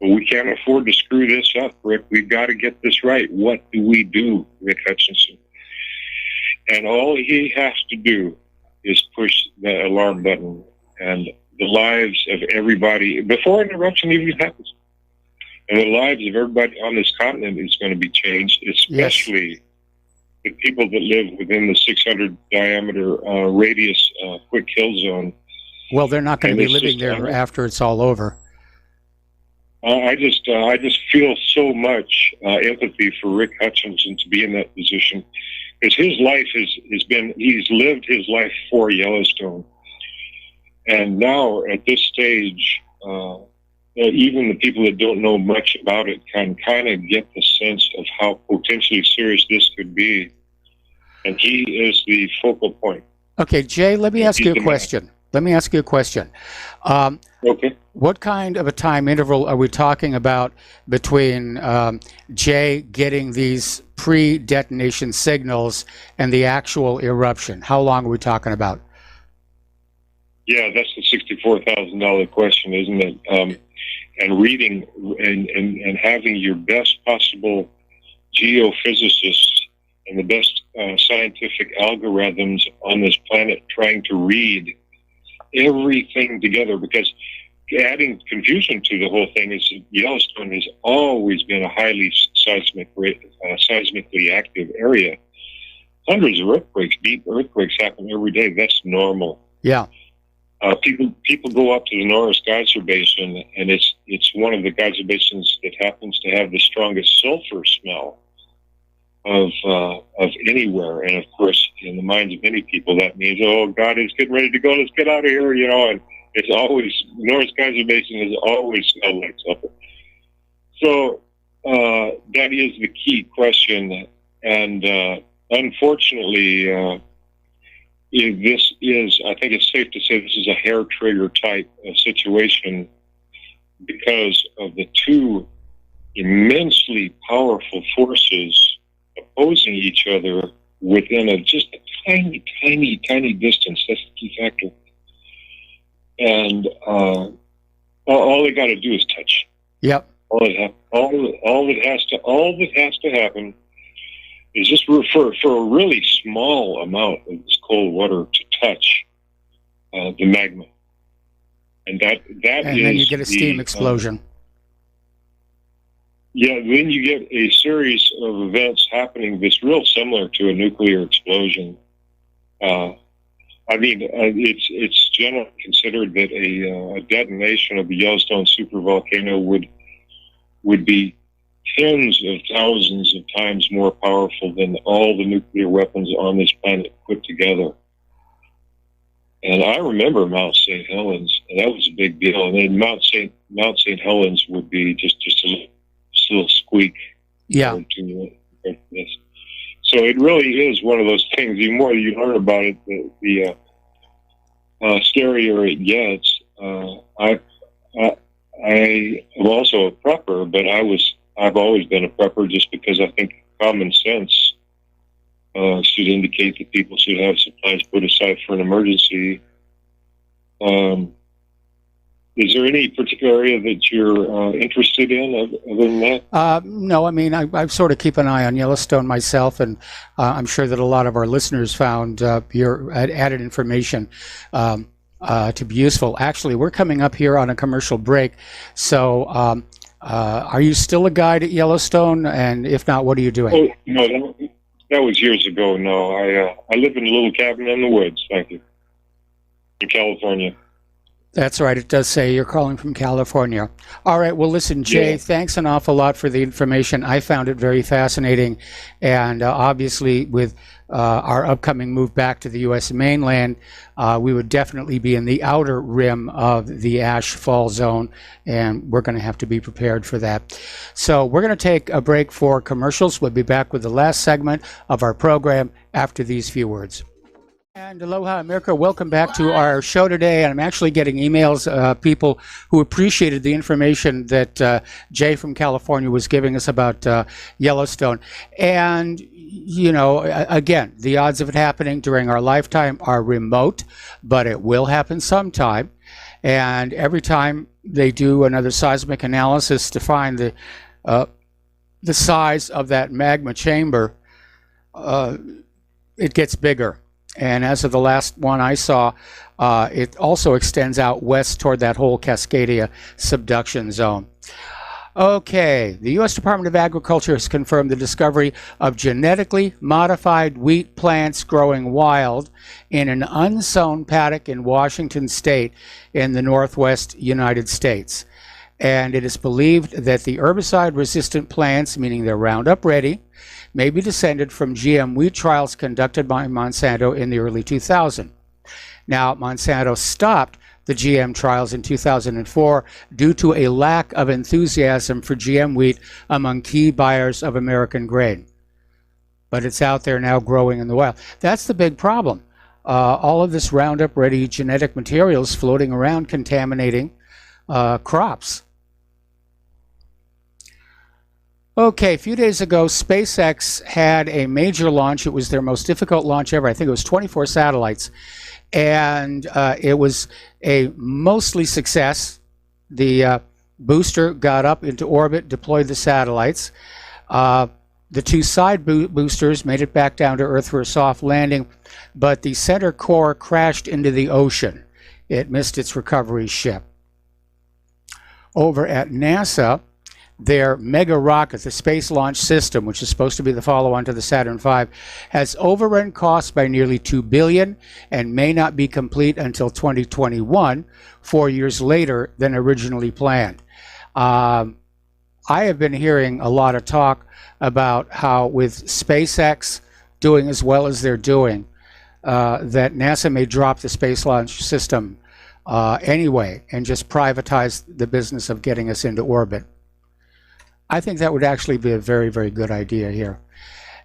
but we can't afford to screw this up, Rick. We've got to get this right. What do we do, Rick Hutchinson?" And all he has to do is push the alarm button, and the lives of everybody, before an eruption even happens, and the lives of everybody on this continent is going to be changed, especially the people that live within the 600 diameter radius quick kill zone. Well, they're not going to be living there after it's all over. I just feel so much empathy for Rick Hutchinson to be in that position, because his life he's lived his life for Yellowstone. And now at this stage, even the people that don't know much about it can kind of get the sense of how potentially serious this could be. And he is the focal point. Okay, Jay, let me ask you a question. Okay. What kind of a time interval are we talking about between Jay getting these pre-detonation signals and the actual eruption? How long are we talking about? Yeah, that's the $64,000 question, isn't it? And reading and having your best possible geophysicists and the best scientific algorithms on this planet trying to read everything together, because adding confusion to the whole thing is Yellowstone has always been a highly seismically active area. Hundreds of earthquakes, deep earthquakes happen every day. That's normal. Yeah. People go up to the Norris Geyser Basin, and it's one of the geyser basins that happens to have the strongest sulfur smell of anywhere. And of course, in the minds of many people, that means, oh, God is getting ready to go. Let's get out of here, And it's always, Norris Geyser Basin has always smelled like sulfur. So that is the key question. And unfortunately, I think it's safe to say this is a hair trigger type of situation, because of the two immensely powerful forces opposing each other within just a tiny, tiny, tiny distance. That's the key factor. And all they got to do is touch. Yep. All that has to happen is just for a really small amount of this cold water to touch the magma, and that and then you get a steam explosion. Then you get a series of events happening that's real similar to a nuclear explosion. It's generally considered that a detonation of the Yellowstone supervolcano would be tens of thousands of times more powerful than all the nuclear weapons on this planet put together. And I remember Mount St. Helens, and that was a big deal. And then Mount St. Helens would be just a little squeak. Yeah. To this. So it really is one of those things. The more you learn about it, the scarier it gets. I am also a prepper, but I've always been a prepper just because I think common sense should indicate that people should have supplies put aside for an emergency. Is there any particular area that you're interested in other than that? No, I sort of keep an eye on Yellowstone myself, and I'm sure that a lot of our listeners found your added information to be useful. Actually, we're coming up here on a commercial break, so are you still a guide at Yellowstone? And if not, what are you doing? Oh, no, that was years ago. No, I live in a little cabin in the woods. Thank you. In California. That's right. It does say you're calling from California. All right. Well, listen, Jay, Thanks an awful lot for the information. I found it very fascinating. And obviously, with our upcoming move back to the U.S. mainland, we would definitely be in the outer rim of the ash fall zone, and we're going to have to be prepared for that. So we're going to take a break for commercials. We'll be back with the last segment of our program after these few words. And aloha, America. Welcome back to our show today. And I'm actually getting emails, people who appreciated the information that Jay from California was giving us about Yellowstone. And, you know, again, the odds of it happening during our lifetime are remote, but it will happen sometime. And every time they do another seismic analysis to find the size of that magma chamber, it gets bigger. And as of the last one I saw, it also extends out west toward that whole Cascadia subduction zone. Okay, the U.S. Department of Agriculture has confirmed the discovery of genetically modified wheat plants growing wild in an unsown paddock in Washington State in the northwest United States. And it is believed that the herbicide-resistant plants, meaning they're Roundup ready, may be descended from GM wheat trials conducted by Monsanto in the early 2000s. Now, Monsanto stopped the GM trials in 2004 due to a lack of enthusiasm for GM wheat among key buyers of American grain. But it's out there now growing in the wild. That's the big problem. All of this Roundup ready genetic materials floating around contaminating crops. Okay, a few days ago, SpaceX had a major launch. It was their most difficult launch ever. I think it was 24 satellites. And it was a mostly success. The booster got up into orbit, deployed the satellites. The two side boosters made it back down to Earth for a soft landing, but the center core crashed into the ocean. It missed its recovery ship. Over at NASA, their mega rocket, the Space Launch System, which is supposed to be the follow-on to the Saturn V, has overrun costs by nearly $2 billion and may not be complete until 2021, 4 years later than originally planned. I have been hearing a lot of talk about how with SpaceX doing as well as they're doing, that NASA may drop the Space Launch System anyway and just privatize the business of getting us into orbit. I think that would actually be a very, very good idea here.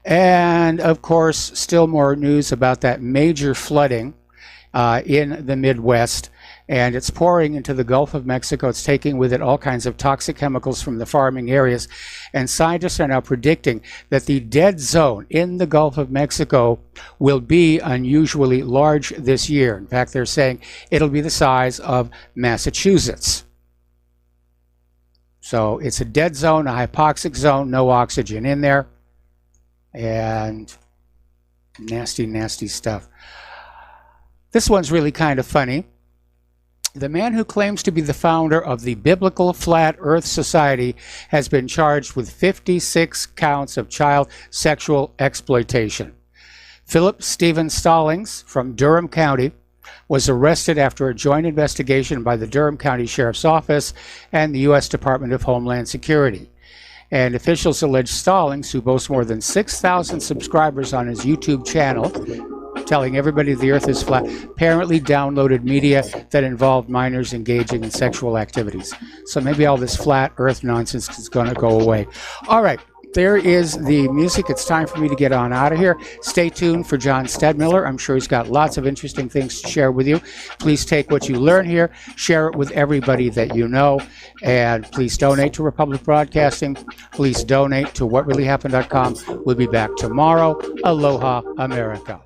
And of course, still more news about that major flooding in the Midwest. And it's pouring into the Gulf of Mexico. It's taking with it all kinds of toxic chemicals from the farming areas. And scientists are now predicting that the dead zone in the Gulf of Mexico will be unusually large this year. In fact, they're saying it'll be the size of Massachusetts. So it's a dead zone, a hypoxic zone, no oxygen in there, and nasty, nasty stuff. This one's really kind of funny. The man who claims to be the founder of the Biblical Flat Earth Society has been charged with 56 counts of child sexual exploitation. Philip Stephen Stallings from Durham County was arrested after a joint investigation by the Durham County Sheriff's Office and the U.S. Department of Homeland Security. And officials allege Stallings, who boasts more than 6,000 subscribers on his YouTube channel, telling everybody the earth is flat, apparently downloaded media that involved minors engaging in sexual activities. So maybe all this flat earth nonsense is going to go away. All right. There is the music. It's time for me to get on out of here. Stay tuned for John Stedmiller. I'm sure he's got lots of interesting things to share with you. Please take what you learn here, share it with everybody that you know, and please donate to Republic Broadcasting. Please donate to whatreallyhappened.com. We'll be back tomorrow. Aloha, America.